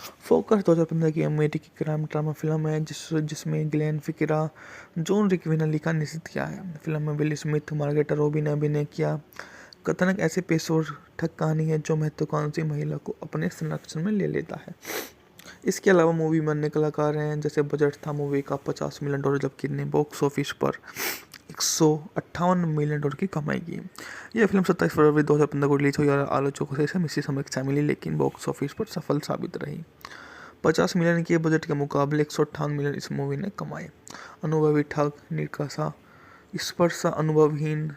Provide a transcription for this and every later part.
Focus 2015 की अमेरिकी crime drama film है जिसमें ग्लेन फिक्रा, जॉन रिक्विनली का निर्देशित किया है। फिल्म में विल स्मिथ, मार्गरेटा रॉबी ने अभिनय किया। कथानक ऐसे पेशेवर ठग कहानी है जो महत्वाकांक्षी महिला को अपने संरक्षण में ले लेता है। इसके अलावा मूवी में अन्य कलाकार हैं, जैसे बजट था मूवी का $50 मिलियन, जबकि ने बॉक्स ऑफिस पर $158 मिलियन की कमाई की। यह फिल्म 27 फरवरी 2015 को रिलीज हुई और आलोचकों से मिश्रित समीक्षा मिली, लेकिन बॉक्स ऑफिस पर सफल साबित रही। 50 मिलियन के बजट के मुकाबले 158 मिलियन इस मूवी ने कमाए। अनुभवी ठग, निकासा, स्पर्श अनुभवहीन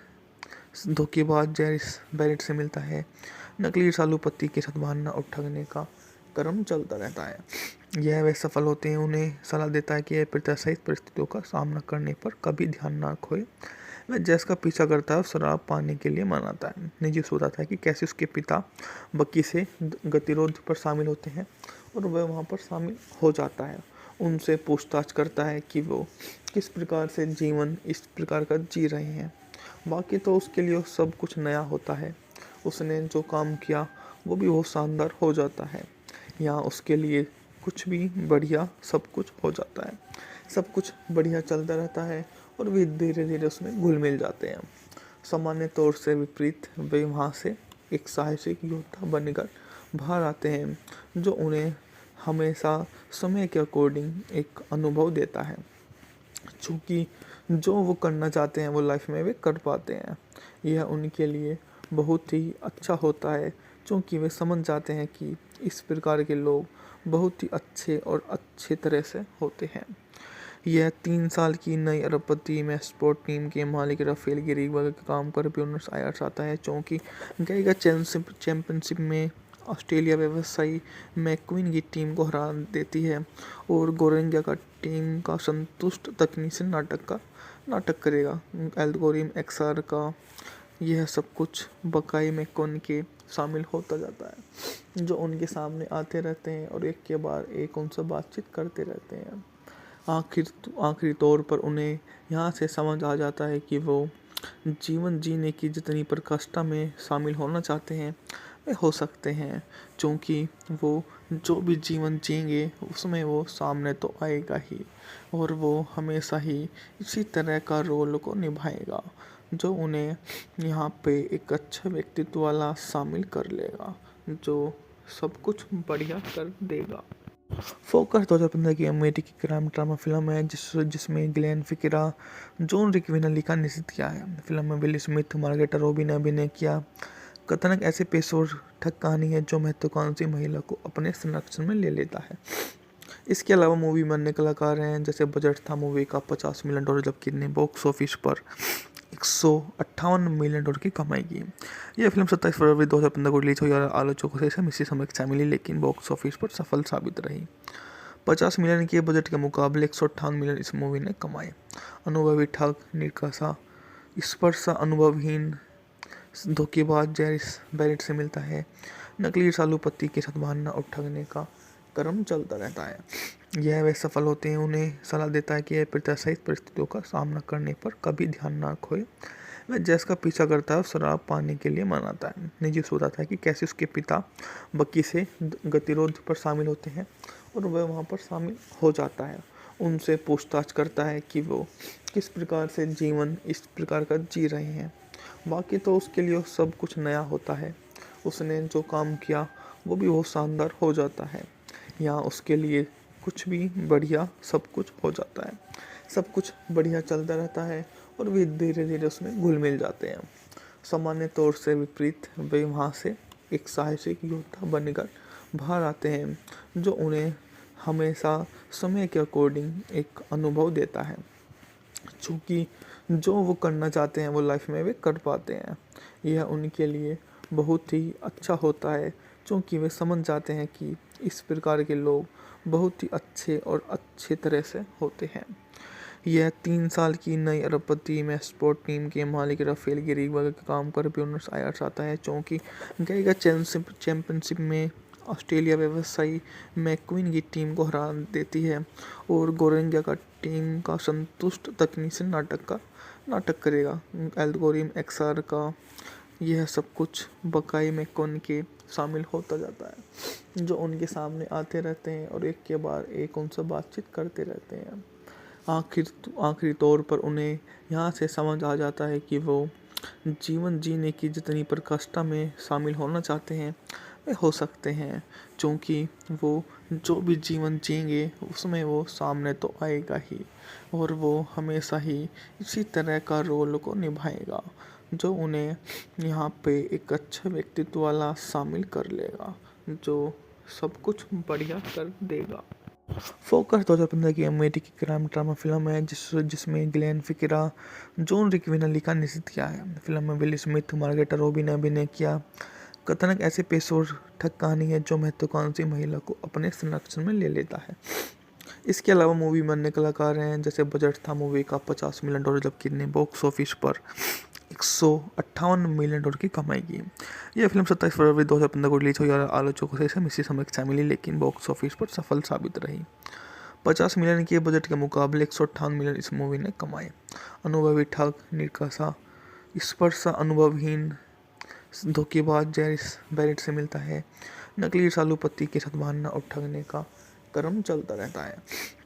धोखेबाज जैरिस बैरेट से मिलता है। नकली रसालू पति के साथ भागना और ठगने का क्रम चलता रहता है। यह वे सफल होते हैं, उन्हें सलाह देता है कि प्रत्याशित परिस्थितियों का सामना करने पर कभी ध्यान ना खोए। वह जैस का पीछा करता है और शराब पाने के लिए मनाता है। निजी बताता है कि कैसे उसके पिता बकी से गतिरोध पर शामिल होते हैं और वह वहाँ पर शामिल हो जाता है। उनसे पूछताछ करता है कि वो किस प्रकार से जीवन इस प्रकार का जी रहे हैं। बाकी तो उसके लिए सब कुछ नया होता है। उसने जो काम किया वो भी बहुत शानदार हो जाता है। यहाँ उसके लिए कुछ भी बढ़िया सब कुछ हो जाता है। सब कुछ बढ़िया चलता रहता है और वे धीरे धीरे उसमें घुल मिल जाते हैं। सामान्य तौर से विपरीत वे वहाँ से एक साहसिक योद्धा बनकर बाहर आते हैं, जो उन्हें हमेशा समय के अकॉर्डिंग एक अनुभव देता है। चूँकि जो वो करना चाहते हैं वो लाइफ में वे कर पाते हैं। यह उनके लिए बहुत ही अच्छा होता है, क्योंकि वे समझ जाते हैं कि इस प्रकार के लोग बहुत ही अच्छे और अच्छे तरह से होते हैं। यह 3 साल की नई अरबपति में स्पोर्ट टीम के मालिक राफेल गिरीवा के काम पर ब्यूनस आयर्स आता है, क्योंकि गईगा चैंपियनशिप में ऑस्ट्रेलिया व्यवसायी मैक्वीन की टीम को हरा देती है और गोरेंगा का टीम का संतुष्ट तकनीक से नाटक करेगा। एल्गोरिथम एक्सआर का यह सब कुछ बकाई में कौन के शामिल होता जाता है, जो उनके सामने आते रहते हैं और एक के बाद एक उनसे बातचीत करते रहते हैं। आखिरी तौर पर उन्हें यहाँ से समझ आ जाता है कि वो जीवन जीने की जितनी प्रकृष्टा में शामिल होना चाहते हैं वे हो सकते हैं, क्योंकि वो जो भी जीवन जिएंगे उसमें वो सामने तो आएगा ही और वो हमेशा ही इसी तरह का रोल को निभाएगा, जो उन्हें यहाँ पे एक अच्छा व्यक्तित्व वाला शामिल कर लेगा, जो सब कुछ बढ़िया कर देगा। फोकस 2015 की अमेरिकी क्राइम ड्रामा फिल्म है जिसमें ग्लेन फिक्रा, जॉन रिक्विनली का निर्देशित किया है। फिल्म में विल स्मिथ, मार्गरेटा रॉबी ने अभिनय किया। कथानक ऐसे पेशेवर ठग कहानी है जो महत्वाकांक्षी महिला को अपने संरक्षण में ले लेता है। इसके अलावा मूवी में अन्य कलाकार हैं, जैसे बजट था मूवी का $50 मिलियन, जबकि ने बॉक्स ऑफिस पर $158 मिलियन की कमाई की। यह फिल्म 27 फरवरी 2015 को रिलीज हुई और आलोचकों से मिश्रित समीक्षा मिली, लेकिन बॉक्स ऑफिस पर सफल साबित रही। 50 मिलियन के बजट के मुकाबले 158 मिलियन इस मूवी ने कमाए। अनुभवी ठग, निकासा, स्पर्श अनुभवहीन धोखेबाज जैरिस बैरेट से मिलता है। नकली रसालू पति के साथ भागना और ठगने का क्रम चलता रहता है। यह वे सफल होते हैं, उन्हें सलाह देता है कि प्रत्याशित परिस्थितियों का सामना करने पर कभी ध्यान ना खोए। वह जैस का पीछा करता है और शराब पाने के लिए मनाता है। निजी बताता है कि कैसे उसके पिता बकी से गतिरोध पर शामिल होते हैं और वह वहाँ पर शामिल हो जाता है। उनसे पूछताछ करता है कि वो किस प्रकार से जीवन इस प्रकार का जी रहे हैं। बाकी तो उसके लिए सब कुछ नया होता है। उसने जो काम किया वो भी बहुत शानदार हो जाता है। यहाँ उसके लिए कुछ भी बढ़िया सब कुछ हो जाता है। सब कुछ बढ़िया चलता रहता है और वे धीरे धीरे उसमें घुल मिल जाते हैं। सामान्य तौर से विपरीत वे वहाँ से एक साहसिक योद्धा बनकर बाहर आते हैं, जो उन्हें हमेशा समय के अकॉर्डिंग एक अनुभव देता है। चूँकि जो वो करना चाहते हैं वो लाइफ में वे कर पाते हैं। यह उनके लिए बहुत ही अच्छा होता है, क्योंकि वे समझ जाते हैं कि इस प्रकार के लोग बहुत ही अच्छे और अच्छे तरह से होते हैं। यह 3 साल की नई अरबपति में स्पोर्ट टीम के मालिक राफेल गिरीवा के काम पर ब्यूनस आयर्स आता है, क्योंकि गईगा चैंपियनशिप में ऑस्ट्रेलिया व्यवसायी मैक्वीन की टीम को हरा देती है और गोरेंगा का टीम का संतुष्ट तकनीक से नाटक करेगा। एल्गोरिथम एक्सआर का यह सब कुछ बकाई में कौन के शामिल होता जाता है, जो उनके सामने आते रहते हैं और एक के बाद एक उनसे बातचीत करते रहते हैं। आखिरी तौर पर उन्हें यहाँ से समझ आ जाता है कि वो जीवन जीने की जितनी प्रकृष्टा में शामिल होना चाहते हैं वे हो सकते हैं, क्योंकि वो जो भी जीवन जिएंगे उसमें वो सामने तो आएगा ही, और वो हमेशा ही इसी तरह का रोल को निभाएगा जो उन्हें यहाँ पे एक अच्छा व्यक्तित्व वाला शामिल कर लेगा, जो सब कुछ बढ़िया कर देगा। फोकस 2015 की अमेरिकी क्राइम ड्रामा फिल्म है जिसमें ग्लेन फिक्रा, जॉन रिकविनली का निर्देशित किया है। फिल्म में विल स्मिथ, मार्गरेटा रॉबी ने अभिनय किया। कथानक ऐसे पेशेवर ठग कहानी है जो महत्वाकांक्षी महिला को अपने संरक्षण में ले लेता है। इसके अलावा मूवी में अन्य कलाकार हैं, जैसे बजट था मूवी का $50 मिलियन, जबकि ने बॉक्स ऑफिस पर $158 मिलियन की कमाई की। यह फिल्म 27 फरवरी 2015 को रिलीज हुई और आलोचकों से मिश्रित समीक्षा मिली, लेकिन बॉक्स ऑफिस पर सफल साबित रही। 50 मिलियन के बजट के मुकाबले $158 मिलियन इस मूवी ने कमाए। अनुभवी ठग, निराशा, स्पर्श अनुभवहीन धोखेबाज जैरिस बैरेट से मिलता है। नकली रसालू पति के साथ भागना और ठगने का क्रम चलता रहता है।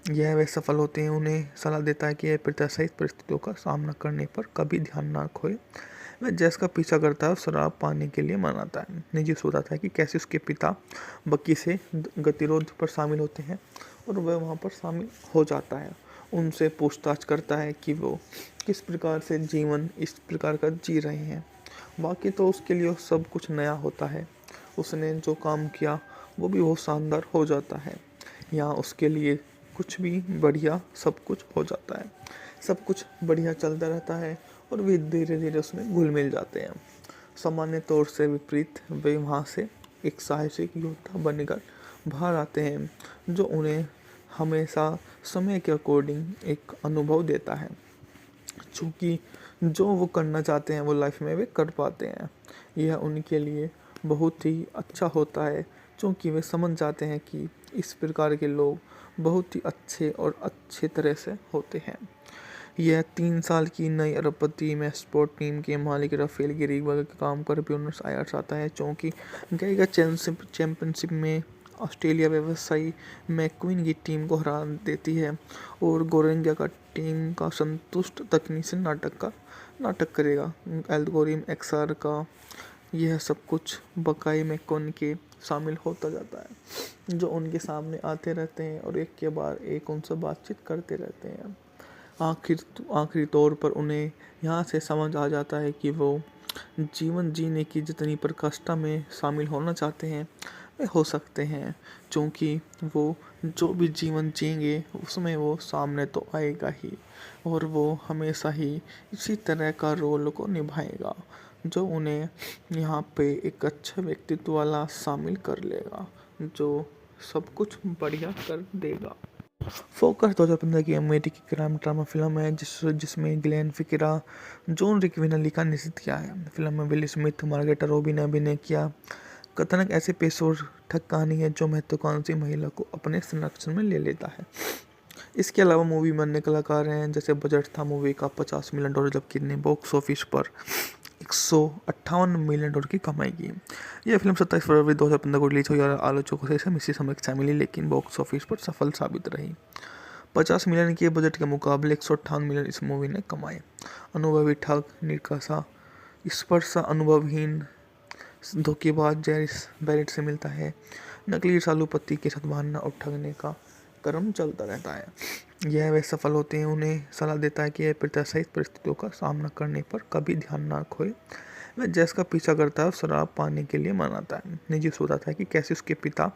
यह वे सफल होते हैं, उन्हें सलाह देता है कि प्रत्याशित परिस्थितियों का सामना करने पर कभी ध्यान न खोए। वह जैस का पीछा करता है और शराब पाने के लिए मनाता है। निजी बताता है कि कैसे उसके पिता बकी से गतिरोध पर शामिल होते हैं और वह वहाँ पर शामिल हो जाता है। उनसे पूछताछ करता है कि वो किस प्रकार से जीवन इस प्रकार का जी रहे हैं। बाकी तो उसके लिए सब कुछ नया होता है। उसने जो काम किया वो भी बहुत शानदार हो जाता है। यहाँ उसके लिए कुछ भी बढ़िया सब कुछ हो जाता है। सब कुछ बढ़िया चलता रहता है और वे धीरे धीरे उसमें घुल मिल जाते हैं। सामान्य तौर से विपरीत वे वहाँ से एक साहसिक योद्धा बनकर बाहर आते हैं, जो उन्हें हमेशा समय के अकॉर्डिंग एक अनुभव देता है, चूँकि जो वो करना चाहते हैं वो लाइफ में वे कर पाते हैं। यह उनके लिए बहुत ही अच्छा होता है, क्योंकि वे समझ जाते हैं कि इस प्रकार के लोग बहुत ही अच्छे और अच्छे तरह से होते हैं। यह 3 साल की नई अरबपति में स्पोर्ट टीम के मालिक राफेल गिरीबा के काम पर ब्यूनस आयर्स आता है, क्योंकि गईगा चैंपियनशिप में ऑस्ट्रेलिया व्यवसायी मैक्वीन की टीम को हरा देती है और गोरेंगा का टीम का संतुष्ट तकनीकी नाटक करेगा। एल्गोरिथम एक्सआर का यह सब कुछ बकाई में कौन के शामिल होता जाता है, जो उनके सामने आते रहते हैं और एक के बाद एक उनसे बातचीत करते रहते हैं। आखिरी तौर पर उन्हें यहाँ से समझ आ जाता है कि वो जीवन जीने की जितनी प्रकृष्टा में शामिल होना चाहते हैं वे हो सकते हैं, क्योंकि वो जो भी जीवन जिएंगे उसमें वो सामने तो आएगा ही, और वो हमेशा ही इसी तरह का रोल को निभाएगा, जो उन्हें यहाँ पे एक अच्छा व्यक्तित्व वाला शामिल कर लेगा, जो सब कुछ बढ़िया कर देगा। फोकस 2015 की अमेरिकी क्राइम ड्रामा फिल्म है जिसमें ग्लेन फिक्रा, जॉन रिकविनली का निर्देशित किया है। फिल्म में विल स्मिथ, मार्गरेटा रॉबी ने अभिनय किया। कथानक ऐसे पेशेवर ठग कहानी है जो महत्वाकांक्षी महिला को अपने संरक्षण में ले लेता है। इसके अलावा मूवी में अन्य कलाकार हैं, जैसे बजट था मूवी का $50 मिलियन, जबकि ने बॉक्स ऑफिस पर $158 मिलियन की कमाई की। यह फिल्म 27 फरवरी 2015 को रिलीज हुई और आलोचकों से मिश्रित समीक्षा मिली, लेकिन बॉक्स ऑफिस पर सफल साबित रही। 50 मिलियन के बजट के मुकाबले $158 मिलियन इस मूवी ने कमाए। अनुभवी ठग, निराशा, स्पर्श अनुभवहीन धोखेबाज जैरिस बैरेट से मिलता है। नकली रसालू पति के साथ भागना और ठगने का क्रम चलता रहता है। यह वे सफल होते हैं, उन्हें सलाह देता है कि प्रत्याशित परिस्थितियों का सामना करने पर कभी ध्यान न खोए। वह जैस का पीछा करता है और शराब पाने के लिए मनाता है। निजी बताता है कि कैसे उसके पिता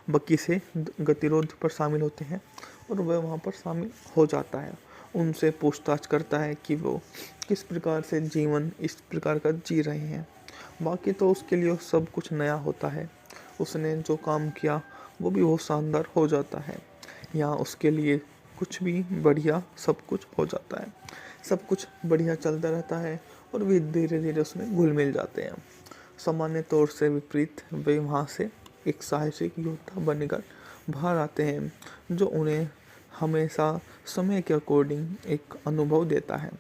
बकी से गतिरोध पर शामिल होते हैं और वह वहाँ पर शामिल हो जाता है। उनसे पूछताछ करता है कि वो किस प्रकार से जीवन इस प्रकार का जी रहे हैं। बाकी तो उसके लिए सब कुछ नया होता है। उसने जो काम किया वो भी बहुत शानदार हो जाता है। यहाँ उसके लिए कुछ भी बढ़िया सब कुछ हो जाता है। सब कुछ बढ़िया चलता रहता है और वे धीरे धीरे उसमें घुल मिल जाते हैं। सामान्य तौर से विपरीत वे वहाँ से एक साहसिक योद्धा बनकर बाहर आते हैं, जो उन्हें हमेशा समय के अकॉर्डिंग एक अनुभव देता है,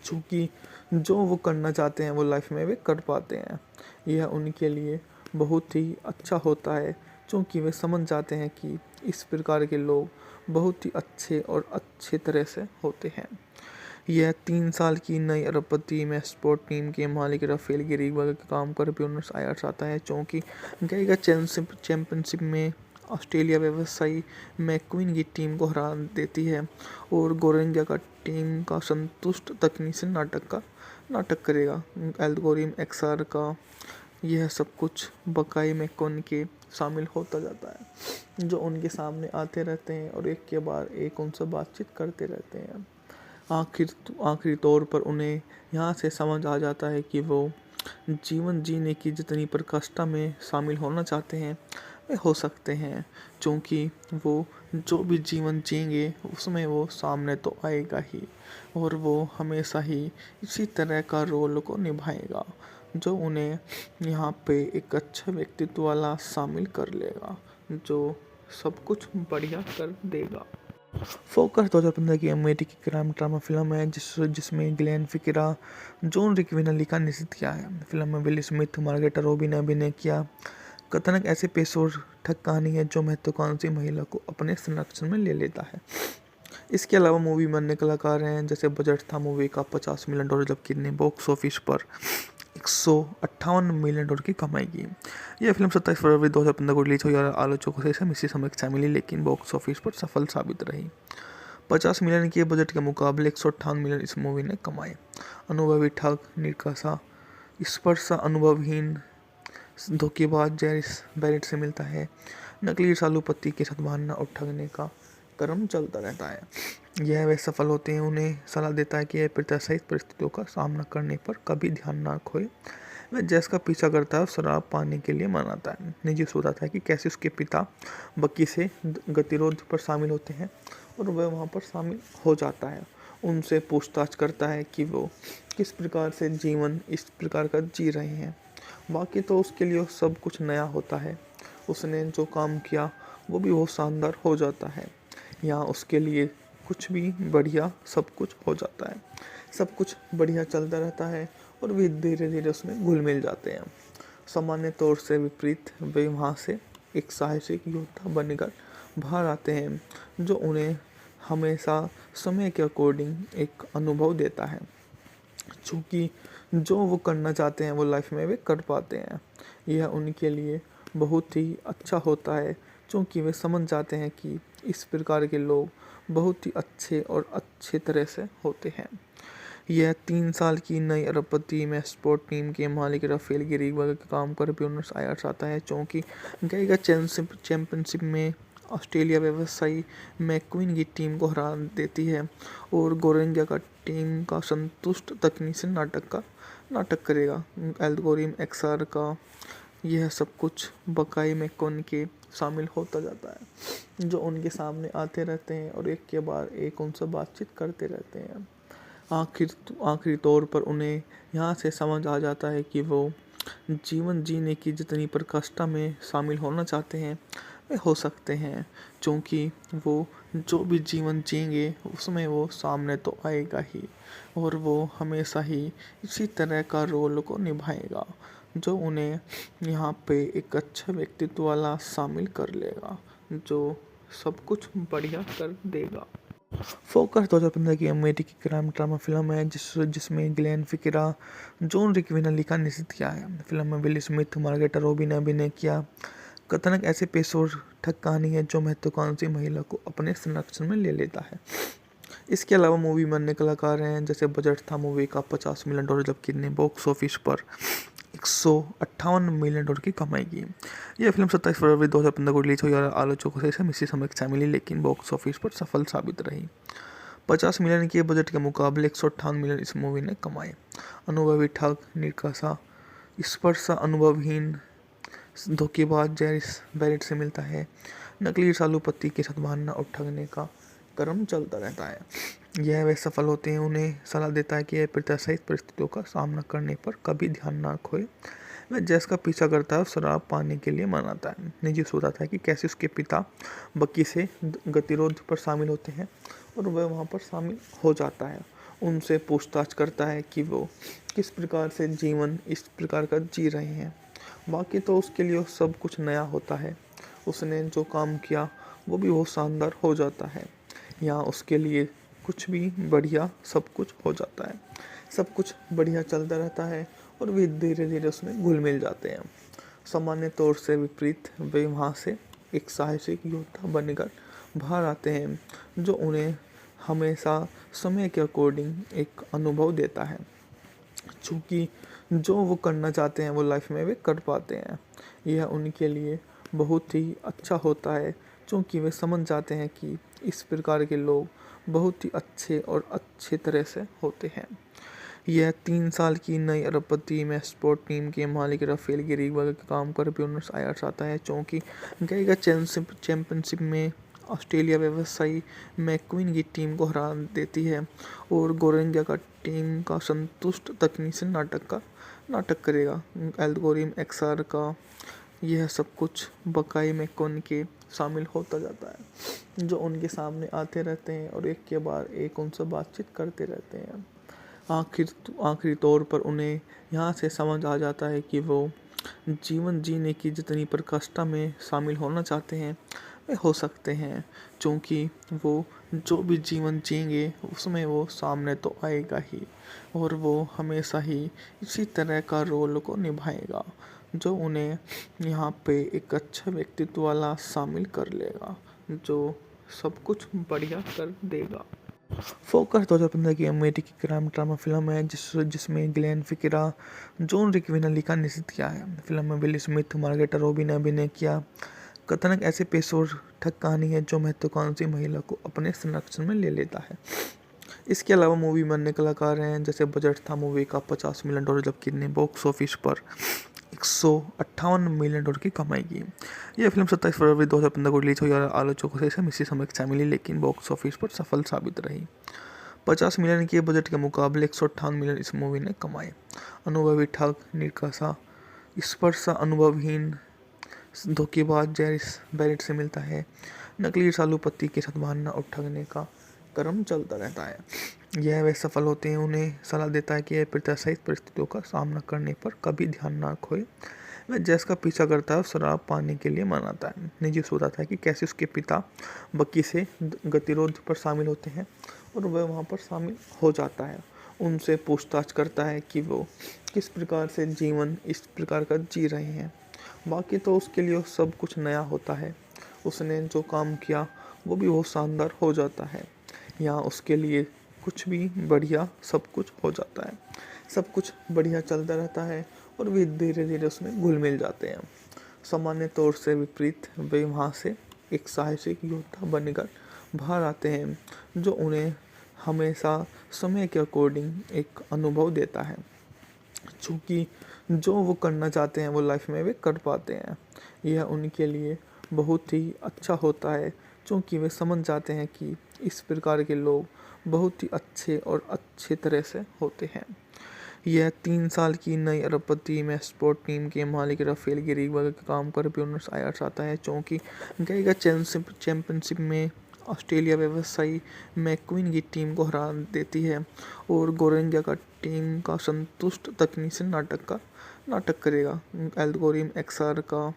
चूँकि जो वो करना चाहते हैं वो लाइफ में वे कर पाते हैं। यह उनके लिए बहुत ही अच्छा होता है, क्योंकि वे समझ जाते हैं कि इस प्रकार के लोग बहुत ही अच्छे और अच्छे तरह से होते हैं। यह 3 साल की नई अरबपति में स्पोर्ट टीम के मालिक राफेल गिरीवा के काम कर ब्यूनस आयर्स आता है, क्योंकि गईगा चैंपियनशिप में ऑस्ट्रेलिया व्यवसायी मैक्वीन की टीम को हरा देती है और गोरेंगा का टीम का संतुष्ट तकनीशियन नाटक करेगा। एल्गोरिथम एक्सआर का यह सब कुछ बकाई में कौन के शामिल होता जाता है, जो उनके सामने आते रहते हैं और एक के बाद एक उनसे बातचीत करते रहते हैं। आखिरी तौर पर उन्हें यहाँ से समझ आ जाता है कि वो जीवन जीने की जितनी प्रकृष्टा में शामिल होना चाहते हैं वे हो सकते हैं, क्योंकि वो जो भी जीवन जिएंगे उसमें वो सामने तो आएगा ही, और वो हमेशा ही इसी तरह का रोल को निभाएगा जो उन्हें यहाँ पे एक अच्छा व्यक्तित्व वाला शामिल कर लेगा, जो सब कुछ बढ़िया कर देगा। फोकस 2015 की अमेरिकी क्राइम ड्रामा फिल्म है जिसमें ग्लेन फिक्रा, जॉन रिक्विनली का निर्देशित किया है। फिल्म में विल स्मिथ, मार्गरेट रॉबी ने अभिनय किया। कथानक ऐसे पेशेवर ठग कहानी है जो महत्वाकांक्षी महिला को अपने संरक्षण में ले लेता है। इसके अलावा मूवी में अन्य कलाकार हैं, जैसे बजट था मूवी का $50 मिलियन, जबकि ने बॉक्स ऑफिस पर $158 मिलियन की कमाई की। यह फिल्म 27 फरवरी 2015 को रिलीज हुई और आलोचकों से मिश्रित समीक्षा मिली, लेकिन बॉक्स ऑफिस पर सफल साबित रही। 50 मिलियन के बजट के मुकाबले $158 मिलियन इस मूवी ने कमाए। अनुभवी ठग, निकासा, स्पर्श अनुभवहीन धोखेबाज जैरिस बैरेट से मिलता है। नकली रसालू पति के साथ मारना और ठगने का क्रम चलता रहता है। यह वे सफल होते हैं, उन्हें सलाह देता है कि प्रत्याशित परिस्थितियों का सामना करने पर कभी ध्यान ना खोए। वह जैस का पीछा करता है और शराब पाने के लिए मनाता है। निजी बताता है कि कैसे उसके पिता बकी से गतिरोध पर शामिल होते हैं और वह वहाँ पर शामिल हो जाता है। उनसे पूछताछ करता है कि वो किस प्रकार से जीवन इस प्रकार का जी रहे हैं। बाकी तो उसके लिए सब कुछ नया होता है। उसने जो काम किया वो भी बहुत शानदार हो जाता है। यहाँ उसके लिए कुछ भी बढ़िया सब कुछ हो जाता है। सब कुछ बढ़िया चलता रहता है और वे धीरे धीरे उसमें घुल मिल जाते हैं। सामान्य तौर से विपरीत वे वहाँ से एक साहसिक योद्धा बनकर बाहर आते हैं, जो उन्हें हमेशा समय के अकॉर्डिंग एक अनुभव देता है, चूँकि जो वो करना चाहते हैं वो लाइफ में वे कर पाते हैं। यह उनके लिए बहुत ही अच्छा होता है, क्योंकि वे समझ जाते हैं कि इस प्रकार के लोग बहुत ही अच्छे और अच्छे तरह से होते हैं। यह 3 साल की नई अरबपति में स्पोर्ट टीम के मालिक राफेल गिरीवा के काम कर ब्यूनस आयर्स आता है, क्योंकि गईगा चैंपियनशिप में ऑस्ट्रेलिया व्यवसायी मैक्वीन की टीम को हरा देती है और गोरेंगा का टीम का संतुष्ट तकनीशियन नाटक करेगा। एल्गोरिथम एक्सआर का यह सब कुछ बकाई में कौन के शामिल होता जाता है, जो उनके सामने आते रहते हैं और एक के बाद एक उनसे बातचीत करते रहते हैं। आखिरी तौर पर उन्हें यहाँ से समझ आ जाता है कि वो जीवन जीने की जितनी प्रकृष्टा में शामिल होना चाहते हैं वे हो सकते हैं, क्योंकि वो जो भी जीवन जिएंगे उसमें वो सामने तो आएगा ही, और वो हमेशा ही इसी तरह का रोल को निभाएगा, जो उन्हें यहाँ पे एक अच्छा व्यक्तित्व वाला शामिल कर लेगा, जो सब कुछ बढ़िया कर देगा। फोकस 2015 की अमेरिकी क्राइम ड्रामा फिल्म है जिसमें ग्लेन फिक्रा, जॉन रिक्विनली का निर्देशित किया है। फिल्म में विल स्मिथ, मार्गरेट रॉबी ने अभिनय किया। कथानक ऐसे पेशेवर ठग कहानी है जो महत्वाकांक्षी महिला को अपने संरक्षण में ले लेता है। इसके अलावा मूवी में अन्य कलाकार हैं, जैसे बजट था मूवी का $50 मिलियन, जबकि ने बॉक्स ऑफिस पर $158 मिलियन की कमाई की। यह फिल्म 27 फरवरी 2015 को रिलीज हुई और आलोचकों से मिश्रित समीक्षा मिली, लेकिन बॉक्स ऑफिस पर सफल साबित रही। 50 मिलियन के बजट के मुकाबले $158 मिलियन इस मूवी ने कमाए। अनुभवी ठग, निकासा, स्पर्श अनुभवहीन धोखेबाज जैरिस बैरेट से मिलता है। नकली रसालू पति के साथ मारना और ठगने का क्रम चलता रहता है। यह वे सफल होते हैं, उन्हें सलाह देता है कि प्रत्याशित परिस्थितियों का सामना करने पर कभी ध्यान ना खोए। वह जैस का पीछा करता है और शराब पाने के लिए मनाता है। निजी बताता है कि कैसे उसके पिता बकी से गतिरोध पर शामिल होते हैं और वह वहाँ पर शामिल हो जाता है। उनसे पूछताछ करता है कि वो किस प्रकार से जीवन इस प्रकार का जी रहे हैं। बाकी तो उसके लिए सब कुछ नया होता है। उसने जो काम किया वो भी बहुत शानदार हो जाता है। यहाँ उसके लिए कुछ भी बढ़िया सब कुछ हो जाता है। सब कुछ बढ़िया चलता रहता है और वे धीरे धीरे उसमें घुल मिल जाते हैं। सामान्य तौर से विपरीत वे वहाँ से एक साहसिक योद्धा बनकर बाहर आते हैं, जो उन्हें हमेशा समय के अकॉर्डिंग एक अनुभव देता है। चूँकि जो वो करना चाहते हैं वो लाइफ में वे कर पाते हैं। यह उनके लिए बहुत ही अच्छा होता है, क्योंकि वे समझ जाते हैं कि इस प्रकार के लोग बहुत ही अच्छे और अच्छे तरह से होते हैं। यह 3 साल की नई अरबपति में स्पोर्ट टीम के मालिक राफेल गिरीवा के काम कर ब्यूनस आयर्स आता है, क्योंकि गईगा चैंपियनशिप में ऑस्ट्रेलिया व्यवसायी मैक्वीन की टीम को हरा देती है और गोरेंगा का टीम का संतुष्ट तकनीशियन नाटक करेगा। एल्गोरिथम एक्सआर का यह सब कुछ बकाई में कौन के शामिल होता जाता है, जो उनके सामने आते रहते हैं और एक के बाद एक उनसे बातचीत करते रहते हैं। आखिरी तौर पर उन्हें यहाँ से समझ आ जाता है कि वो जीवन जीने की जितनी प्रकृष्टा में शामिल होना चाहते हैं वे हो सकते हैं, क्योंकि वो जो भी जीवन जिएंगे उसमें वो सामने तो आएगा ही और वो हमेशा ही इसी तरह का रोल को निभाएगा, जो उन्हें यहाँ पे एक अच्छा व्यक्तित्व वाला शामिल कर लेगा, जो सब कुछ बढ़िया कर देगा। फोकस 2015 की अमेरिकी क्राइम ड्रामा फिल्म है जिसमें ग्लेन फिक्रा, जॉन रिक्विनली का निर्देशित किया है। फिल्म में विल स्मिथ, मार्गरेटा रॉबी ने अभिनय किया। कथानक ऐसे पेशेवर ठग कहानी है जो महत्वाकांक्षी महिला को अपने संरक्षण में ले लेता है। इसके अलावा मूवी में अन्य कलाकार हैं, जैसे बजट था मूवी का $50 मिलियन, जबकि ने बॉक्स ऑफिस पर $158 मिलियन की कमाई की। यह फिल्म 27 फरवरी 2015 को रिलीज हुई और आलोचकों से इसे मिश्रित समीक्षा मिली, लेकिन बॉक्स ऑफिस पर सफल साबित रही। 50 मिलियन के बजट के मुकाबले 158 मिलियन इस मूवी ने कमाए। अनुभवी ठग, निकासा स्पर्शा अनुभवहीन धोखेबाज जैरिस बैरेट से मिलता है। नकली सालू पति के साथ मारना और ठगने का क्रम चलता रहता है। यह वे सफल होते हैं, उन्हें सलाह देता है कि यह प्रत्याशित परिस्थितियों का सामना करने पर कभी ध्यान ना खोए। वह जैस का पीछा करता है और शराब पाने के लिए मनाता है। निजी बताता है कि कैसे उसके पिता बकी से गतिरोध पर शामिल होते हैं और वह वहाँ पर शामिल हो जाता है। उनसे पूछताछ करता है कि वो किस प्रकार से जीवन इस प्रकार का जी रहे हैं। बाकी तो उसके लिए सब कुछ नया होता है। उसने जो काम किया वो भी बहुत शानदार हो जाता है। यहाँ उसके लिए कुछ भी बढ़िया सब कुछ हो जाता है। सब कुछ बढ़िया चलता रहता है और वे धीरे धीरे उसमें घुल मिल जाते हैं। सामान्य तौर से विपरीत वे वहाँ से एक साहसिक योद्धा बनकर बाहर आते हैं, जो उन्हें हमेशा समय के अकॉर्डिंग एक अनुभव देता है। चूँकि जो वो करना चाहते हैं वो लाइफ में वे कर पाते हैं। यह उनके लिए बहुत ही अच्छा होता है, क्योंकि वे समझ जाते हैं कि इस प्रकार के लोग बहुत ही अच्छे और अच्छे तरह से होते हैं। यह 3 साल की नई अरबपति में स्पोर्ट टीम के मालिक राफेल गिरीवा के काम कर ब्यूनस आयर्स आता है, क्योंकि गईगा चैंपियनशिप में ऑस्ट्रेलिया व्यवसायी मैक्वीन की टीम को हरा देती है और गोरेंगा का टीम का संतुष्ट तकनीशियन नाटक करेगा। एल्गोरिथम एक्सआर का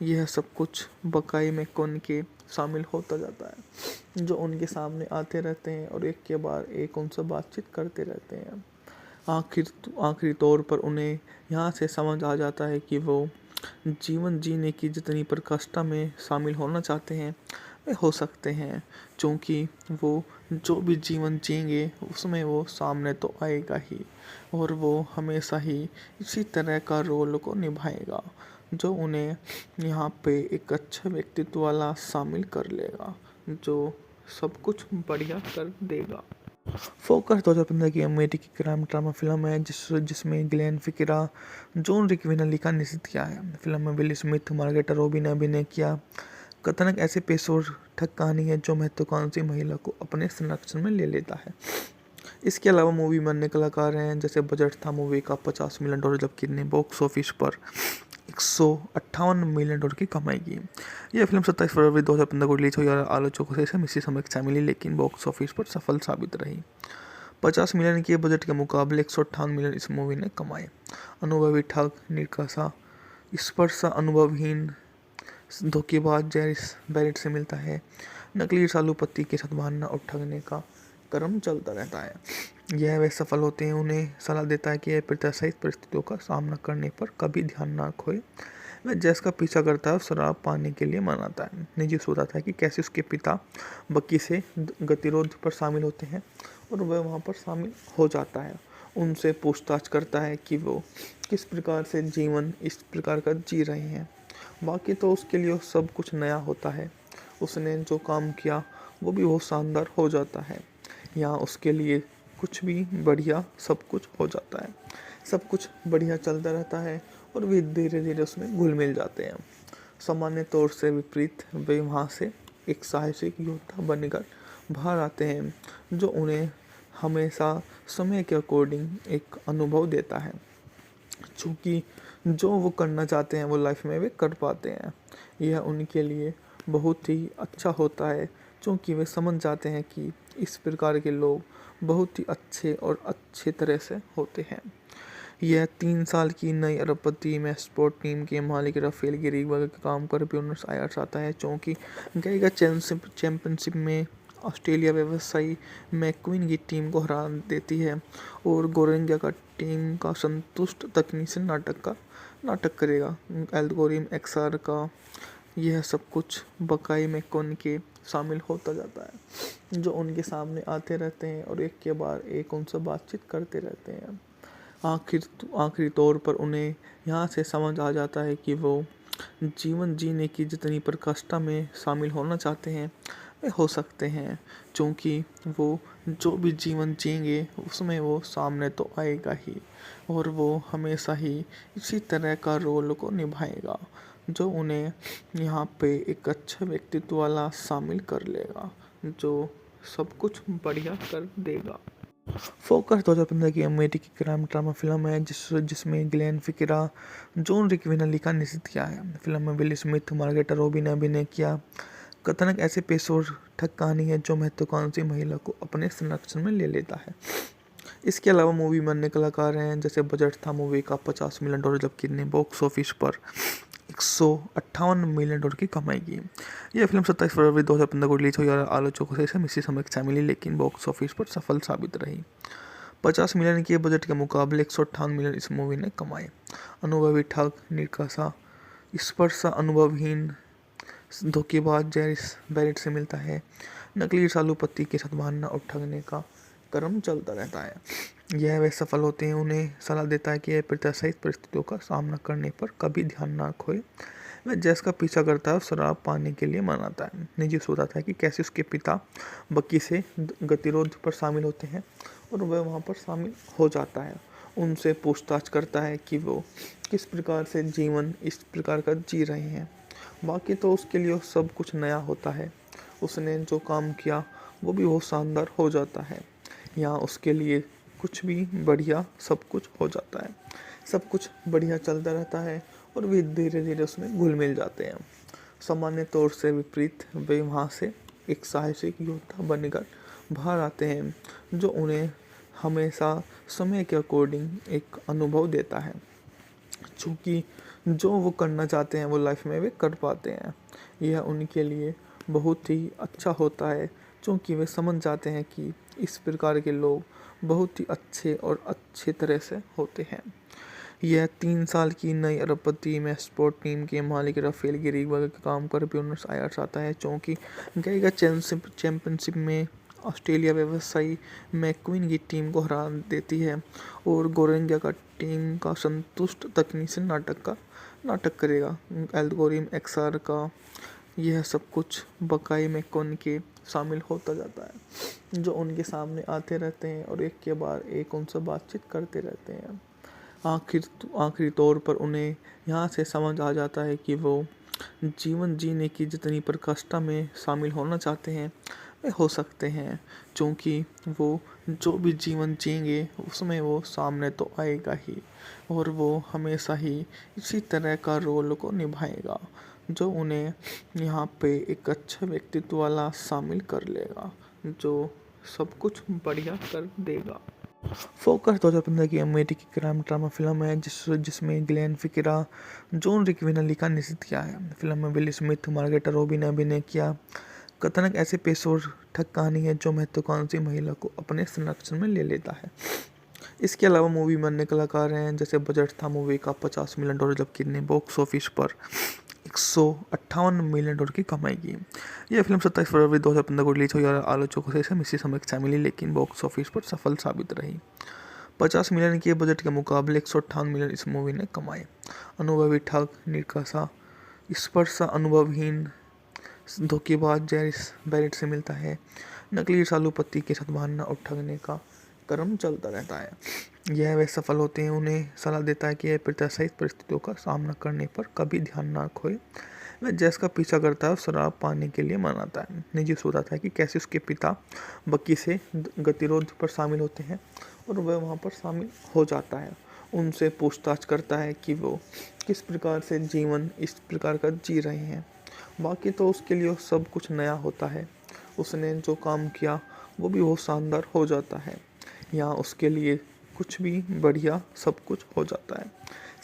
यह सब कुछ बकाई में कौन के शामिल होता जाता है, जो उनके सामने आते रहते हैं और एक के बाद एक उनसे बातचीत करते रहते हैं। आखिरी तौर पर उन्हें यहाँ से समझ आ जाता है कि वो जीवन जीने की जितनी प्रकृष्टा में शामिल होना चाहते हैं वे हो सकते हैं, क्योंकि वो जो भी जीवन जिएंगे उसमें वो सामने तो आएगा ही और वो हमेशा ही इसी तरह का रोल को निभाएगा, जो उन्हें यहाँ पे एक अच्छा व्यक्तित्व वाला शामिल कर लेगा, जो सब कुछ बढ़िया कर देगा। फोकस 2015 की अमेरिकी क्राइम ड्रामा फिल्म है जिसमें ग्लेन फिक्रा, जॉन रिक्विनली का निर्देशित किया है। फिल्म में विल स्मिथ, मार्गरेटा रॉबी ने अभिनय किया। कथानक ऐसे पेशेवर ठग कहानी है जो महत्वाकांक्षी महिला को अपने संरक्षण में ले लेता है। इसके अलावा मूवी में अन्य कलाकार हैं, जैसे बजट था मूवी का $50 मिलियन, जबकि ने बॉक्स ऑफिस पर $158 मिलियन की कमाई की। यह फिल्म 27 फरवरी 2015 को रिलीज हुई और आलोचकों से इसे मिश्रित समीक्षा मिली, लेकिन बॉक्स ऑफिस पर सफल साबित रही। 50 मिलियन के बजट के मुकाबले 158 मिलियन इस मूवी ने कमाए। अनुभवी ठग, निकासा, स्पर्श अनुभवहीन धोखेबाज जैरिस बैरेट से मिलता है। नकली रसालू पति के साथ भागना और ठगने का क्रम चलता रहता है। यह वे सफल होते हैं, उन्हें सलाह देता है कि प्रत्याशित परिस्थितियों का सामना करने पर कभी ध्यान ना खोए। वह जैस का पीछा करता है और शराब पाने के लिए मनाता है। निजी बताता है कि कैसे उसके पिता बकी से गतिरोध पर शामिल होते हैं और वह वहाँ पर शामिल हो जाता है। उनसे पूछताछ करता है कि वो किस प्रकार से जीवन इस प्रकार का जी रहे हैं। बाकी तो उसके लिए सब कुछ नया होता है। उसने जो काम किया वो भी बहुत शानदार हो जाता है। यहाँ उसके लिए कुछ भी बढ़िया सब कुछ हो जाता है। सब कुछ बढ़िया चलता रहता है और वे धीरे धीरे उसमें घुल मिल जाते हैं। सामान्य तौर से विपरीत वे वहाँ से एक साहसिक योद्धा बनकर बाहर आते हैं, जो उन्हें हमेशा समय के अकॉर्डिंग एक अनुभव देता है। चूँकि जो वो करना चाहते हैं वो लाइफ में वे कर पाते हैं। यह उनके लिए बहुत ही अच्छा होता है, क्योंकि वे समझ जाते हैं कि इस प्रकार के लोग बहुत ही अच्छे और अच्छे तरह से होते हैं। यह 3 साल की नई अरबपति में स्पोर्ट टीम के मालिक राफेल गिरीगवा के काम पर ब्यूनस आयर्स आता है, क्योंकि गईगा चैंपियनशिप में ऑस्ट्रेलिया व्यवसायी मैक्वीन की टीम को हरा देती है और गोरेंगा का टीम का संतुष्ट तकनीशियन नाटक करेगा। एल्गोरिथम एक्सआर का यह सब कुछ बकाई मैकोन के शामिल होता जाता है, जो उनके सामने आते रहते हैं और एक के बाद एक उनसे बातचीत करते रहते हैं। आखिरी तौर पर उन्हें यहाँ से समझ आ जाता है कि वो जीवन जीने की जितनी प्रकृष्टा में शामिल होना चाहते हैं वे हो सकते हैं, क्योंकि वो जो भी जीवन जिएंगे उसमें वो सामने तो आएगा ही और वो हमेशा ही इसी तरह का रोल को निभाएगा, जो उन्हें यहाँ पे एक अच्छा व्यक्तित्व वाला शामिल कर लेगा, जो सब कुछ बढ़िया कर देगा। फोकस 2015 की अमेरिकी क्राइम ड्रामा फिल्म है जिसमें ग्लेन फिक्रा, जॉन रिकविनली का निश्चित किया है। फिल्म में विल स्मिथ, मार्गरेटा रॉबी ने अभिनय किया। कथानक ऐसे पेशेवर ठग कहानी है जो महत्वाकांक्षी महिला को अपने संरक्षण में ले लेता है। इसके अलावा मूवी में अन्य कलाकार हैं, जैसे बजट था मूवी का $50 मिलियन, जबकि ने बॉक्स ऑफिस पर 158 मिलियन डॉलर की कमाई की। यह फिल्म 27 फरवरी 2015 को रिलीज हुई और आलोचकों से मिश्रित समीक्षा मिली, लेकिन बॉक्स ऑफिस पर सफल साबित रही। 50 मिलियन के बजट के मुकाबले 158 मिलियन इस मूवी ने कमाए। अनुभवी ठग, निकासा, स्पर्श अनुभवहीन धोखेबाज जैरिस बैरेट से मिलता है। नकली रसालू पति के साथ भागना और ठगने का क्रम चलता रहता है। यह वे सफल होते हैं, उन्हें सलाह देता है कि प्रत्याशित परिस्थितियों का सामना करने पर कभी ध्यान ना खोए। वह जैस का पीछा करता है और शराब पाने के लिए मनाता है। निजी बताता है कि कैसे उसके पिता बकी से गतिरोध पर शामिल होते हैं और वह वहाँ पर शामिल हो जाता है। उनसे पूछताछ करता है कि वो किस प्रकार से जीवन इस प्रकार का जी रहे हैं। बाकी तो उसके लिए सब कुछ नया होता है। उसने जो काम किया वो भी बहुत शानदार हो जाता है। यहाँ उसके लिए कुछ भी बढ़िया सब कुछ हो जाता है। सब कुछ बढ़िया चलता रहता है और वे धीरे धीरे उसमें घुल मिल जाते हैं। सामान्य तौर से विपरीत वे वहाँ से एक साहसिक योद्धा बनकर बाहर आते हैं, जो उन्हें हमेशा समय के अकॉर्डिंग एक अनुभव देता है। चूँकि जो वो करना चाहते हैं वो लाइफ में वे कर पाते हैं। यह उनके लिए बहुत ही अच्छा होता है, क्योंकि वे समझ जाते हैं कि इस प्रकार के लोग बहुत ही अच्छे और अच्छे तरह से होते हैं। यह 3 साल की नई अरबपति में स्पोर्ट टीम के मालिक राफेल गिरीगवा के काम पर ब्यूनस आयर्स आता है, क्योंकि गईगा चैंपियनशिप में ऑस्ट्रेलिया व्यवसायी मैक्वीन की टीम को हरा देती है और गोरेंगा का टीम का संतुष्ट तकनीशियन नाटक करेगा। एल्गोरिथम एक्सआर का यह सब कुछ बकाई मैकोन के शामिल होता जाता है, जो उनके सामने आते रहते हैं और एक के बाद एक उनसे बातचीत करते रहते हैं। आखिरी तौर पर उन्हें यहाँ से समझ आ जाता है कि वो जीवन जीने की जितनी प्रकृष्टा में शामिल होना चाहते हैं वे हो सकते हैं, क्योंकि वो जो भी जीवन जिएंगे उसमें वो सामने तो आएगा ही और वो हमेशा ही इसी तरह का रोल को निभाएगा, जो उन्हें यहाँ पे एक अच्छा व्यक्तित्व वाला शामिल कर लेगा, जो सब कुछ बढ़िया कर देगा। फोकस 2015 की अमेरिकी क्राइम ड्रामा फिल्म है जिसमें ग्लेन फिक्रा, जॉन रिक्विनली का निर्देशित किया है। फिल्म में विल स्मिथ, मार्गरेट रॉबी ने अभिनय किया। कथानक ऐसे पेशेवर ठग कहानी है जो महत्वाकांक्षी महिला को अपने संरक्षण में ले लेता है। इसके अलावा मूवी में अन्य कलाकार हैं, जैसे बजट था मूवी का $50 मिलियन, जबकि ने बॉक्स ऑफिस पर $158 मिलियन की कमाई की। यह फिल्म 27 फरवरी 2015 को रिलीज हुई और आलोचकों से इसे मिश्रित समीक्षा मिली, लेकिन बॉक्स ऑफिस पर सफल साबित रही। 50 मिलियन के बजट के मुकाबले $158 मिलियन इस मूवी ने कमाए। अनुभवी ठग, निकासा, स्पर्शा अनुभवहीन धोखेबाज जैरिस बैरेट से मिलता है। नकली ईर्ष्यालु पति के साथ बहाना और ठगने का क्रम चलता रहता है। यह वे सफल होते हैं, उन्हें सलाह देता है कि प्रत्याशित परिस्थितियों का सामना करने पर कभी ध्यान न खोए। वह जैस का पीछा करता है और शराब पाने के लिए मनाता है। निजी बताता है कि कैसे उसके पिता बकी से गतिरोध पर शामिल होते हैं और वह वहाँ पर शामिल हो जाता है। उनसे पूछताछ करता है कि वो किस प्रकार से जीवन इस प्रकार का जी रहे हैं। बाकी तो उसके लिए सब कुछ नया होता है। उसने जो काम किया वो भी बहुत शानदार हो जाता है। यहाँ उसके लिए कुछ भी बढ़िया सब कुछ हो जाता है।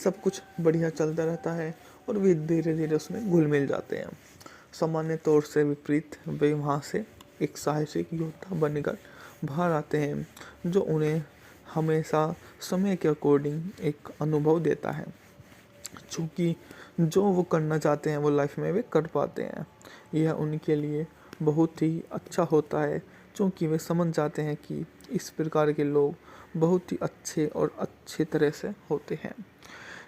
सब कुछ बढ़िया चलता रहता है और वे धीरे धीरे उसमें घुल मिल जाते हैं। सामान्य तौर से विपरीत वे वहाँ से एक साहसिक योद्धा बनकर बाहर आते हैं, जो उन्हें हमेशा समय के अकॉर्डिंग एक अनुभव देता है। चूँकि जो वो करना चाहते हैं वो लाइफ में वे कर पाते हैं। यह उनके लिए बहुत ही अच्छा होता है, क्योंकि वे समझ जाते हैं कि इस प्रकार के लोग बहुत ही अच्छे और अच्छे तरह से होते हैं।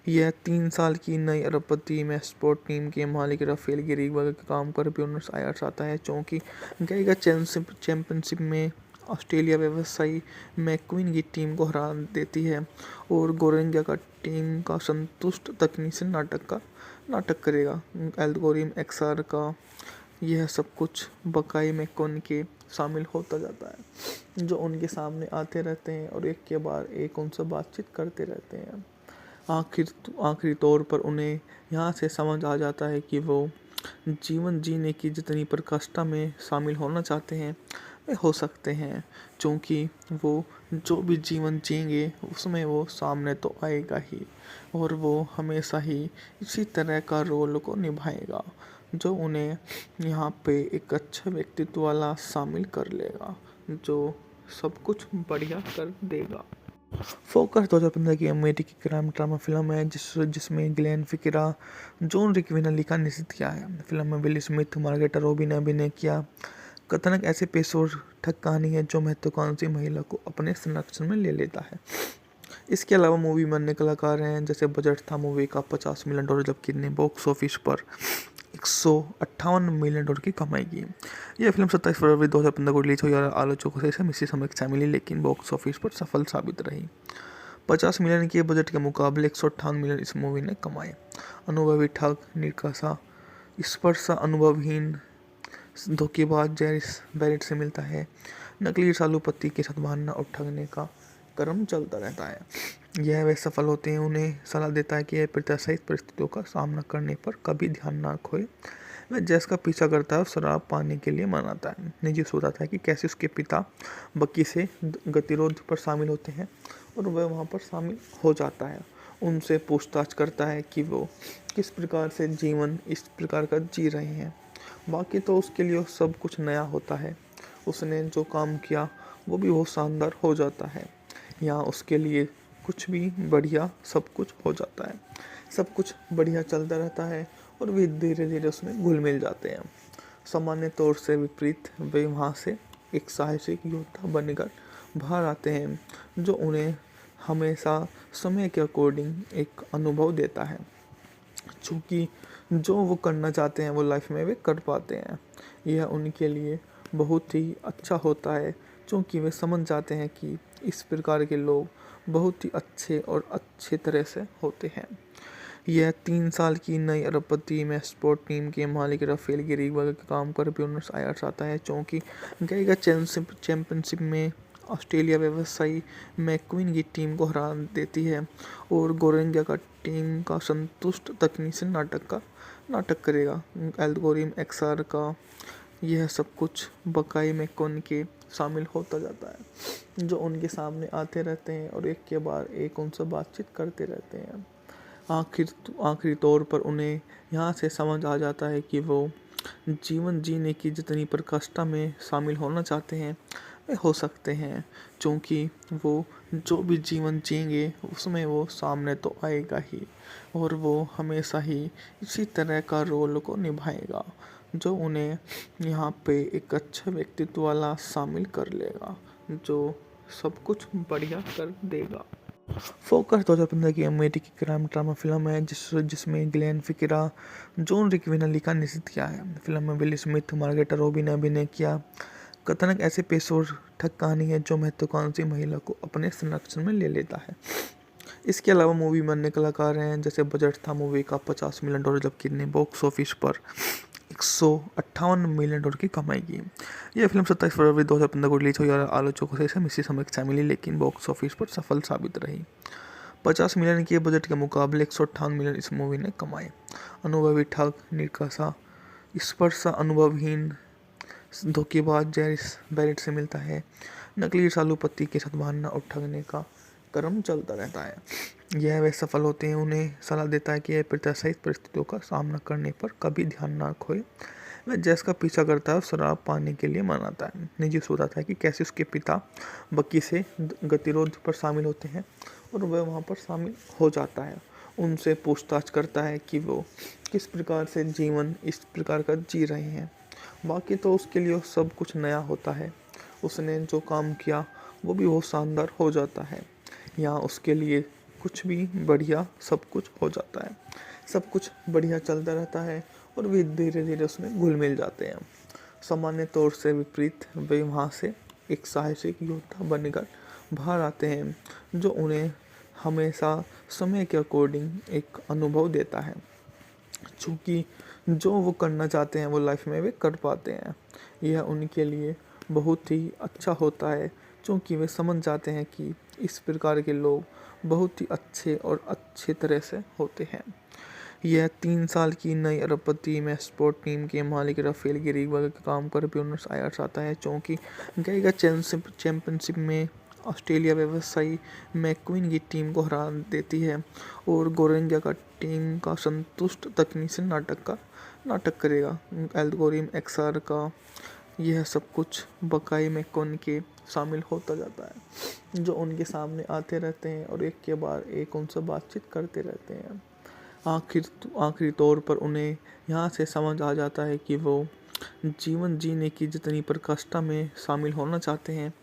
यह 3 साल की नई अरबपति में स्पोर्ट टीम के मालिक राफेल गिरीवर के काम पर ब्यूनस आयर्स आता है, क्योंकि गईगा चैंपियनशिप में ऑस्ट्रेलिया व्यवसायी मैक्वीन की टीम को हरा देती है और गोरेंगा का टीम का संतुष्ट तकनीशियन नाटक करेगा। एल्गोरिथम एक्सआर का यह सब कुछ बकाई मैकोन के शामिल होता जाता है, जो उनके सामने आते रहते हैं और एक के बाद एक उनसे बातचीत करते रहते हैं। आखिरी तौर पर उन्हें यहाँ से समझ आ जाता है कि वो जीवन जीने की जितनी प्रकाष्ठा में शामिल होना चाहते हैं वे हो सकते हैं, क्योंकि वो जो भी जीवन जिएंगे उसमें वो सामने तो आएगा ही और वो हमेशा ही इसी तरह का रोल को निभाएगा, जो उन्हें यहाँ पे एक अच्छा व्यक्तित्व वाला शामिल कर लेगा, जो सब कुछ बढ़िया कर देगा। फोकस 2015 की अमेरिकी क्राइम ड्रामा फिल्म है जिसमें ग्लेन फिक्रा, जॉन रिक्विनली का निर्देशित किया है। फिल्म में विल स्मिथ, मार्गरेट रॉबी ने अभिनय किया। कथानक ऐसे पेशेवर ठग कहानी है जो महत्वाकांक्षी महिला को अपने संरक्षण में ले लेता है। इसके अलावा मूवी में अन्य कलाकार हैं, जैसे बजट था मूवी का $50 मिलियन, जबकि ने बॉक्स ऑफिस पर $158 मिलियन की कमाई की। यह फिल्म 27 फरवरी 2015 को रिलीज हुई और आलोचकों से इसे मिश्रित समीक्षा मिली, लेकिन बॉक्स ऑफिस पर सफल साबित रही। 50 मिलियन के बजट के मुकाबले $158 मिलियन इस मूवी ने कमाए। अनुभवी ठग, निकासा, स्पर्शा अनुभवहीन धोखेबाज जैरिस बैरेट से मिलता है। नकली ईर्ष्यालु पति के साथ बहाना और ठगने का क्रम चलता रहता है। यह वे सफल होते हैं, उन्हें सलाह देता है कि प्रत्याशित परिस्थितियों का सामना करने पर कभी ध्यान न खोए। वह जैस का पीछा करता है और शराब पाने के लिए मनाता है। निजी बताता है कि कैसे उसके पिता बकी से गतिरोध पर शामिल होते हैं और वह वहाँ पर शामिल हो जाता है। उनसे पूछताछ करता है कि वो किस प्रकार से जीवन इस प्रकार का जी रहे हैं। बाकी तो उसके लिए सब कुछ नया होता है। उसने जो काम किया वो भी बहुत शानदार हो जाता है। यहाँ उसके लिए कुछ भी बढ़िया सब कुछ हो जाता है। सब कुछ बढ़िया चलता रहता है और वे धीरे धीरे उसमें घुल मिल जाते हैं। सामान्य तौर से विपरीत वे वहाँ से एक साहसिक योद्धा बनकर बाहर आते हैं, जो उन्हें हमेशा समय के अकॉर्डिंग एक अनुभव देता है। चूँकि जो वो करना चाहते हैं वो लाइफ में वे कर पाते हैं। यह उनके लिए बहुत ही अच्छा होता है, क्योंकि वे समझ जाते हैं कि इस प्रकार के लोग बहुत ही अच्छे और अच्छे तरह से होते हैं। यह 3 साल की नई अरबपति में स्पोर्ट टीम के मालिक राफेल गिरीवर के काम पर ब्यूनस आयर्स आता है, क्योंकि गईगा चैंपियनशिप में ऑस्ट्रेलिया व्यवसायी मैक्वीन की टीम को हरा देती है और गोरेंगा का टीम का संतुष्ट तकनीशियन नाटक करेगा। एल्गोरिथम एक्सआर का यह सब कुछ बकाई में कौन के शामिल होता जाता है, जो उनके सामने आते रहते हैं और एक के बाद एक उनसे बातचीत करते रहते हैं। आखिरी तौर पर उन्हें यहाँ से समझ आ जाता है कि वो जीवन जीने की जितनी प्रकृष्टा में शामिल होना चाहते हैं वे हो सकते हैं, क्योंकि वो जो भी जीवन जिएंगे उसमें वो सामने तो आएगा ही, और वो हमेशा ही इसी तरह का रोल को निभाएगा जो उन्हें यहाँ पे एक अच्छा व्यक्तित्व वाला शामिल कर लेगा, जो सब कुछ बढ़िया कर देगा। फोकस 2015 की अमेरिकी क्राइम ड्रामा फिल्म है जिसमें ग्लेन फिक्रा, जॉन रिक्विनली का निर्देशन किया है। फिल्म में विल स्मिथ, मार्गरेट रॉबी ने अभिनय किया। कथानक ऐसे पेशेवर ठग कहानी है जो महत्वाकांक्षी महिला को अपने संरक्षण में ले लेता है। इसके अलावा मूवी में अन्य कलाकार हैं, जैसे बजट था मूवी का $50 मिलियन, जबकि ने बॉक्स ऑफिस पर $158 मिलियन की कमाई की। यह फिल्म 27 फरवरी 2015 को रिलीज हुई और आलोचकों से इसे मिश्रित समीक्षा मिली, लेकिन बॉक्स ऑफिस पर सफल साबित रही। 50 मिलियन के बजट के मुकाबले $158 मिलियन इस मूवी ने कमाए। अनुभवी ठग, निराशा, स्पर्शा, अनुभवहीन धोखेबाज जैरिस बैरेट से मिलता है। नकली सालू पति के साथ भागना और ठगने का क्रम चलता रहता है। यह वे सफल होते हैं, उन्हें सलाह देता है कि यह प्रत्याशित परिस्थितियों का सामना करने पर कभी ध्यान ना खोए। वह जैस का पीछा करता है और शराब पाने के लिए मनाता है। निजी बताता है कि कैसे उसके पिता बकी से गतिरोध पर शामिल होते हैं और वह वहाँ पर शामिल हो जाता है। उनसे पूछताछ करता है कि वो किस प्रकार से जीवन इस प्रकार का जी रहे हैं। बाकी तो उसके लिए सब कुछ नया होता है। उसने जो काम किया वो भी बहुत शानदार हो जाता है। यहाँ उसके लिए कुछ भी बढ़िया सब कुछ हो जाता है। सब कुछ बढ़िया चलता रहता है और वे धीरे धीरे उसमें घुल मिल जाते हैं। सामान्य तौर से विपरीत वे वहाँ से एक साहसिक योद्धा बनकर बाहर आते हैं, जो उन्हें हमेशा समय के अकॉर्डिंग एक अनुभव देता है। चूँकि जो वो करना चाहते हैं वो लाइफ में वे कर पाते हैं। यह उनके लिए बहुत ही अच्छा होता है, क्योंकि वे समझ जाते हैं कि इस प्रकार के लोग बहुत ही अच्छे और अच्छे तरह से होते हैं। यह 3 साल की नई अरबपति में स्पोर्ट टीम के मालिक राफेल गिरीवा के काम कर ब्यूनस आयर्स आता है, क्योंकि गईगा चैंपियनशिप में ऑस्ट्रेलिया व्यवसायी मैक्वीन की टीम को हरा देती है और गोरेंगा का टीम का संतुष्ट तकनीकी नाटक करेगा। एल्गोरिथम एक्सआर का यह सब कुछ बकाई में कौन के शामिल होता जाता है, जो उनके सामने आते रहते हैं और एक के बाद एक उनसे बातचीत करते रहते हैं। आखिरी तौर पर उन्हें यहाँ से समझ आ जाता है कि वो जीवन जीने की जितनी प्रकृष्टा में शामिल होना चाहते हैं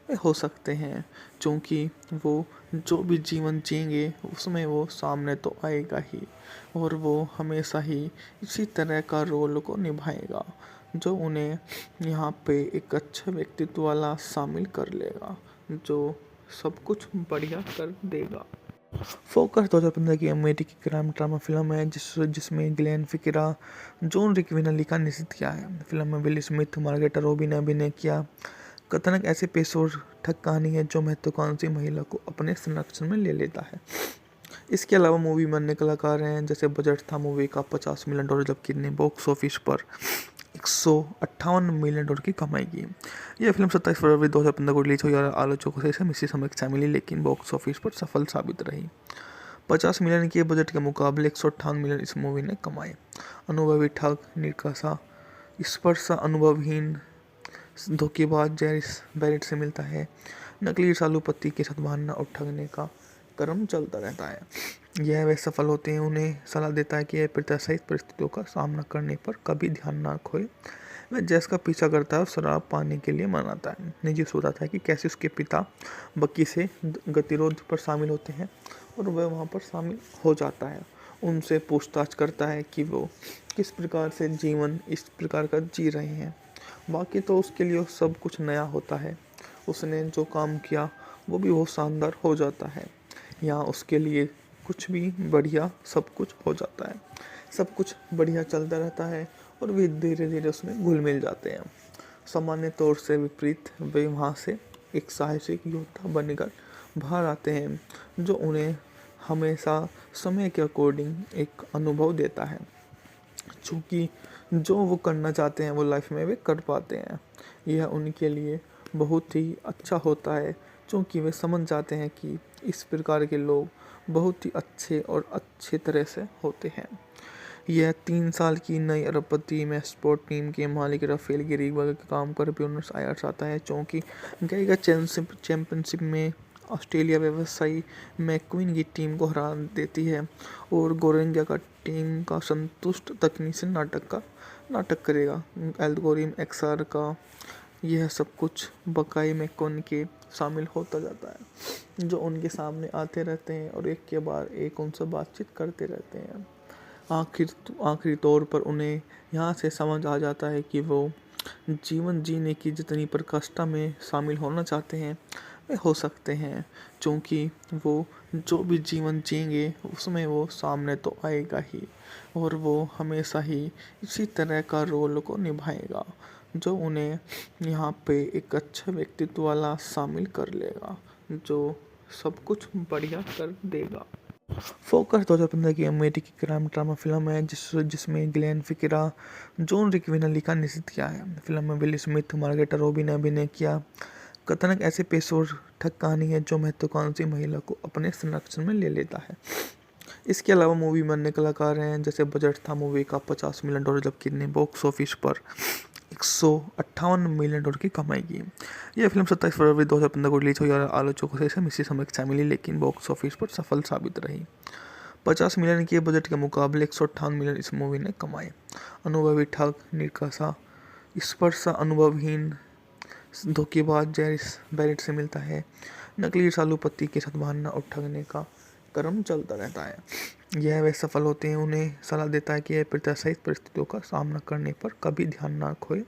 वे हो सकते हैं, क्योंकि वो जो भी जीवन जिएंगे उसमें वो सामने तो आएगा ही, और वो हमेशा ही इसी तरह का रोल को निभाएगा, जो उन्हें यहाँ पे एक अच्छा व्यक्तित्व वाला शामिल कर लेगा, जो सब कुछ बढ़िया कर देगा। फोकस 2015 की अमेरिकी क्राइम ड्रामा फिल्म है जिसमें ग्लेन फिक्रा, जॉन रिक्विनली का निर्देशन किया है। फिल्म में विल स्मिथ, मार्गरेट रॉबी ने अभिनय किया। कथानक ऐसे पेशेवर ठग कहानी है जो महत्वाकांक्षी महिला को अपने संरक्षण में ले लेता है। इसके अलावा मूवी में अन्य कलाकार हैं, जैसे बजट था मूवी का $50 मिलियन, जबकि ने बॉक्स ऑफिस पर $158 मिलियन की कमाई की। यह फिल्म 27 फरवरी 2015 को रिलीज हुई और आलोचकों से इसे मिश्रित समीक्षा मिली, लेकिन बॉक्स ऑफिस पर सफल साबित रही। 50 मिलियन के बजट के मुकाबले $158 मिलियन इस मूवी ने कमाए। अनुभवी ठग, निराशा, स्पर्शा, अनुभवहीन धोखेबाज जैरिस बैरेट से मिलता है। नकली सालू पति के साथ भागना और ठगने का क्रम चलता रहता है। यह वे सफल होते हैं, उन्हें सलाह देता है कि यह प्रत्याशित परिस्थितियों का सामना करने पर कभी ध्यान ना खोए। वह जैस का पीछा करता है और शराब पाने के लिए मनाता है। निजी बताता है कि कैसे उसके पिता बकी से गतिरोध पर शामिल होते हैं और वह वहाँ पर शामिल हो जाता है। उनसे पूछताछ करता है कि वो किस प्रकार से जीवन इस प्रकार का जी रहे हैं। बाकी तो उसके लिए सब कुछ नया होता है। उसने जो काम किया वो भी बहुत शानदार हो जाता है। यहाँ उसके लिए कुछ भी बढ़िया सब कुछ हो जाता है। सब कुछ बढ़िया चलता रहता है और वे धीरे धीरे उसमें घुल मिल जाते हैं। सामान्य तौर से विपरीत वे वहाँ से एक साहसिक योद्धा बनकर बाहर आते हैं, जो उन्हें हमेशा समय के अकॉर्डिंग एक अनुभव देता है। चूँकि जो वो करना चाहते हैं वो लाइफ में वे कर पाते हैं। यह उनके लिए बहुत ही अच्छा होता है, क्योंकि वे समझ जाते हैं कि इस प्रकार के लोग बहुत ही अच्छे और अच्छे तरह से होते हैं। यह 3 साल की नई अरबपति में स्पोर्ट टीम के मालिक राफेल ग्रेगल के काम पर ब्यूनस आयर्स आता है, क्योंकि गईगा चैंपियनशिप में ऑस्ट्रेलिया व्यवसायी मैक्वीन की टीम को हरा देती है और गोरेंगा का टीम का संतुष्ट तकनीकी नाटक करेगा। एल्गोरिथम एक्सआर का यह सब कुछ बकाई में कौन के शामिल होता जाता है, जो उनके सामने आते रहते हैं और एक के बाद एक उनसे बातचीत करते रहते हैं। आखिरी तौर पर उन्हें यहाँ से समझ आ जाता है कि वो जीवन जीने की जितनी प्रकृष्टा में शामिल होना चाहते हैं वे हो सकते हैं, क्योंकि वो जो भी जीवन जिएंगे उसमें वो सामने तो आएगा ही, और वो हमेशा ही इसी तरह का रोल को निभाएगा जो उन्हें यहाँ पे एक अच्छा व्यक्तित्व वाला शामिल कर लेगा, जो सब कुछ बढ़िया कर देगा। फोकस 2015 की अमेरिकी क्राइम ड्रामा फिल्म है जिसमें ग्लेन फिक्रा, जॉन रिकविनली का निर्देशित किया है। फिल्म में विल स्मिथ, मार्गरेटा रॉबी ने अभिनय किया। कथानक ऐसे पेशेवर ठग कहानी है जो महत्वाकांक्षी महिला को अपने संरक्षण में ले लेता है। इसके अलावा मूवी में अन्य कलाकार हैं, जैसे बजट था मूवी का $50 मिलियन, जबकि ने बॉक्स ऑफिस पर $158 मिलियन की कमाई की। यह फिल्म 27 फरवरी 2015 को रिलीज हुई और आलोचकों से मिश्रित समीक्षा मिली, लेकिन बॉक्स ऑफिस पर सफल साबित रही। 50 मिलियन के बजट के मुकाबले $158 मिलियन इस मूवी ने कमाए। अनुभवी ठग, निरकसा, स्पर्श अनुभवहीन धोखेबाज जैरिस बैरेट से मिलता है। नकली रसालू पति के साथ भागना और ठगने का क्रम चलता रहता है। यह वे सफल होते हैं, उन्हें सलाह देता है कि यह प्रत्याशित परिस्थितियों का सामना करने पर कभी ध्यान ना खोए।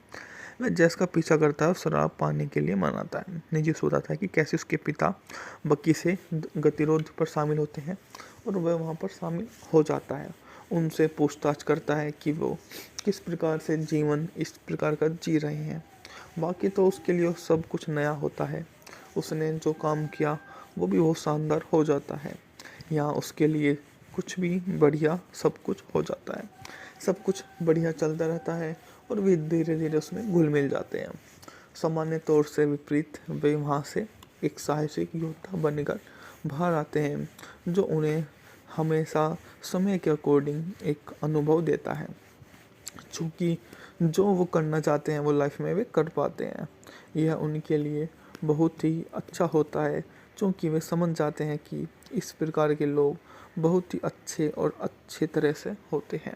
वह जैस का पीछा करता है और शराब पाने के लिए मनाता है। निजी बताता है कि कैसे उसके पिता बकी से गतिरोध पर शामिल होते हैं और वह वहाँ पर शामिल हो जाता है। उनसे पूछताछ करता है कि वो किस प्रकार से जीवन इस प्रकार का जी रहे हैं। बाकी तो उसके लिए सब कुछ नया होता है। उसने जो काम किया वो भी बहुत शानदार हो जाता है। यहाँ उसके लिए कुछ भी बढ़िया सब कुछ हो जाता है। सब कुछ बढ़िया चलता रहता है और वे धीरे धीरे उसमें घुल मिल जाते हैं। सामान्य तौर से विपरीत वे वहाँ से एक साहसिक योद्धा बनकर बाहर आते हैं, जो उन्हें हमेशा समय के अकॉर्डिंग एक अनुभव देता है, चूँकि जो वो करना चाहते हैं वो लाइफ में वे कर पाते हैं। यह उनके लिए बहुत ही अच्छा होता है, क्योंकि वे समझ जाते हैं कि इस प्रकार के लोग बहुत ही अच्छे और अच्छे तरह से होते हैं।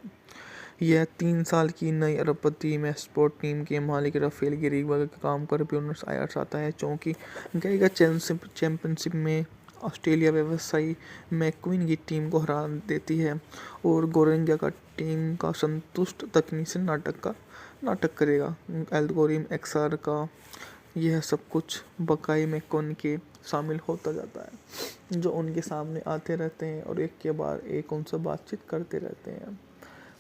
यह 3 साल की नई अरबपति में स्पोर्ट टीम के मालिक राफेल ग्रेगल के काम पर ब्यूनस आयर्स आता है, क्योंकि गईगा चैंपियनशिप में ऑस्ट्रेलिया व्यवसायी मैक्वीन की टीम को हरा देती है और गोरेंगा का टीम का संतुष्ट तकनीकी नाटक करेगा। एल्गोरिथम एक्सआर का यह सब कुछ बकाई में कौन के शामिल होता जाता है, जो उनके सामने आते रहते हैं और एक के बाद एक उनसे बातचीत करते रहते हैं।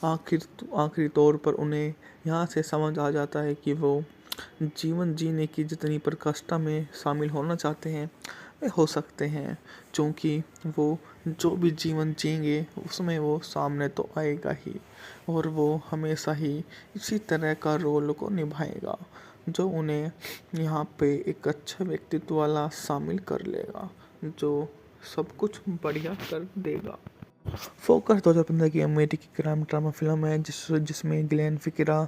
आखिरी तौर पर उन्हें यहाँ से समझ आ जाता है कि वो जीवन जीने की जितनी प्रकृष्टा में शामिल होना चाहते हैं वे हो सकते हैं, क्योंकि वो जो भी जीवन जिएंगे उसमें वो सामने तो आएगा ही, और वो हमेशा ही इसी तरह का रोल को निभाएगा, जो उन्हें यहाँ पे एक अच्छा व्यक्तित्व वाला शामिल कर लेगा, जो सब कुछ बढ़िया कर देगा। फोकस 2015 की अमेरिकी क्राइम ड्रामा फिल्म है जिसमें ग्लेन फिक्रा,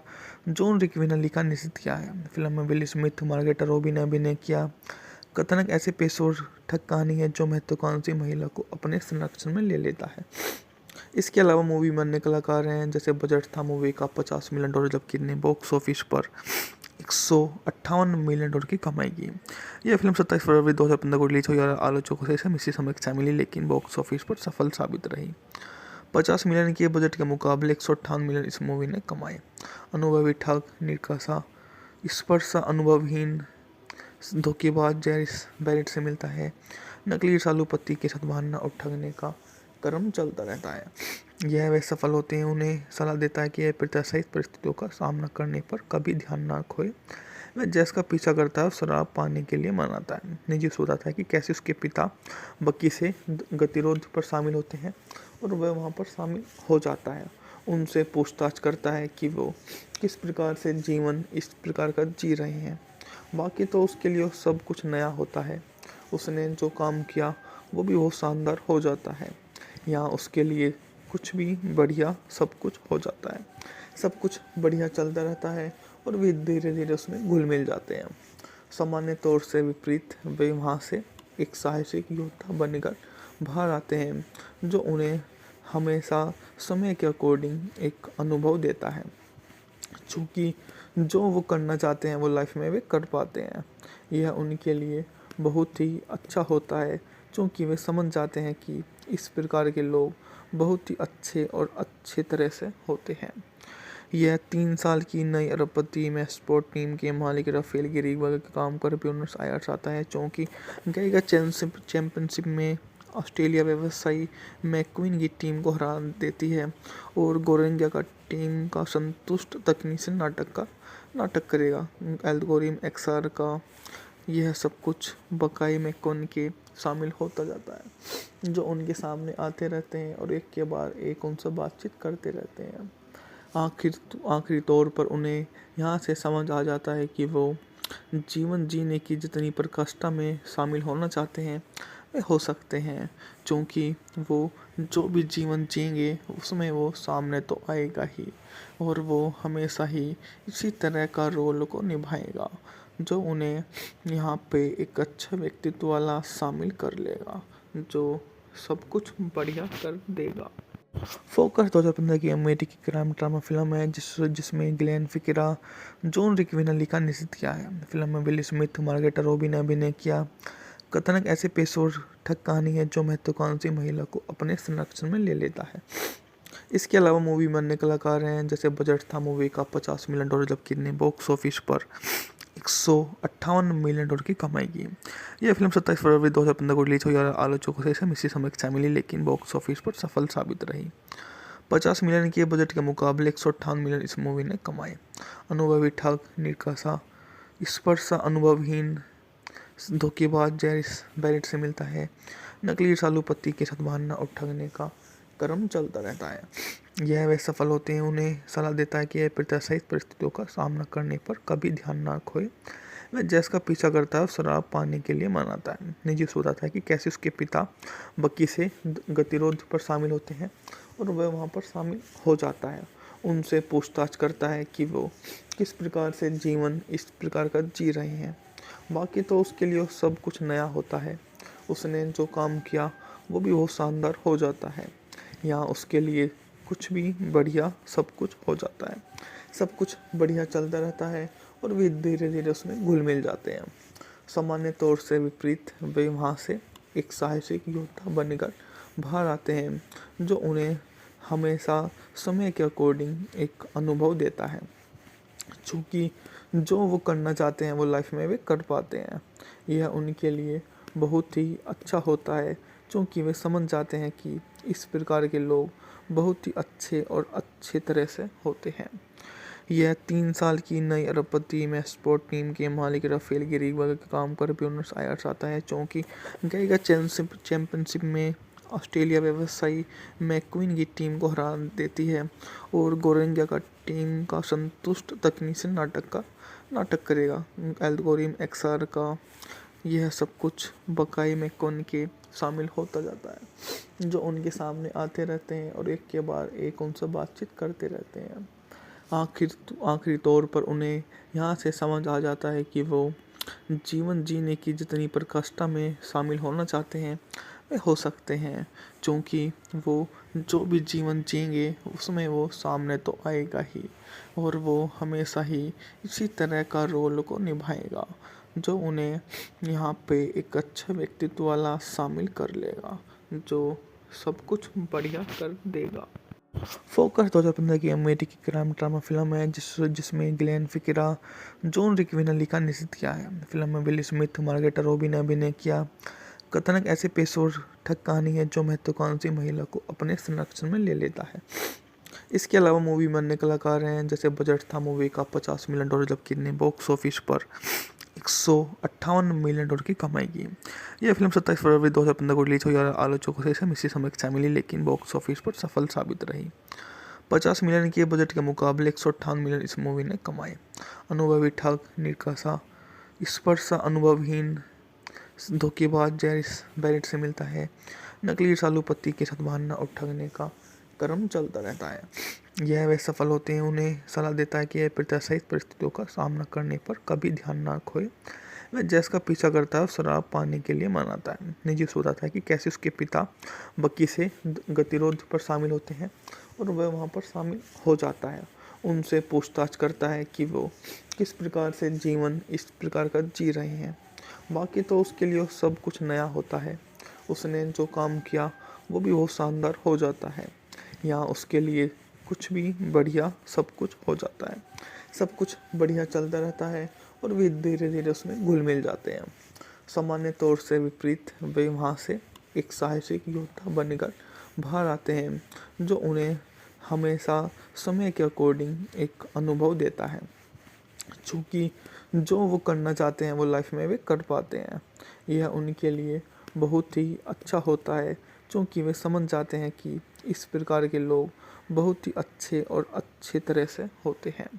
जॉन रिकविनली का निर्देशित किया है। फिल्म में विल स्मिथ, मार्गरेटा रॉबी ने अभिनय किया। कथानक ऐसे पेशेवर ठग कहानी है जो महत्वाकांक्षी महिला को अपने संरक्षण में ले लेता है। इसके अलावा मूवी में अन्य कलाकार हैं, जैसे बजट था मूवी का $50 मिलियन, जबकि ने बॉक्स ऑफिस पर $158 मिलियन की कमाई की। यह फिल्म 27 फरवरी 2015 को रिलीज हुई और आलोचकों से मिश्रित समीक्षा मिली, लेकिन बॉक्स ऑफिस पर सफल साबित रही। 50 मिलियन के बजट के मुकाबले $158 मिलियन इस मूवी ने कमाए। अनुभवी ठग, निरकसा, स्पर्श अनुभवहीन धोखेबाज जैरिस बैरेट से मिलता है। नकली रसालू पति के साथ भागना और ठगने का क्रम चलता रहता है। यह वे सफल होते हैं, उन्हें सलाह देता है कि यह प्रत्याशित परिस्थितियों का सामना करने पर कभी ध्यान ना खोए। वह जैस का पीछा करता है और शराब पाने के लिए मनाता है। निजी बताता है कि कैसे उसके पिता बकी से गतिरोध पर शामिल होते हैं और वह वहाँ पर शामिल हो जाता है। उनसे पूछताछ करता है कि वो किस प्रकार से जीवन इस प्रकार का जी रहे हैं। बाकी तो उसके लिए सब कुछ नया होता है। उसने जो काम किया वो भी बहुत शानदार हो जाता है। यहाँ उसके लिए कुछ भी बढ़िया सब कुछ हो जाता है। सब कुछ बढ़िया चलता रहता है और वे धीरे धीरे उसमें घुल मिल जाते हैं। सामान्य तौर से विपरीत वे वहाँ से एक साहसिक योद्धा बनकर बाहर आते हैं, जो उन्हें हमेशा समय के अकॉर्डिंग एक अनुभव देता है। चूँकि जो वो करना चाहते हैं वो लाइफ में वे कर पाते हैं। यह उनके लिए बहुत ही अच्छा होता है, क्योंकि वे समझ जाते हैं कि इस प्रकार के लोग बहुत ही अच्छे और अच्छे तरह से होते हैं। यह 3 साल की नई अरबपति में स्पोर्ट टीम के मालिक राफेल गिरीगवा के काम कर ब्यूनस आयर्स आता है, क्योंकि गईगा चैंपियनशिप में ऑस्ट्रेलिया व्यवसायी मैक्वीन की टीम को हरा देती है और गोरेंगा का टीम का संतुष्ट तकनीक से नाटक करेगा। एल्गोरिथम एक्सआर का यह सब कुछ बकाई में कौन के शामिल होता जाता है, जो उनके सामने आते रहते हैं और एक के बाद एक उनसे बातचीत करते रहते हैं। आखिरी तौर पर उन्हें यहाँ से समझ आ जाता है कि वो जीवन जीने की जितनी प्रकृष्टा में शामिल होना चाहते हैं वे हो सकते हैं, क्योंकि वो जो भी जीवन जिएंगे उसमें वो सामने तो आएगा ही और वो हमेशा ही इसी तरह का रोल को निभाएगा, जो उन्हें यहाँ पे एक अच्छा व्यक्तित्व वाला शामिल कर लेगा, जो सब कुछ बढ़िया कर देगा। फोकस 2015 की अमेरिकी क्राइम ड्रामा फिल्म है जिसमें ग्लेन फिक्रा, जॉन रिक्विनली का निषेध किया है। फिल्म में विल स्मिथ, मार्गरेट रॉबी ने अभिनय किया। कथानक ऐसे पेशेवर ठग कहानी है जो महत्वाकांक्षी महिला को अपने संरक्षण में ले लेता है। इसके अलावा मूवी में अन्य कलाकार हैं, जैसे बजट था मूवी का $50 मिलियन, जबकि ने बॉक्स ऑफिस पर $158 मिलियन की कमाई की। यह फिल्म 27 फरवरी 2015 को रिलीज हुई और आलोचकों से मिश्री समीक्षा मिली, लेकिन बॉक्स ऑफिस पर सफल साबित रही। 50 मिलियन के बजट के मुकाबले 158 मिलियन इस मूवी ने कमाए। अनुभवी ठग, निकासा, स्पर्श अनुभवहीन धोखेबाज जैरिस बैरेट से मिलता है। नकली रसालू पति के साथ बहाना और ठगने का क्रम चलता रहता है। यह वे सफल होते हैं उन्हें सलाह देता है कि प्रत्याशित परिस्थितियों का सामना करने पर कभी ध्यान ना खोए। वह जैस का पीछा करता है और शराब पाने के लिए मनाता है। निजी बताता है कि कैसे उसके पिता बकी से गतिरोध पर शामिल होते हैं और वह वहाँ पर शामिल हो जाता है। उनसे पूछताछ करता है कि वो किस प्रकार से जीवन इस प्रकार का जी रहे हैं। बाकी तो उसके लिए सब कुछ नया होता है। उसने जो काम किया वो भी बहुत शानदार हो जाता है। यहाँ उसके लिए कुछ भी बढ़िया सब कुछ हो जाता है। सब कुछ बढ़िया चलता रहता है और वे धीरे धीरे उसमें घुल मिल जाते हैं। सामान्य तौर से विपरीत वे वहाँ से एक साहसिक योद्धा बनकर बाहर आते हैं, जो उन्हें हमेशा समय के अकॉर्डिंग एक अनुभव देता है। चूँकि जो वो करना चाहते हैं वो लाइफ में वे कर पाते हैं। यह उनके लिए बहुत ही अच्छा होता है, क्योंकि वे समझ जाते हैं कि इस प्रकार के लोग बहुत ही अच्छे और अच्छे तरह से होते हैं। यह 3 साल की नई अरबपति में स्पोर्ट टीम के मालिक राफेल गिरीगवा के काम कर ब्यूनस आयर्स आता है, क्योंकि गईगा चैंपियनशिप में ऑस्ट्रेलिया व्यवसायी मैक्वीन की टीम को हरा देती है और गोरेंगा का टीम का संतुष्ट तकनीक से नाटक करेगा। एल्गोरिथम एक्सआर का यह सब कुछ बकाई में कौन के शामिल होता जाता है, जो उनके सामने आते रहते हैं और एक के बाद एक उनसे बातचीत करते रहते हैं। आखिरी तौर पर उन्हें यहाँ से समझ आ जाता है कि वो जीवन जीने की जितनी प्रकृष्टा में शामिल होना चाहते हैं वे हो सकते हैं, क्योंकि वो जो भी जीवन जिएंगे उसमें वो सामने तो आएगा ही और वो हमेशा ही इसी तरह का रोल को निभाएगा, जो उन्हें यहाँ पे एक अच्छा व्यक्तित्व वाला शामिल कर लेगा, जो सब कुछ बढ़िया कर देगा। फोकस 2015 की अमेरिकी क्राइम ड्रामा फिल्म है जिसमें ग्लेन फिक्रा, जॉन रिक्विनली का निषेध किया है। फिल्म में विल स्मिथ, मार्गरेट रॉबी ने अभिनय किया। कथानक ऐसे पेशेवर ठग कहानी है जो महत्वाकांक्षी महिला को अपने संरक्षण में ले लेता है। इसके अलावा मूवी में अन्य कलाकार हैं, जैसे बजट था मूवी का $50 मिलियन, जबकि ने बॉक्स ऑफिस पर $158 मिलियन की कमाई की। यह फिल्म 27 फरवरी 2015 को रिलीज हुई और आलोचकों से मिश्री समीक्षा मिली, लेकिन बॉक्स ऑफिस पर सफल साबित रही। 50 मिलियन के बजट के मुकाबले 158 मिलियन इस मूवी ने कमाए। अनुभवी ठग, निकासा, स्पर्श अनुभवहीन धोखेबाज जैरिस बैरेट से मिलता है। नकली रसालू पति के साथ भागना और ठगने का क्रम चलता रहता है। यह वे सफल होते हैं, उन्हें सलाह देता है कि प्रत्याशित परिस्थितियों का सामना करने पर कभी ध्यान ना खोए। वह जैस का पीछा करता है और शराब पाने के लिए मनाता है। निजी बताता है कि कैसे उसके पिता बकी से गतिरोध पर शामिल होते हैं और वह वहाँ पर शामिल हो जाता है। उनसे पूछताछ करता है कि वो किस प्रकार से जीवन इस प्रकार का जी रहे हैं। बाकी तो उसके लिए सब कुछ नया होता है। उसने जो काम किया वो भी बहुत शानदार हो जाता है। यहाँ उसके लिए कुछ भी बढ़िया सब कुछ हो जाता है। सब कुछ बढ़िया चलता रहता है और वे धीरे धीरे उसमें घुल मिल जाते हैं। सामान्य तौर से विपरीत वे वहाँ से एक साहसिक योद्धा बनकर बाहर आते हैं, जो उन्हें हमेशा समय के अकॉर्डिंग एक अनुभव देता है। चूँकि जो वो करना चाहते हैं वो लाइफ में वे कर पाते हैं। यह उनके लिए बहुत ही अच्छा होता है, क्योंकि वे समझ जाते हैं कि इस प्रकार के लोग बहुत ही अच्छे और अच्छे तरह से होते हैं।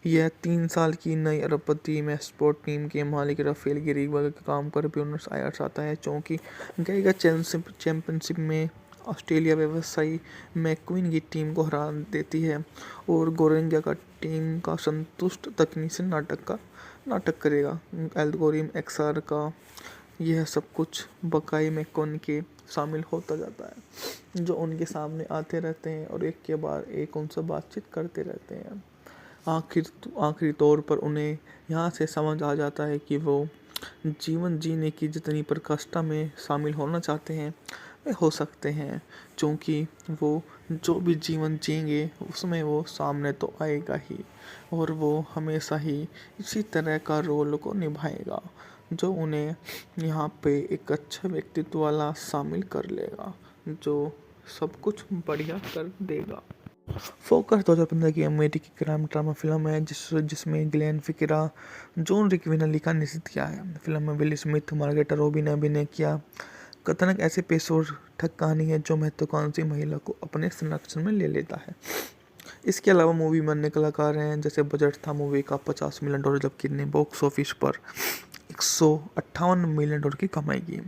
यह 3 साल की नई अरबपति में स्पोर्ट टीम के मालिक राफेल गिरीवा के काम पर ब्यूनस आयर्स आता है, क्योंकि गईगा चैंपियनशिप में ऑस्ट्रेलिया व्यवसायी मैक्वीन की टीम को हरा देती है और गोरेंगा का टीम का संतुष्ट तकनीकी नाटक करेगा। एल्गोरिथम एक्सआर का यह सब कुछ बकाई मैकोन के शामिल होता जाता है, जो उनके सामने आते रहते हैं और एक के बाद एक उनसे बातचीत करते रहते हैं। आखिरी तौर पर उन्हें यहाँ से समझ आ जाता है कि वो जीवन जीने की जितनी प्रकाष्ठा में शामिल होना चाहते हैं वे हो सकते हैं, क्योंकि वो जो भी जीवन जिएंगे उसमें वो सामने तो आएगा ही और वो हमेशा ही इसी तरह का रोल को निभाएगा, जो उन्हें यहाँ पे एक अच्छा व्यक्तित्व वाला शामिल कर लेगा, जो सब कुछ बढ़िया कर देगा। फोकस 2015 की अमेरिकी क्राइम ड्रामा फिल्म है जिसमें ग्लेन फिक्रा, जॉन रिकविनली का निर्देशित किया है। फिल्म में विल स्मिथ, मार्गरेटा रॉबी ने अभिनय किया। कथानक ऐसे पेशेवर ठग कहानी है जो महत्वाकांक्षी महिला को अपने संरक्षण में ले लेता है। इसके अलावा मूवी में अन्य कलाकार हैं, जैसे बजट था मूवी का $50 मिलियन, जबकि ने बॉक्स ऑफिस पर $158 मिलियन की कमाई की।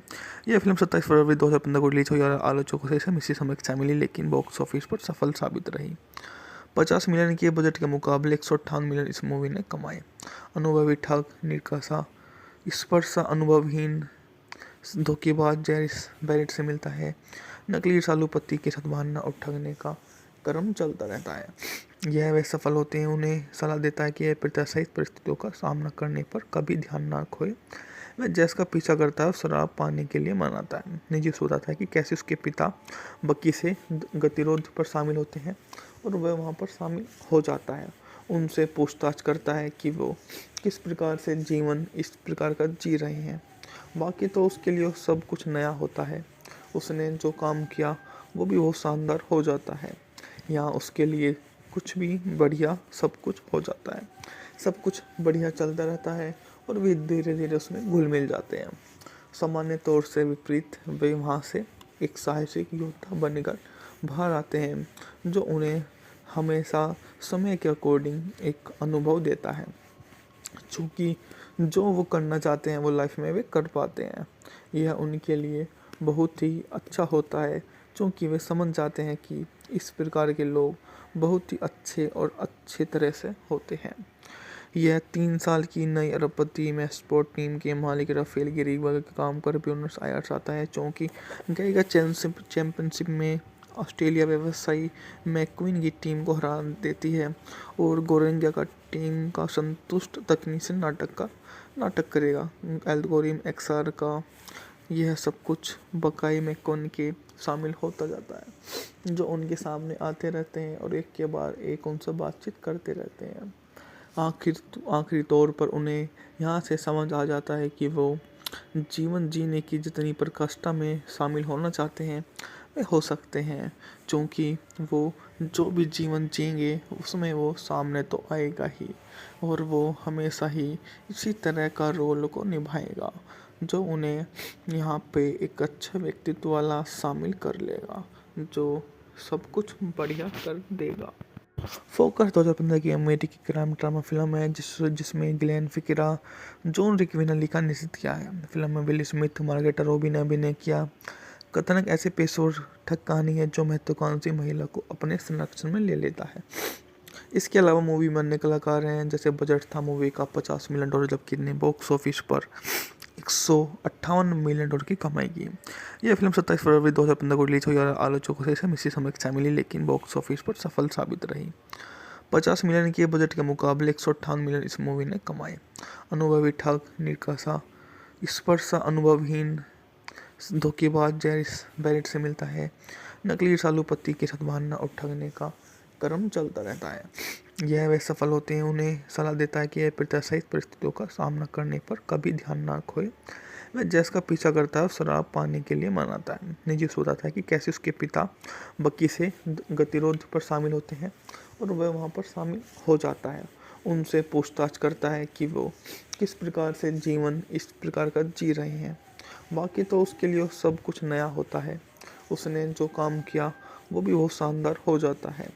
यह फिल्म 27 फरवरी 2015 को रिलीज हुई और आलोचकों से इसे मिश्रित समीक्षा मिली, लेकिन बॉक्स ऑफिस पर सफल साबित रही। 50 मिलियन के बजट के मुकाबले 158 मिलियन इस मूवी ने कमाए। अनुभवी ठग, निकासा, स्पर्श अनुभवहीन धोखेबाज जैरिस बैरेट से मिलता है। नकली रसालू पति के साथ भागना और ठगने का क्रम चलता रहता है। यह वे सफल होते हैं, उन्हें सलाह देता है कि प्रत्याशित परिस्थितियों का सामना करने पर कभी ध्यान ना खोए। वह जैस का पीछा करता है और शराब पाने के लिए मनाता है। निजी बताता है कि कैसे उसके पिता बकी से गतिरोध पर शामिल होते हैं और वह वहाँ पर शामिल हो जाता है। उनसे पूछताछ करता है कि वो किस प्रकार से जीवन इस प्रकार का जी रहे हैं। बाकी तो उसके लिए सब कुछ नया होता है। उसने जो काम किया वो भी बहुत शानदार हो जाता है। यहाँ उसके लिए कुछ भी बढ़िया सब कुछ हो जाता है। सब कुछ बढ़िया चलता रहता है और वे धीरे धीरे उसमें घुल मिल जाते हैं। सामान्य तौर से विपरीत वे वहाँ से एक साहसिक योद्धा बनकर बाहर आते हैं, जो उन्हें हमेशा समय के अकॉर्डिंग एक अनुभव देता है। चूँकि जो वो करना चाहते हैं वो लाइफ में वे कर पाते हैं। यह उनके लिए बहुत ही अच्छा होता है, क्योंकि वे समझ जाते हैं कि इस प्रकार के लोग बहुत ही अच्छे और अच्छे तरह से होते हैं। यह 3 साल की नई अरबपति में स्पोर्ट टीम के मालिक राफेल गिरीवा के काम पर ब्यूनस आयर्स आता है, क्योंकि गईगा चैंपियनशिप में ऑस्ट्रेलिया व्यवसायी मैक्वीन की टीम को हरा देती है और गोरेंगा का टीम का संतुष्ट तकनीकी नाटक करेगा। एल्गोरिथम एक्सआर का यह सब कुछ बकाई मैकोन के शामिल होता जाता है, जो उनके सामने आते रहते हैं और एक के बाद एक उनसे बातचीत करते रहते हैं। आखिरी तौर पर उन्हें यहाँ से समझ आ जाता है कि वो जीवन जीने की जितनी प्रकाष्ठा में शामिल होना चाहते हैं वे हो सकते हैं, क्योंकि वो जो भी जीवन जिएंगे उसमें वो सामने तो आएगा ही और वो हमेशा ही इसी तरह का रोल को निभाएगा, जो उन्हें यहाँ पे एक अच्छा व्यक्तित्व वाला शामिल कर लेगा, जो सब कुछ बढ़िया कर देगा। फोकस 2015 की अमेरिकी क्राइम ड्रामा फिल्म है जिसमें ग्लेन फिक्रा, जॉन रिक्विनली का निर्देशित किया है। फिल्म में विल स्मिथ, मार्गरेटा रॉबी ने अभिनय किया। कथानक ऐसे पेशेवर ठग कहानी है जो महत्वाकांक्षी महिला को अपने संरक्षण में ले लेता है। इसके अलावा मूवी में अन्य कलाकार हैं, जैसे बजट था मूवी का $50 मिलियन, जबकि ने बॉक्स ऑफिस पर $158 मिलियन की कमाई की। यह फिल्म 27 फरवरी 2015 को रिलीज हुई और आलोचकों से इसे मिश्रित समीक्षा मिली, लेकिन बॉक्स ऑफिस पर सफल साबित रही। 50 मिलियन के बजट के मुकाबले $158 मिलियन इस मूवी ने कमाए। अनुभवी ठग, निराशा, स्पर्शा अनुभवहीन धोखेबाज जैरिस बैरेट से मिलता है। नकली रसालू पति के साथ भागना और ठगने का क्रम चलता रहता है। यह वे सफल होते हैं, उन्हें सलाह देता है कि यह प्रत्याशित परिस्थितियों का सामना करने पर कभी ध्यान ना खोए। वह जैस का पीछा करता है और शराब पाने के लिए मनाता है। निजी बताता है कि कैसे उसके पिता बकी से गतिरोध पर शामिल होते हैं और वह वहाँ पर शामिल हो जाता है। उनसे पूछताछ करता है कि वो किस प्रकार से जीवन इस प्रकार का जी रहे हैं। बाकी तो उसके लिए सब कुछ नया होता है। उसने जो काम किया वो भी बहुत शानदार हो जाता है।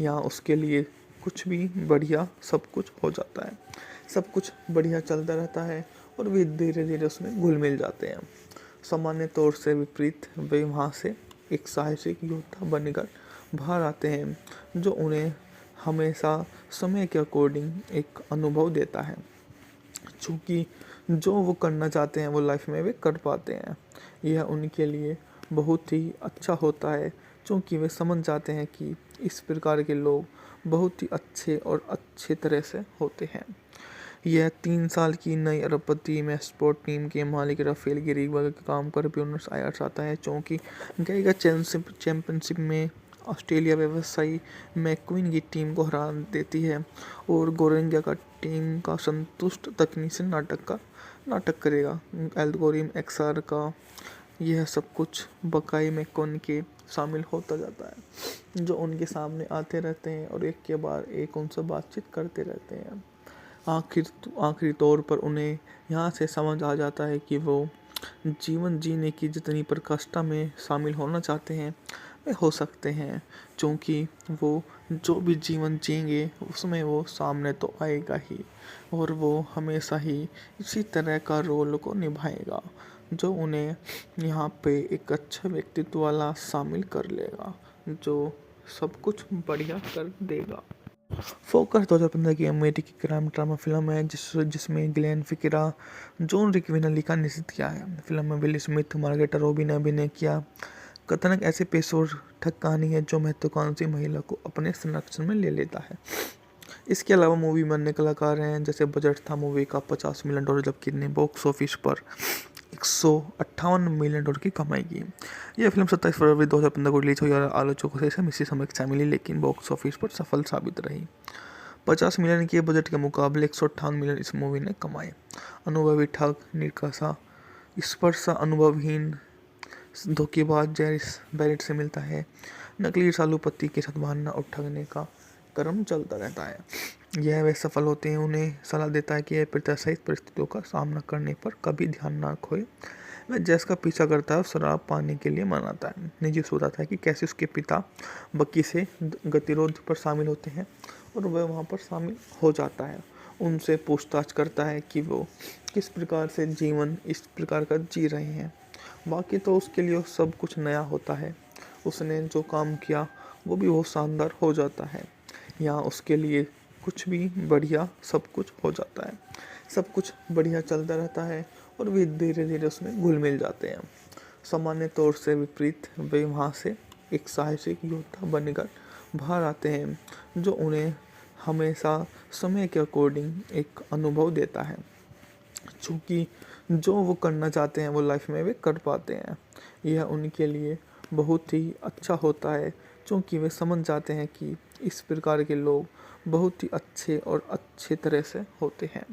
यहाँ उसके लिए कुछ भी बढ़िया सब कुछ हो जाता है। सब कुछ बढ़िया चलता रहता है और वे धीरे धीरे उसमें घुल मिल जाते हैं। सामान्य तौर से विपरीत वे वहाँ से एक साहसिक योद्धा बनकर बाहर आते हैं, जो उन्हें हमेशा समय के अकॉर्डिंग एक अनुभव देता है। चूँकि जो वो करना चाहते हैं वो लाइफ में वे कर पाते हैं। यह उनके लिए बहुत ही अच्छा होता है, क्योंकि वे समझ जाते हैं कि इस प्रकार के लोग बहुत ही अच्छे और अच्छे तरह से होते हैं। यह 3 साल की नई अरबपति में स्पोर्ट टीम के मालिक राफेल गिरीगवा के काम पर ब्यूनस आयर्स आता है, क्योंकि गईगा चैंपियनशिप में ऑस्ट्रेलिया व्यवसायी मैक्वीन की टीम को हरा देती है और गोरेंगा का टीम का संतुष्ट तकनीक से नाटक करेगा। एल्गोरिथम एक्सआर का यह सब कुछ बकाई में कौन के शामिल होता जाता है, जो उनके सामने आते रहते हैं और एक के बाद एक उनसे बातचीत करते रहते हैं। आखिरी तौर पर उन्हें यहाँ से समझ आ जाता है कि वो जीवन जीने की जितनी प्रकृष्टा में शामिल होना चाहते हैं वे हो सकते हैं, क्योंकि वो जो भी जीवन जिएंगे उसमें वो सामने तो आएगा ही और वो हमेशा ही इसी तरह का रोल को निभाएगा, जो उन्हें यहाँ पे एक अच्छा व्यक्तित्व वाला शामिल कर लेगा, जो सब कुछ बढ़िया कर देगा। फोकस 2015 की अमेरिकी क्राइम ड्रामा फिल्म है जिसमें ग्लेन फिक्रा, जॉन रिक्विनली का निर्देशित किया है। फिल्म में विल स्मिथ, मार्गरेटा रॉबी ने अभिनय किया। कथानक ऐसे पेशेवर ठग कहानी है जो महत्वाकांक्षी महिला को अपने संरक्षण में ले लेता है। इसके अलावा मूवी में अन्य कलाकार हैं, जैसे बजट था मूवी का $50 मिलियन, जबकि ने बॉक्स ऑफिस पर $158 मिलियन की कमाई की। यह फिल्म 27 फरवरी 2015 को रिलीज हुई और आलोचकों से इसे मिश्रित समीक्षा मिली, लेकिन बॉक्स ऑफिस पर सफल साबित रही। 50 मिलियन के बजट के मुकाबले $158 मिलियन इस मूवी ने कमाए। अनुभवी ठग, निराशा, स्पर्शा अनुभवहीन धोखेबाज जैरिस बैरेट से मिलता है। नकली रसालू पति के साथ भागना और ठगने का क्रम चलता रहता है। यह वे सफल होते हैं, उन्हें सलाह देता है कि यह प्रत्याशित परिस्थितियों का सामना करने पर कभी ध्यान ना खोए। वह जैस का पीछा करता है और शराब पाने के लिए मनाता है। निजी बताता है कि कैसे उसके पिता बकी से गतिरोध पर शामिल होते हैं और वह वहाँ पर शामिल हो जाता है। उनसे पूछताछ करता है कि वो किस प्रकार से जीवन इस प्रकार का जी रहे हैं। बाकी तो उसके लिए सब कुछ नया होता है। उसने जो काम किया वो भी बहुत शानदार हो जाता है। यहाँ उसके लिए कुछ भी बढ़िया सब कुछ हो जाता है। सब कुछ बढ़िया चलता रहता है और वे धीरे धीरे उसमें घुल मिल जाते हैं। सामान्य तौर से विपरीत वे वहाँ से एक साहसिक योद्धा बनकर बाहर आते हैं, जो उन्हें हमेशा समय के अकॉर्डिंग एक अनुभव देता है। चूँकि जो वो करना चाहते हैं वो लाइफ में वे कर पाते हैं। यह उनके लिए बहुत ही अच्छा होता है, क्योंकि वे समझ जाते हैं कि इस प्रकार के लोग बहुत ही अच्छे और अच्छे तरह से होते हैं।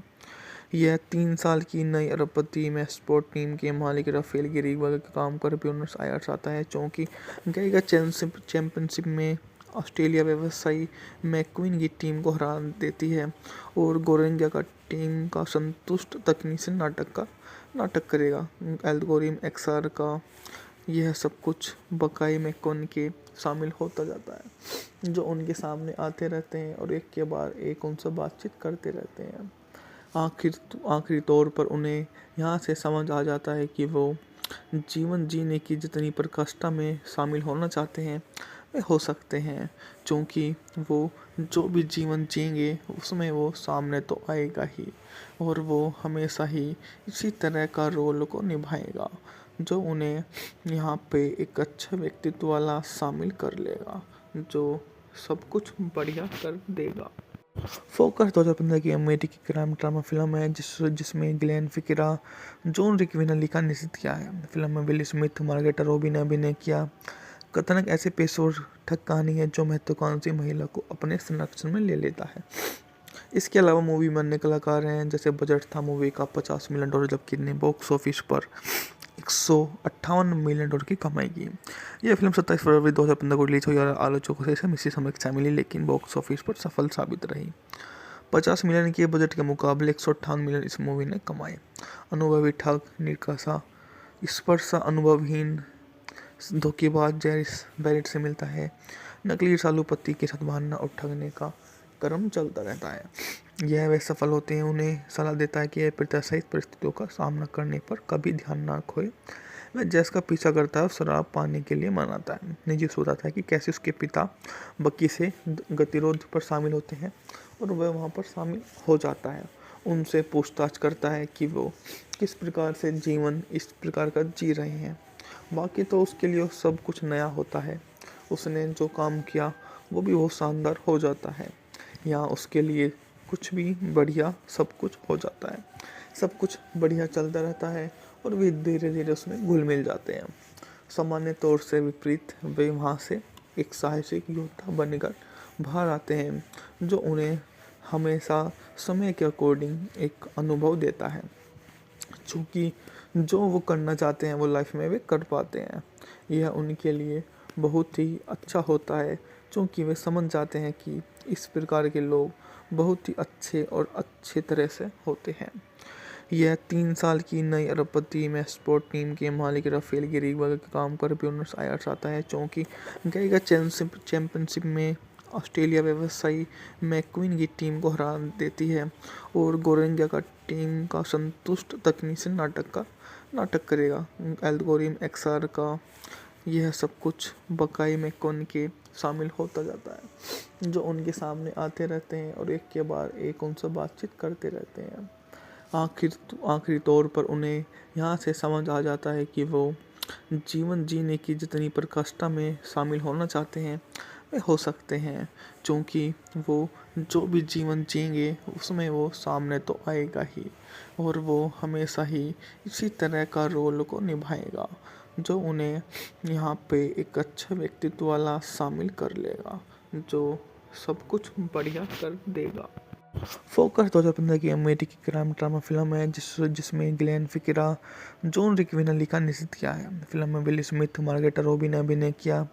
यह 3 साल की नई अरबपति में स्पोर्ट टीम के मालिक राफेल गिरीगवा के काम पर ब्यूनस आयर्स आता है, क्योंकि गईगा चैंपियनशिप में ऑस्ट्रेलिया व्यवसायी मैक्वीन की टीम को हरा देती है और गोरेंगा का टीम का संतुष्ट तकनीक से नाटक करेगा। एल्गोरिथम एक्सआर का यह सब कुछ बकाई में कौन के शामिल होता जाता है, जो उनके सामने आते रहते हैं और एक के बाद एक उनसे बातचीत करते रहते हैं। आखिरी तौर पर उन्हें यहाँ से समझ आ जाता है कि वो जीवन जीने की जितनी प्रकृष्टा में शामिल होना चाहते हैं वे हो सकते हैं, क्योंकि वो जो भी जीवन जिएंगे उसमें वो सामने तो आएगा ही, और वो हमेशा ही इसी तरह का रोल को निभाएगा जो उन्हें यहाँ पे एक अच्छा व्यक्तित्व वाला शामिल कर लेगा, जो सब कुछ बढ़िया कर देगा। फोकस 2015 की अमेरिकी क्राइम ड्रामा फिल्म है जिसमें ग्लेन फिक्रा, जॉन रिकविनली का निर्देशित किया है। फिल्म में विल स्मिथ, मार्गरेटा रॉबी ने अभिनय किया। कथानक ऐसे पेशेवर ठग कहानी है जो महत्वाकांक्षी महिला को अपने संरक्षण में ले लेता है। इसके अलावा मूवी में अन्य कलाकार हैं, जैसे बजट था मूवी का $50 मिलियन, जबकि ने बॉक्स ऑफिस पर $158 मिलियन की कमाई की। यह फिल्म 27 फरवरी 2015 को रिलीज हुई और आलोचकों से मिश्रित समीक्षा मिली, लेकिन बॉक्स ऑफिस पर सफल साबित रही। 50 मिलियन के बजट के मुकाबले $158 मिलियन इस मूवी ने कमाए। अनुभवी ठग, निराशा, स्पर्श अनुभवहीन धोखेबाज जैरिस बैरेट से मिलता है। नकली रसालू पति के साथ भागना और ठगने का क्रम चलता रहता है। यह वे सफल होते हैं, उन्हें सलाह देता है कि यह प्रत्याशित परिस्थितियों का सामना करने पर कभी ध्यान ना खोए। वह जैस का पीछा करता है और शराब पाने के लिए मनाता है। निजी बताता है कि कैसे उसके पिता बकी से गतिरोध पर शामिल होते हैं और वह वहाँ पर शामिल हो जाता है। उनसे पूछताछ करता है कि वो किस प्रकार से जीवन इस प्रकार का जी रहे हैं। बाकी तो उसके लिए सब कुछ नया होता है। उसने जो काम किया वो भी बहुत शानदार हो जाता है। यहाँ उसके लिए कुछ भी बढ़िया सब कुछ हो जाता है। सब कुछ बढ़िया चलता रहता है और वे धीरे धीरे उसमें घुल मिल जाते हैं। सामान्य तौर से विपरीत वे वहाँ से एक साहसिक योद्धा बनकर बाहर आते हैं, जो उन्हें हमेशा समय के अकॉर्डिंग एक अनुभव देता है, चूँकि जो वो करना चाहते हैं वो लाइफ में वे कर पाते हैं। यह उनके लिए बहुत ही अच्छा होता है, क्योंकि वे समझ जाते हैं कि इस प्रकार के लोग बहुत ही अच्छे और अच्छे तरह से होते हैं। यह 3 साल की नई अरबपति में स्पोर्ट टीम के मालिक राफेल गिरीबल के काम पर ब्यूनस आयर्स आता है, क्योंकि गईगा चैंपियनशिप में ऑस्ट्रेलिया व्यवसायी मैक्वीन की टीम को हरा देती है और गोरेंगा का टीम का संतुष्ट तकनीक से नाटक करेगा। एल्गोरिथम एक्सआर का यह सब कुछ बकाई में कौन के शामिल होता जाता है, जो उनके सामने आते रहते हैं और एक के बाद एक उनसे बातचीत करते रहते हैं। आखिरी तौर पर उन्हें यहाँ से समझ आ जाता है कि वो जीवन जीने की जितनी प्रकृष्टा में शामिल होना चाहते हैं वे हो सकते हैं, क्योंकि वो जो भी जीवन जिएंगे उसमें वो सामने तो आएगा ही, और वो हमेशा ही इसी तरह का रोल को निभाएगा, जो उन्हें यहाँ पे एक अच्छा व्यक्तित्व वाला शामिल कर लेगा, जो सब कुछ बढ़िया कर देगा। फोकस 2015 की अमेरिकी क्राइम ड्रामा फिल्म है जिसमें ग्लेन फिक्रा, जॉन रिकविनली का निर्देशित किया है। फिल्म में विल स्मिथ, मार्गरेटा रॉबी ने अभिनय किया।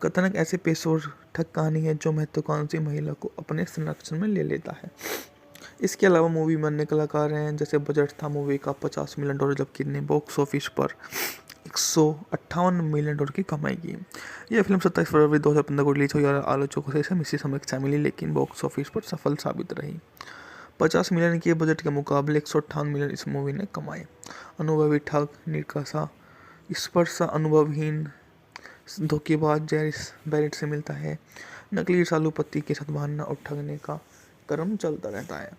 कथानक ऐसे पेशेवर ठग कहानी है जो महत्वाकांक्षी महिला को अपने संरक्षण में ले लेता है। इसके अलावा मूवी में अन्य कलाकार हैं, जैसे बजट था मूवी का $50 मिलियन, जबकि ने बॉक्स ऑफिस पर $158 मिलियन की कमाई की। यह फिल्म 27 फरवरी 2015 को रिलीज हुई और आलोचकों से मिश्रित समीक्षा मिली, लेकिन बॉक्स ऑफिस पर सफल साबित रही। 50 मिलियन के बजट के मुकाबले $158 मिलियन इस मूवी ने कमाए। अनुभवी ठग, निराशा, स्पर्श अनुभवहीन धोखेबाज जैरिस बैरेट से मिलता है। नकली रसालू पति के साथ भागना और ठगने का क्रम चलता रहता है।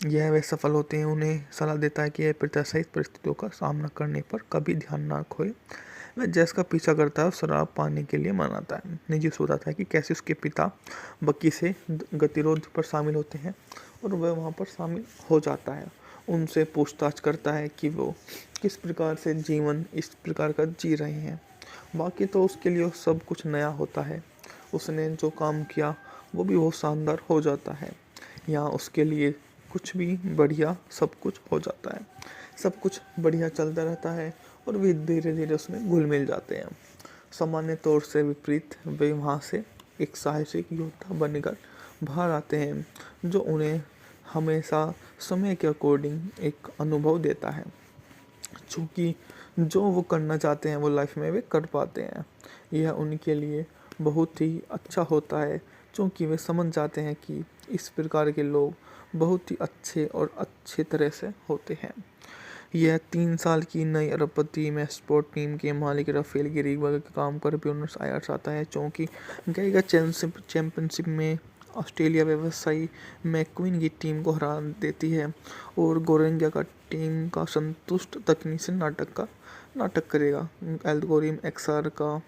यह वे सफल होते हैं, उन्हें सलाह देता है कि यह प्रत्याशित परिस्थितियों का सामना करने पर कभी ध्यान ना खोए। वह जैस का पीछा करता है और शराब पाने के लिए मनाता है। निजी बताता है कि कैसे उसके पिता बकी से गतिरोध पर शामिल होते हैं और वह वहाँ पर शामिल हो जाता है। उनसे पूछताछ करता है कि वो किस प्रकार से जीवन इस प्रकार का जी रहे हैं। बाकी तो उसके लिए सब कुछ नया होता है। उसने जो काम किया वो भी बहुत शानदार हो जाता है। यहाँ उसके लिए कुछ भी बढ़िया सब कुछ हो जाता है। सब कुछ बढ़िया चलता रहता है और वे धीरे धीरे उसमें घुल मिल जाते हैं। सामान्य तौर से विपरीत वे वहाँ से एक साहसिक योद्धा बनकर बाहर आते हैं, जो उन्हें हमेशा समय के अकॉर्डिंग एक अनुभव देता है, चूँकि जो वो करना चाहते हैं वो लाइफ में वे कर पाते हैं। यह उनके लिए बहुत ही अच्छा होता है, क्योंकि वे समझ जाते हैं कि इस प्रकार के लोग बहुत ही अच्छे और अच्छे तरह से होते हैं। यह 3 साल की नई अरबपति में स्पोर्ट टीम के मालिक राफेल गिरीवा के काम पर ब्यूनस आयर्स आता है, क्योंकि गईगा चैंपियनशिप में ऑस्ट्रेलिया व्यवसायी मैक्वीन की टीम को हरा देती है और गोरेंगा का टीम का संतुष्ट तकनीशी नाटक करेगा। एल्गोरिथम एक्सआर का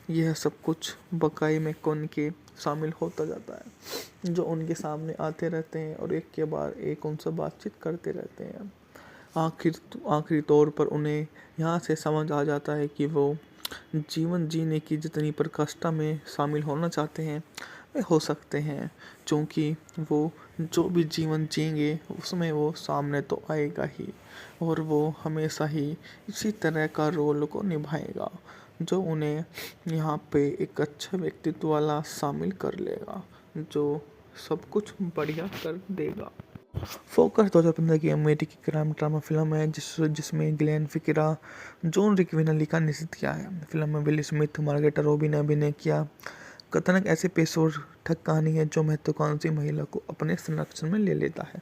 यह सब कुछ बकाई मैकोन के शामिल होता जाता है, जो उनके सामने आते रहते हैं और एक के बाद एक उनसे बातचीत करते रहते हैं। आखिरी तौर पर उन्हें यहाँ से समझ आ जाता है कि वो जीवन जीने की जितनी प्रकृष्टा में शामिल होना चाहते हैं वे हो सकते हैं, क्योंकि वो जो भी जीवन जिएंगे उसमें वो सामने तो आएगा ही, और वो हमेशा ही इसी तरह का रोल को निभाएगा जो उन्हें यहाँ पे एक अच्छा व्यक्तित्व वाला शामिल कर लेगा, जो सब कुछ बढ़िया कर देगा। फोकस 2015 की अमेरिकी क्राइम ड्रामा फिल्म है जिसमें ग्लेन फिक्रा, जॉन रिक्विनली का निश्चित किया है। फिल्म में विल स्मिथ, मार्गरेटा रॉबी ने अभिनय किया। कथानक ऐसे पेशेवर ठग कहानी है जो महत्वाकांक्षी महिला को अपने संरक्षण में ले लेता है।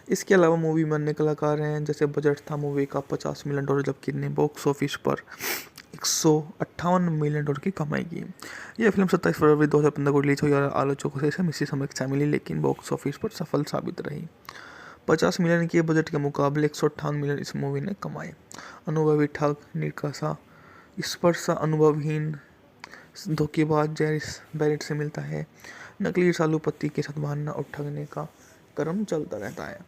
इसके अलावा मूवी में अन्य कलाकार हैं, जैसे बजट था मूवी का $50 मिलियन, जबकि ने बॉक्स ऑफिस पर $158 मिलियन की कमाई की। यह फिल्म 27 फरवरी 2015 को रिलीज हुई और आलोचकों से मिश्रित समीक्षा मिली, लेकिन बॉक्स ऑफिस पर सफल साबित रही। 50 मिलियन के बजट के मुकाबले $158 मिलियन इस मूवी ने कमाए। अनुभवी ठग, निराशा, स्पर्शा अनुभवहीन धोखेबाज जैरिस बैरेट से मिलता है। नकली सालू पति के साथ भागना और ठगने का क्रम चलता रहता है।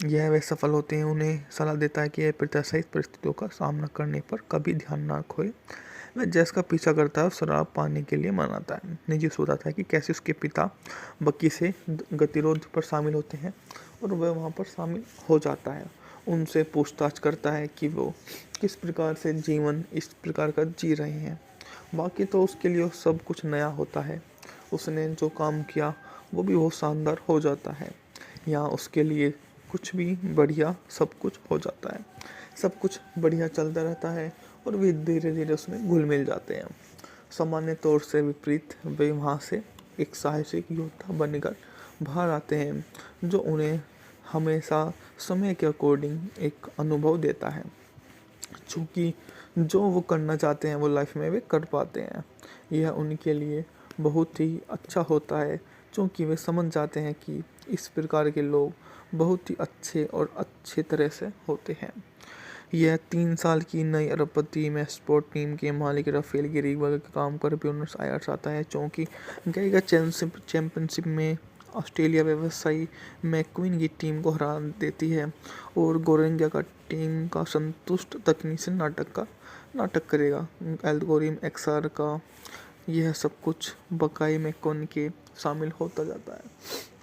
यह वे सफल होते हैं, उन्हें सलाह देता है कि यह प्रत्याशित परिस्थितियों का सामना करने पर कभी ध्यान ना खोए। वह जैस का पीछा करता है और शराब पाने के लिए मनाता है। निजी बताता है कि कैसे उसके पिता बकी से गतिरोध पर शामिल होते हैं और वह वहाँ पर शामिल हो जाता है। उनसे पूछताछ करता है कि वो किस प्रकार से जीवन इस प्रकार का जी रहे हैं। बाकी तो उसके लिए सब कुछ नया होता है। उसने जो काम किया वो भी बहुत शानदार हो जाता है। यहाँ उसके लिए कुछ भी बढ़िया सब कुछ हो जाता है। सब कुछ बढ़िया चलता रहता है और वे धीरे धीरे उसमें घुल मिल जाते हैं। सामान्य तौर से विपरीत वे वहाँ से एक साहसिक योद्धा बनकर बाहर आते हैं, जो उन्हें हमेशा समय के अकॉर्डिंग एक अनुभव देता है, चूँकि जो वो करना चाहते हैं वो लाइफ में वे कर पाते हैं। यह उनके लिए बहुत ही अच्छा होता है, क्योंकि वे समझ जाते हैं कि इस प्रकार के लोग बहुत ही अच्छे और अच्छे तरह से होते हैं। यह 3 साल की नई अरबपति में स्पोर्ट टीम के मालिक राफेल गिरीवा के काम पर ब्यूनस आयर्स आता है, क्योंकि गईगा चैंपियनशिप में ऑस्ट्रेलिया व्यवसायी मैक्वीन की टीम को हरा देती है और गोरेंगा का टीम का संतुष्ट तकनीशी नाटक करेगा। एल्गोरिथम एक्सआर का यह सब कुछ बकाई मैकोन के शामिल होता जाता है,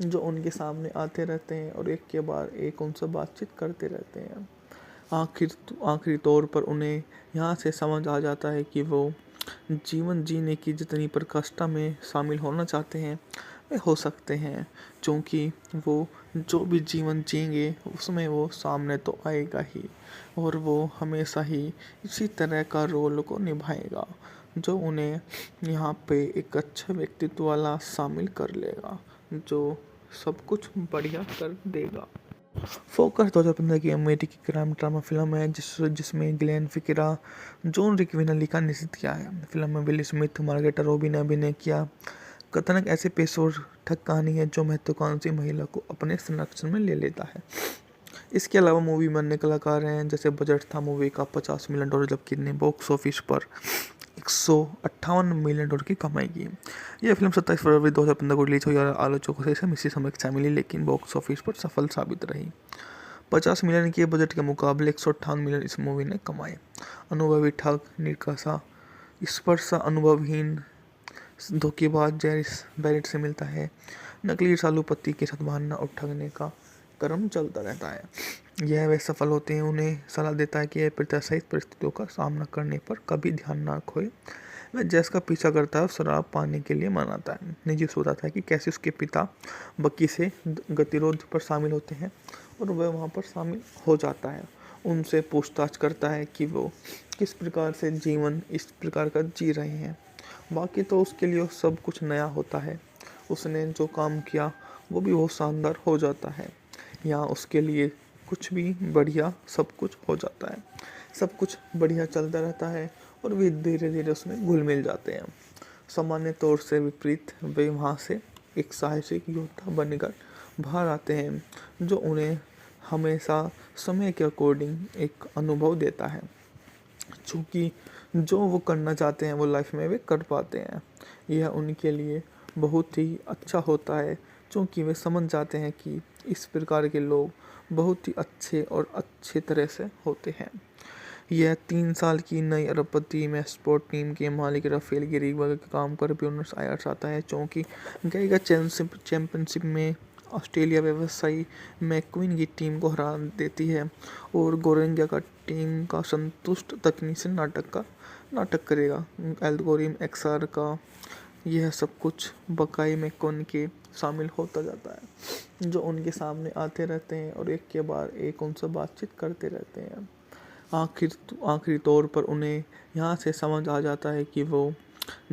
जो उनके सामने आते रहते हैं और एक के बाद एक उनसे बातचीत करते रहते हैं। आखिरी तौर पर उन्हें यहाँ से समझ आ जाता है कि वो जीवन जीने की जितनी प्रकृष्टा में शामिल होना चाहते हैं वे हो सकते हैं, क्योंकि वो जो भी जीवन जिएंगे उसमें वो सामने तो आएगा ही, और वो हमेशा ही इसी तरह का रोल को निभाएगा, जो उन्हें यहाँ पे एक अच्छा व्यक्तित्व वाला शामिल कर लेगा, जो सब कुछ बढ़िया कर देगा। फोकस 2015 की अमेरिकी क्राइम ड्रामा फिल्म है जिसमें ग्लेन फिक्रा, जॉन रिक्विनली का निश्चित किया है। फिल्म में विल स्मिथ, मार्गरेटा रॉबी ने अभिनय किया। कथानक ऐसे पेशेवर ठग कहानी है जो महत्वाकांक्षी महिला को अपने संरक्षण में ले लेता है। इसके अलावा मूवी में अन्य कलाकार हैं, जैसे बजट था मूवी का $50 मिलियन, जबकि ने बॉक्स ऑफिस पर $158 मिलियन की कमाई की। यह फिल्म 27 फरवरी 2015 को रिलीज हुई और आलोचकों से मिश्रित समीक्षा मिली, लेकिन बॉक्स ऑफिस पर सफल साबित रही। 50 मिलियन के बजट के मुकाबले $158 मिलियन इस मूवी ने कमाए। अनुभवी ठग, निराशा, स्पर्शा अनुभवहीन धोखेबाज जैरिस बैरेट से मिलता है। नकली सालू पति के साथ भागना और ठगने का क्रम चलता रहता है। यह वे सफल होते हैं, उन्हें सलाह देता है कि यह प्रत्याशित परिस्थितियों का सामना करने पर कभी ध्यान ना खोए। वह जैस का पीछा करता है और शराब पाने के लिए मनाता है। निजी बताता है कि कैसे उसके पिता बकी से गतिरोध पर शामिल होते हैं और वह वहाँ पर शामिल हो जाता है। उनसे पूछताछ करता है कि वो किस प्रकार से जीवन इस प्रकार का जी रहे हैं। बाकी तो उसके लिए सब कुछ नया होता है। उसने जो काम किया वो भी बहुत शानदार हो जाता है। यहाँ उसके लिए कुछ भी बढ़िया सब कुछ हो जाता है। सब कुछ बढ़िया चलता रहता है और वे धीरे धीरे उसमें घुल मिल जाते हैं। सामान्य तौर से विपरीत वे वहाँ से एक साहसिक योद्धा बनकर बाहर आते हैं जो उन्हें हमेशा समय के अकॉर्डिंग एक अनुभव देता है। चूँकि जो वो करना चाहते हैं वो लाइफ में वे कर पाते हैं। यह उनके लिए बहुत ही अच्छा होता है क्योंकि वे समझ जाते हैं कि इस प्रकार के लोग बहुत ही अच्छे और अच्छे तरह से होते हैं। यह 3 साल की नई अरबपति में स्पोर्ट टीम के मालिक राफेल गिरीवा के काम पर ब्यूनस आयर्स आता है क्योंकि गईगा चैंपियनशिप में ऑस्ट्रेलिया व्यवसायी मैक्वीन की टीम को हरा देती है और गोरेंगा का टीम का संतुष्ट तकनीशियन नाटक करेगा। एल्गोरिथम एक्सआर का यह सब कुछ बकाई मैकोन के शामिल होता जाता है जो उनके सामने आते रहते हैं और एक के बाद एक उनसे बातचीत करते रहते हैं। आखिरी तौर पर उन्हें यहाँ से समझ आ जाता है कि वो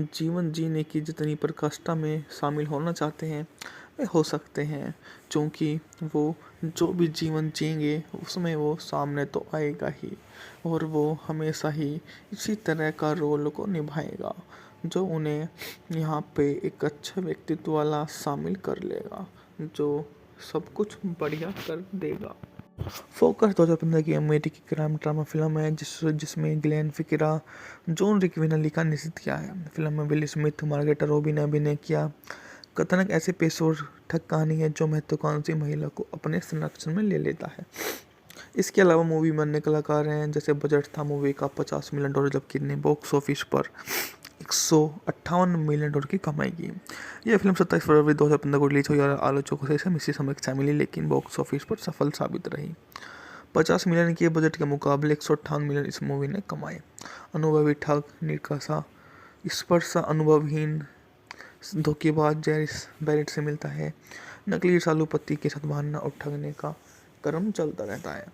जीवन जीने की जितनी प्रकृष्टा में शामिल होना चाहते हैं वे हो सकते हैं क्योंकि वो जो भी जीवन जिएंगे उसमें वो सामने तो आएगा ही और वो हमेशा ही इसी तरह का रोल को निभाएगा जो उन्हें यहाँ पे एक अच्छा व्यक्तित्व वाला शामिल कर लेगा जो सब कुछ बढ़िया कर देगा। फोकस 2015 की अमेरिकी क्राइम ड्रामा फिल्म है जिसमें ग्लेन फिक्रा, जॉन रिक्विनली का निर्देशित किया है। फिल्म में विल स्मिथ, मार्गरेटा रॉबी ने अभिनय किया। कथानक ऐसे पेशेवर ठग कहानी है जो महत्वाकांक्षी महिला को अपने संरक्षण में ले लेता है। इसके अलावा मूवी में अन्य कलाकार हैं जैसे बजट था मूवी का $50 मिलियन जबकि ने बॉक्स ऑफिस पर $158 मिलियन की कमाई की। यह फिल्म 27 फरवरी 2015 को रिलीज हुई और आलोचकों से इसे मिश्रित समीक्षा मिली लेकिन बॉक्स ऑफिस पर सफल साबित रही। 50 मिलियन के बजट के मुकाबले 158 मिलियन इस मूवी ने कमाए। अनुभवी ठग, निकासा, स्पर्शा अनुभवहीन धोखेबाज जैरिस बैरेट से मिलता है। नकली रसालू पति के साथ भागना और ठगने का क्रम चलता रहता है।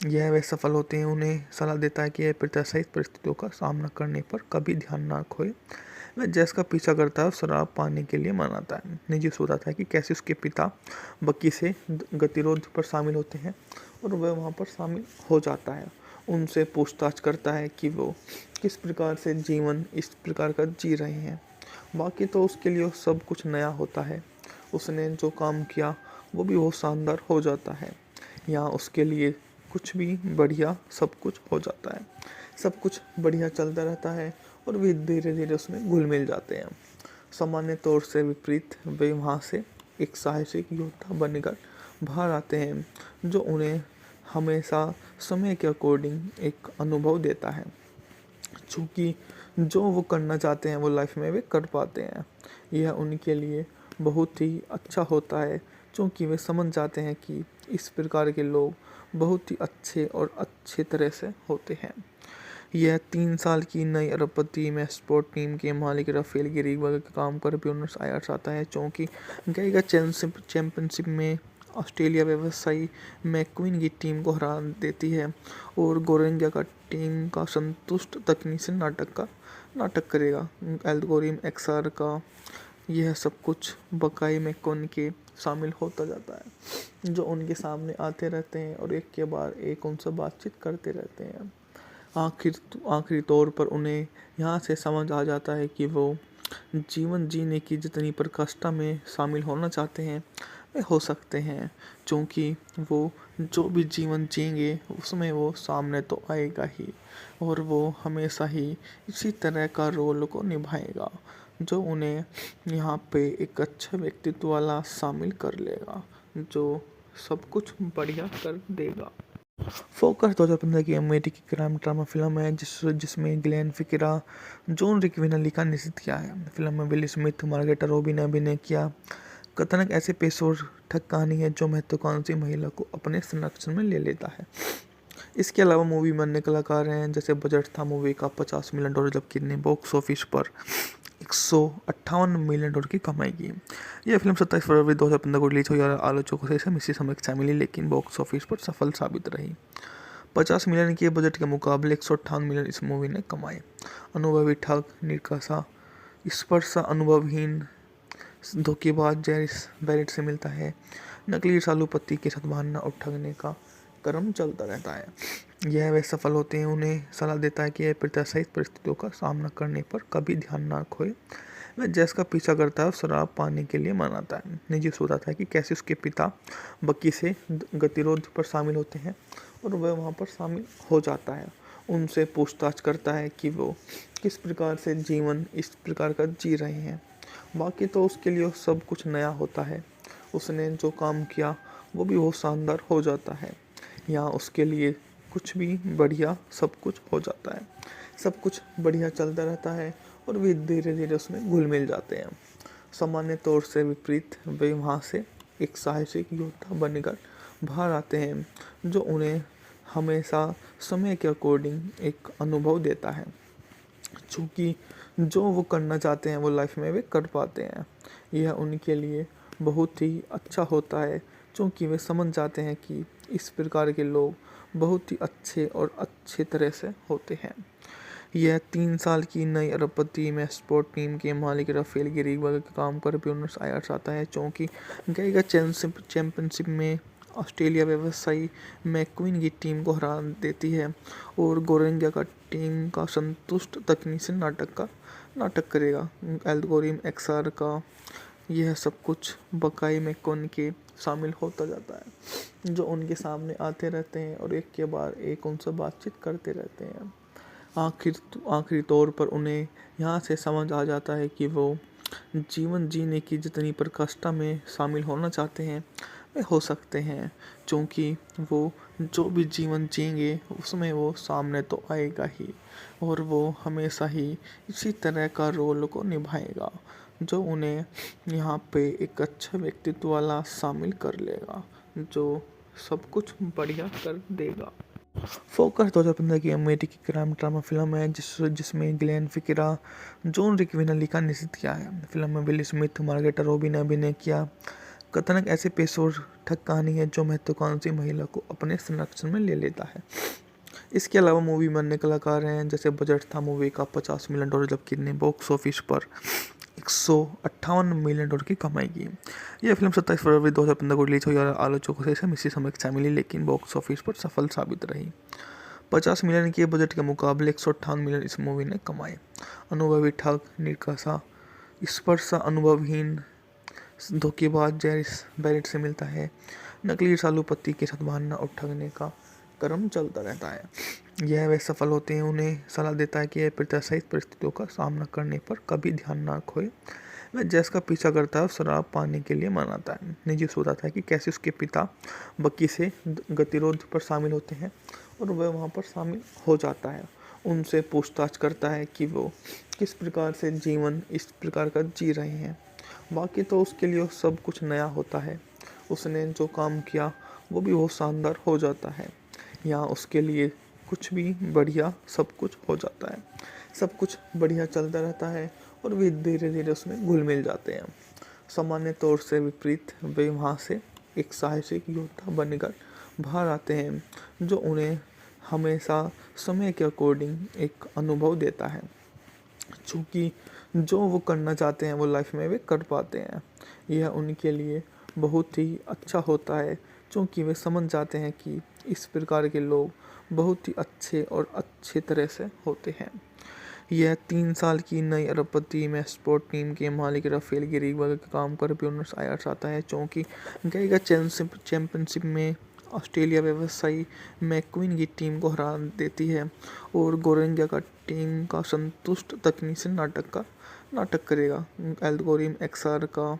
यह वे सफल होते हैं उन्हें सलाह देता है कि यह प्रत्याशित परिस्थितियों का सामना करने पर कभी ध्यान ना खोए। वह जैस का पीछा करता है और शराब पाने के लिए मनाता है। निजी बताता है कि कैसे उसके पिता बकी से गतिरोध पर शामिल होते हैं और वह वहाँ पर शामिल हो जाता है। उनसे पूछताछ करता है कि वो किस प्रकार से जीवन इस प्रकार का जी रहे हैं। बाकी तो उसके लिए सब कुछ नया होता है। उसने जो काम किया वो भी बहुत शानदार हो जाता है। यहाँ उसके लिए कुछ भी बढ़िया सब कुछ हो जाता है। सब कुछ बढ़िया चलता रहता है और वे धीरे धीरे उसमें घुल मिल जाते हैं। सामान्य तौर से विपरीत वे वहाँ से एक साहसिक योद्धा बनकर बाहर आते हैं जो उन्हें हमेशा समय के अकॉर्डिंग एक अनुभव देता है। चूँकि जो वो करना चाहते हैं वो लाइफ में वे कर पाते हैं। यह उनके लिए बहुत ही अच्छा होता है क्योंकि वे समझ जाते हैं कि इस प्रकार के लोग बहुत ही अच्छे और अच्छे तरह से होते हैं। यह 3 साल की नई अरबपति में स्पोर्ट टीम के मालिक राफेल गिरीवा के काम पर ब्यूनस आयर्स आता है क्योंकि गईगा चैंपियनशिप में ऑस्ट्रेलिया व्यवसायी मैक्वीन की टीम को हरा देती है और गोरेंगा का टीम का संतुष्ट तकनीशियन नाटक करेगा। एल्गोरिथम एक्सआर का यह सब कुछ बकाई मैकोन के शामिल होता जाता है जो उनके सामने आते रहते हैं और एक के बाद एक उनसे बातचीत करते रहते हैं। आखिरी तौर पर उन्हें यहाँ से समझ आ जाता है कि वो जीवन जीने की जितनी प्रकृष्टा में शामिल होना चाहते हैं वे हो सकते हैं क्योंकि वो जो भी जीवन जिएंगे उसमें वो सामने तो आएगा ही और वो हमेशा ही इसी तरह का रोल को निभाएगा जो उन्हें यहाँ पे एक अच्छा व्यक्तित्व वाला शामिल कर लेगा जो सब कुछ बढ़िया कर देगा। फोकस 2015 की अमेरिकी क्राइम ड्रामा फिल्म है जिसमें ग्लेन फिक्रा, जॉन रिक्विनली का निर्देशित किया है। फिल्म में विल स्मिथ, मार्गरेटा रॉबी ने अभिनय किया। कथानक ऐसे पेशेवर ठग कहानी है जो महत्वाकांक्षी महिला को अपने संरक्षण में ले लेता है। इसके अलावा मूवी में अन्य कलाकार हैं जैसे बजट था मूवी का $50 मिलियन जबकि ने बॉक्स ऑफिस पर $158 मिलियन की कमाई की। यह फिल्म 27 फरवरी 2015 को रिलीज हुई और आलोचकों से इसे मिश्रित समीक्षा मिली लेकिन बॉक्स ऑफिस पर सफल साबित रही। 50 मिलियन के बजट के मुकाबले 158 मिलियन इस मूवी ने कमाए। अनुभवी ठग, निकासा, स्पर्शा अनुभवहीन धोखेबाज जैरिस बैरेट से मिलता है। नकली रसालू पति के साथ भागना और ठगने का क्रम चलता रहता है। यह वे सफल होते हैं, उन्हें सलाह देता है कि यह प्रत्याशित परिस्थितियों का सामना करने पर कभी ध्यान ना खोए। वह जैस का पीछा करता है और शराब पाने के लिए मनाता है। निजी बताता है कि कैसे उसके पिता बकी से गतिरोध पर शामिल होते हैं और वह वहाँ पर शामिल हो जाता है। उनसे पूछताछ करता है कि वो किस प्रकार से जीवन इस प्रकार का जी रहे हैं। बाकी तो उसके लिए सब कुछ नया होता है। उसने जो काम किया वो भी बहुत शानदार हो जाता है। यहाँ उसके लिए कुछ भी बढ़िया सब कुछ हो जाता है। सब कुछ बढ़िया चलता रहता है और वे धीरे धीरे उसमें घुल मिल जाते हैं। सामान्य तौर से विपरीत वे वहाँ से एक साहसिक योद्धा बनकर बाहर आते हैं, जो उन्हें हमेशा समय के अकॉर्डिंग एक अनुभव देता है। चूँकि जो वो करना चाहते हैं वो लाइफ में वे कर पाते हैं। यह उनके लिए बहुत ही अच्छा होता है, क्योंकि वे समझ जाते हैं कि इस प्रकार के लोग बहुत ही अच्छे और अच्छे तरह से होते हैं। यह 3 साल की नई अरबपति में स्पोर्ट टीम के मालिक राफेल गिरीवा के काम पर ब्यूनस आयर्स आता है, क्योंकि गईगा चैंपियनशिप में ऑस्ट्रेलिया व्यवसायी मैक्वीन की टीम को हरा देती है और गोरेंगा का टीम का संतुष्ट तकनीक से नाटक करेगा। एल्गोरिथम एक्सआर का यह सब कुछ बकाई में कौन के शामिल होता जाता है, जो उनके सामने आते रहते हैं और एक के बाद एक उनसे बातचीत करते रहते हैं। आखिरी तौर पर उन्हें यहाँ से समझ आ जाता है कि वो जीवन जीने की जितनी प्रकृष्टा में शामिल होना चाहते हैं वे हो सकते हैं, क्योंकि वो जो भी जीवन जिएंगे उसमें वो सामने तो आएगा ही और वो हमेशा ही इसी तरह का रोल को निभाएगा, जो उन्हें यहाँ पे एक अच्छा व्यक्तित्व वाला शामिल कर लेगा, जो सब कुछ बढ़िया कर देगा। फोकस 2015 की अमेरिकी क्राइम ड्रामा फिल्म है जिसमें ग्लेन फिक्रा, जॉन रिकविनली का निर्देशित किया है। फिल्म में विल स्मिथ, मार्गरेटा रॉबी ने अभिनय किया। कथानक ऐसे पेशेवर ठग कहानी है जो महत्वाकांक्षी महिला को अपने संरक्षण में ले लेता है। इसके अलावा मूवी में अन्य कलाकार हैं, जैसे बजट था मूवी का $50 मिलियन, जबकि ने बॉक्स ऑफिस पर $158 मिलियन की कमाई की। यह फिल्म 27 फरवरी 2015 को रिलीज हुई और आलोचकों से मिश्रित समीक्षा मिली, लेकिन बॉक्स ऑफिस पर सफल साबित रही। 50 मिलियन के बजट के मुकाबले 158 मिलियन इस मूवी ने कमाए। अनुभवी ठग, निकासा, स्पर्शा अनुभवहीन धोखेबाज जैरिस बैरेट से मिलता है। नकली रसालू पति के साथ भागना और ठगने का क्रम चलता रहता है। यह वे सफल होते हैं, उन्हें सलाह देता है कि यह प्रत्याशित परिस्थितियों का सामना करने पर कभी ध्यान ना खोए। वह जैस का पीछा करता है और शराब पाने के लिए मनाता है। निजी बताता है कि कैसे उसके पिता बकी से गतिरोध पर शामिल होते हैं और वह वहाँ पर शामिल हो जाता है। उनसे पूछताछ करता है कि वो किस प्रकार से जीवन इस प्रकार का जी रहे हैं। बाकी तो उसके लिए सब कुछ नया होता है। उसने जो काम किया वो भी बहुत शानदार हो जाता है। यहाँ उसके लिए कुछ भी बढ़िया सब कुछ हो जाता है। सब कुछ बढ़िया चलता रहता है और वे धीरे धीरे उसमें घुल मिल जाते हैं। सामान्य तौर से विपरीत वे वहाँ से एक साहसिक योद्धा बनकर बाहर आते हैं, जो उन्हें हमेशा समय के अकॉर्डिंग एक अनुभव देता है। चूँकि जो वो करना चाहते हैं वो लाइफ में वे कर पाते हैं। यह उनके लिए बहुत ही अच्छा होता है, क्योंकि वे समझ जाते हैं कि इस प्रकार के लोग बहुत ही अच्छे और अच्छे तरह से होते हैं। यह 3 साल की नई अरबपति में स्पोर्ट टीम के मालिक राफेल गिरीवा के काम पर ब्यूनस आयर्स आता है, क्योंकि गईगा चैंपियनशिप में ऑस्ट्रेलिया व्यवसायी मैक्वीन की टीम को हरा देती है और गोरेंगा का टीम का संतुष्ट तकनीक से नाटक करेगा। एल्गोरिथम एक्सआर का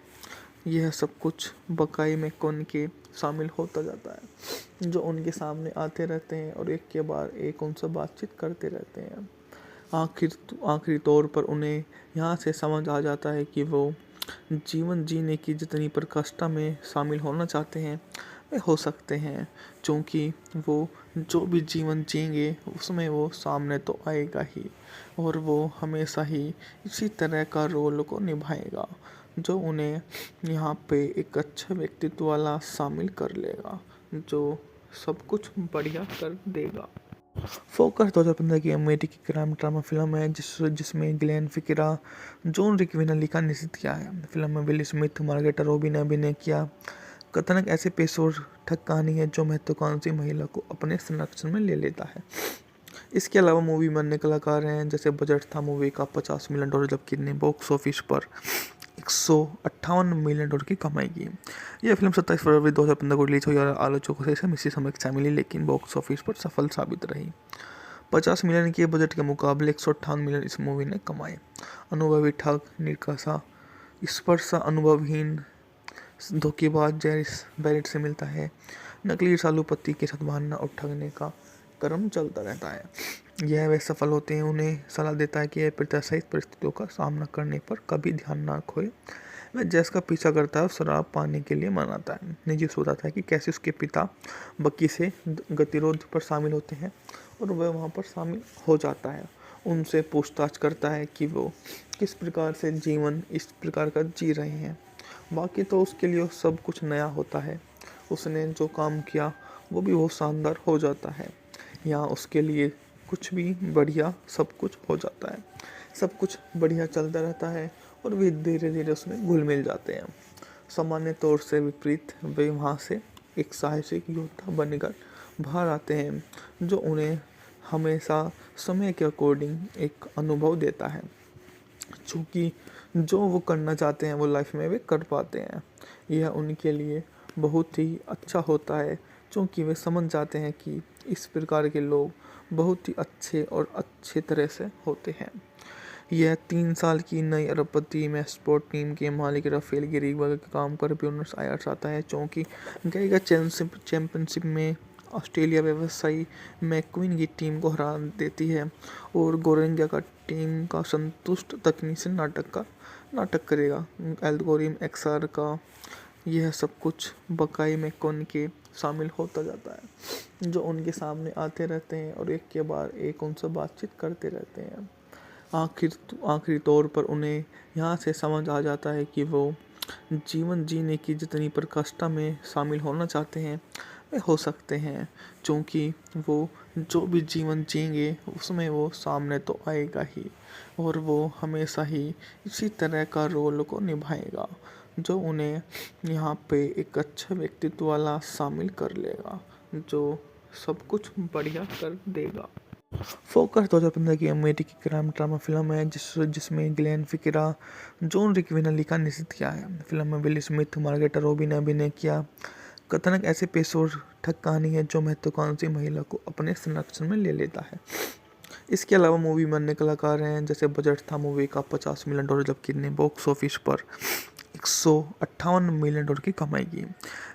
यह सब कुछ बकाई में कौन के शामिल होता जाता है, जो उनके सामने आते रहते हैं और एक के बाद एक उनसे बातचीत करते रहते हैं। आखिरी तौर पर उन्हें यहाँ से समझ आ जाता है कि वो जीवन जीने की जितनी प्रकृष्टा में शामिल होना चाहते हैं वे हो सकते हैं, क्योंकि वो जो भी जीवन जिएंगे उसमें वो सामने तो आएगा ही और वो हमेशा ही इसी तरह का रोल को निभाएगा, जो उन्हें यहाँ पे एक अच्छा व्यक्तित्व वाला शामिल कर लेगा, जो सब कुछ बढ़िया कर देगा। फोकस 2015 की अमेरिकी क्राइम ड्रामा फिल्म है जिसमें ग्लेन फिक्रा, जॉन रिकविनली का निर्देशित किया है। फिल्म में विल स्मिथ, मार्गरेटा रॉबी ने अभिनय किया। कथानक ऐसे पेशेवर ठग कहानी है जो महत्वाकांक्षी महिला को अपने संरक्षण में ले लेता है। इसके अलावा मूवी में अन्य कलाकार हैं, जैसे बजट था मूवी का $50 मिलियन, जबकि ने बॉक्स ऑफिस पर $158 मिलियन की कमाई की। यह फिल्म 27 फरवरी 2015 को रिलीज हुई और आलोचकों से मिश्रित समीक्षा मिली, लेकिन बॉक्स ऑफिस पर सफल साबित रही। 50 मिलियन के बजट के मुकाबले $158 मिलियन इस मूवी ने कमाए। अनुभवी ठग, निराशा, स्पर्श अनुभवहीन धोखेबाज जैरिस बैरेट से मिलता है। नकली रसालू पति के साथ भागना और ठगने का क्रम चलता रहता है। यह वे सफल होते हैं, उन्हें सलाह देता है कि प्रत्याशित परिस्थितियों का सामना करने पर कभी ध्यान न खोए। वह जैस का पीछा करता है और शराब पाने के लिए मनाता है। निजी बताता है कि कैसे उसके पिता बकी से गतिरोध पर शामिल होते हैं और वह वहाँ पर शामिल हो जाता है। उनसे पूछताछ करता है कि वो किस प्रकार से जीवन इस प्रकार का जी रहे हैं। बाकी तो उसके लिए सब कुछ नया होता है। उसने जो काम किया वो भी बहुत शानदार हो जाता है। यहाँ उसके लिए कुछ भी बढ़िया सब कुछ हो जाता है। सब कुछ बढ़िया चलता रहता है और वे धीरे धीरे उसमें घुल मिल जाते हैं। सामान्य तौर से विपरीत वे वहाँ से एक साहसिक योद्धा बनकर बाहर आते हैं, जो उन्हें हमेशा समय के अकॉर्डिंग एक अनुभव देता है। चूँकि जो वो करना चाहते हैं वो लाइफ में वे कर पाते हैं। यह उनके लिए बहुत ही अच्छा होता है, क्योंकि वे समझ जाते हैं कि इस प्रकार के लोग बहुत ही अच्छे और अच्छे तरह से होते हैं। यह 3 साल की नई अरबपति में स्पोर्ट टीम के मालिक राफेल गिरीबा के काम पर ब्यूनस आयर्स आता है, क्योंकि गईगा चैंपियनशिप में ऑस्ट्रेलिया व्यवसायी मैक्वीन की टीम को हरा देती है और गोरेंगा का टीम का संतुष्ट तकनीकी नाटक करेगा। एल्गोरिथम एक्सआर का यह सब कुछ बकाई मैकोन के शामिल होता जाता है, जो उनके सामने आते रहते हैं और एक के बाद एक उनसे बातचीत करते रहते हैं। आखिरी तौर पर उन्हें यहाँ से समझ आ जाता है कि वो जीवन जीने की जितनी प्रकृष्टा में शामिल होना चाहते हैं वे हो सकते हैं, क्योंकि वो जो भी जीवन जिएंगे उसमें वो सामने तो आएगा ही और वो हमेशा ही इसी तरह का रोल को निभाएगा, जो उन्हें यहाँ पे एक अच्छा व्यक्तित्व वाला शामिल कर लेगा, जो सब कुछ बढ़िया कर देगा। फोकस 2015 की अमेरिकी क्राइम ड्रामा फिल्म है जिसमें ग्लेन फिक्रा, जॉन रिकविनली का निर्देशित किया है। फिल्म में विल स्मिथ, मार्गरेटा रॉबी ने अभिनय किया। कथानक ऐसे पेशेवर ठग कहानी है जो महत्वाकांक्षी महिला को अपने संरक्षण में ले लेता है। इसके अलावा मूवी में अन्य कलाकार हैं, जैसे बजट था मूवी का $50 मिलियन, जबकि ने बॉक्स ऑफिस पर $158 मिलियन की कमाई की।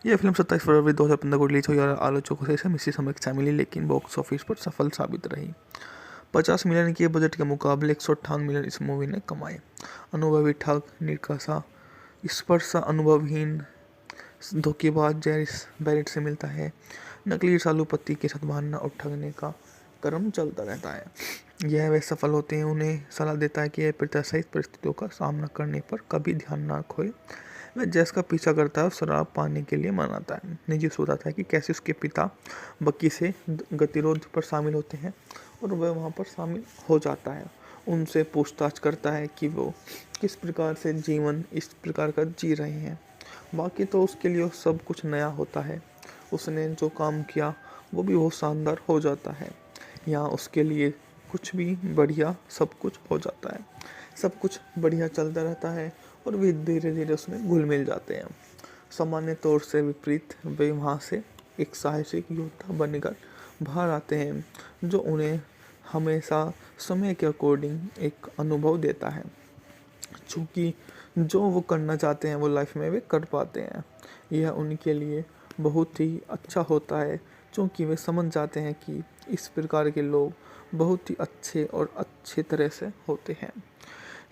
यह फिल्म 27 फरवरी 2015 को रिलीज हुई और आलोचकों से मिश्रित समीक्षा मिली, लेकिन बॉक्स ऑफिस पर सफल साबित रही। 50 मिलियन के बजट के मुकाबले $158 मिलियन इस मूवी ने कमाए। अनुभवी ठग, निराशा, स्पर्श अनुभवहीन धोखेबाज जैरिस बैरेट से मिलता है। नकली रसालू पति के साथ भागना और ठगने का क्रम चलता रहता है। यह वे सफल होते हैं, उन्हें सलाह देता है कि प्रत्याशित परिस्थितियों का सामना करने पर कभी ध्यान न खोए। वह जैस का पीछा करता है और शराब पाने के लिए मनाता है। निजी बताता है कि कैसे उसके पिता बकी से गतिरोध पर शामिल होते हैं और वह वहाँ पर शामिल हो जाता है। उनसे पूछताछ करता है कि वो किस प्रकार से जीवन इस प्रकार का जी रहे हैं। बाकी तो उसके लिए सब कुछ नया होता है। उसने जो काम किया वो भी बहुत शानदार हो जाता है। यहाँ उसके लिए कुछ भी बढ़िया सब कुछ हो जाता है। सब कुछ बढ़िया चलता रहता है और वे धीरे धीरे उसमें घुल मिल जाते हैं। सामान्य तौर से विपरीत वे वहाँ से एक साहसिक योद्धा बनकर बाहर आते हैं, जो उन्हें हमेशा समय के अकॉर्डिंग एक अनुभव देता है। चूँकि जो वो करना चाहते हैं वो लाइफ में वे कर पाते हैं। यह उनके लिए बहुत ही अच्छा होता है, क्योंकि वे समझ जाते हैं कि इस प्रकार के लोग बहुत ही अच्छे और अच्छे तरह से होते हैं।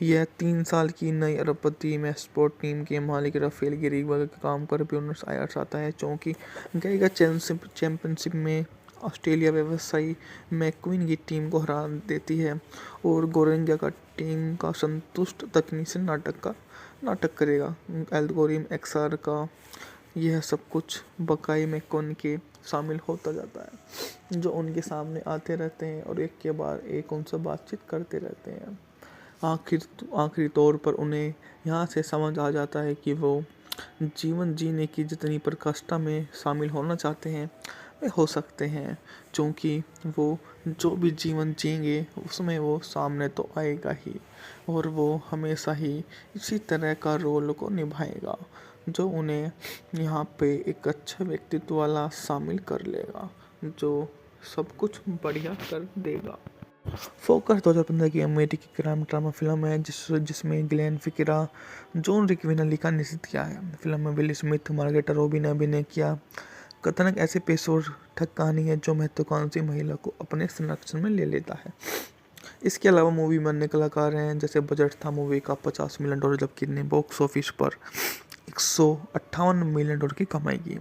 यह 3 साल की नई अरबपति में स्पोर्ट टीम के मालिक राफेल गिरीबा के काम पर ब्यूनस आयर्स आता है, क्योंकि गईगा चैंपियनशिप में ऑस्ट्रेलिया व्यवसायी मैक्वीन की टीम को हरा देती है और गोरेंगा का टीम का संतुष्ट तकनीकी नाटक करेगा। एल्गोरिथम एक्सआर का यह सब कुछ बकाई मैकोन के शामिल होता जाता है, जो उनके सामने आते रहते हैं और एक के बाद एक उनसे बातचीत करते रहते हैं। आखिरी तौर पर उन्हें यहाँ से समझ आ जाता है कि वो जीवन जीने की जितनी प्रकृष्टा में शामिल होना चाहते हैं वे हो सकते हैं, क्योंकि वो जो भी जीवन जिएंगे उसमें वो सामने तो आएगा ही, और वो हमेशा ही इसी तरह का रोल को निभाएगा जो उन्हें यहाँ पे एक अच्छा व्यक्तित्व वाला शामिल कर लेगा, जो सब कुछ बढ़िया कर देगा। फोकस 2015 की अमेरिकी क्राइम ड्रामा फिल्म है जिसमें ग्लेन फिक्रा, जॉन रिक्विनली का निर्देशित किया है। फिल्म में विल स्मिथ, मार्गरेट रॉबी ने अभिनय किया। कथानक ऐसे पेशेवर ठग कहानी है जो महत्वाकांक्षी महिला को अपने संरक्षण में ले लेता है। इसके अलावा मूवी में अन्य कलाकार हैं, जैसे बजट था मूवी का $50 मिलियन, जबकि ने बॉक्स ऑफिस पर $158 मिलियन की कमाई की।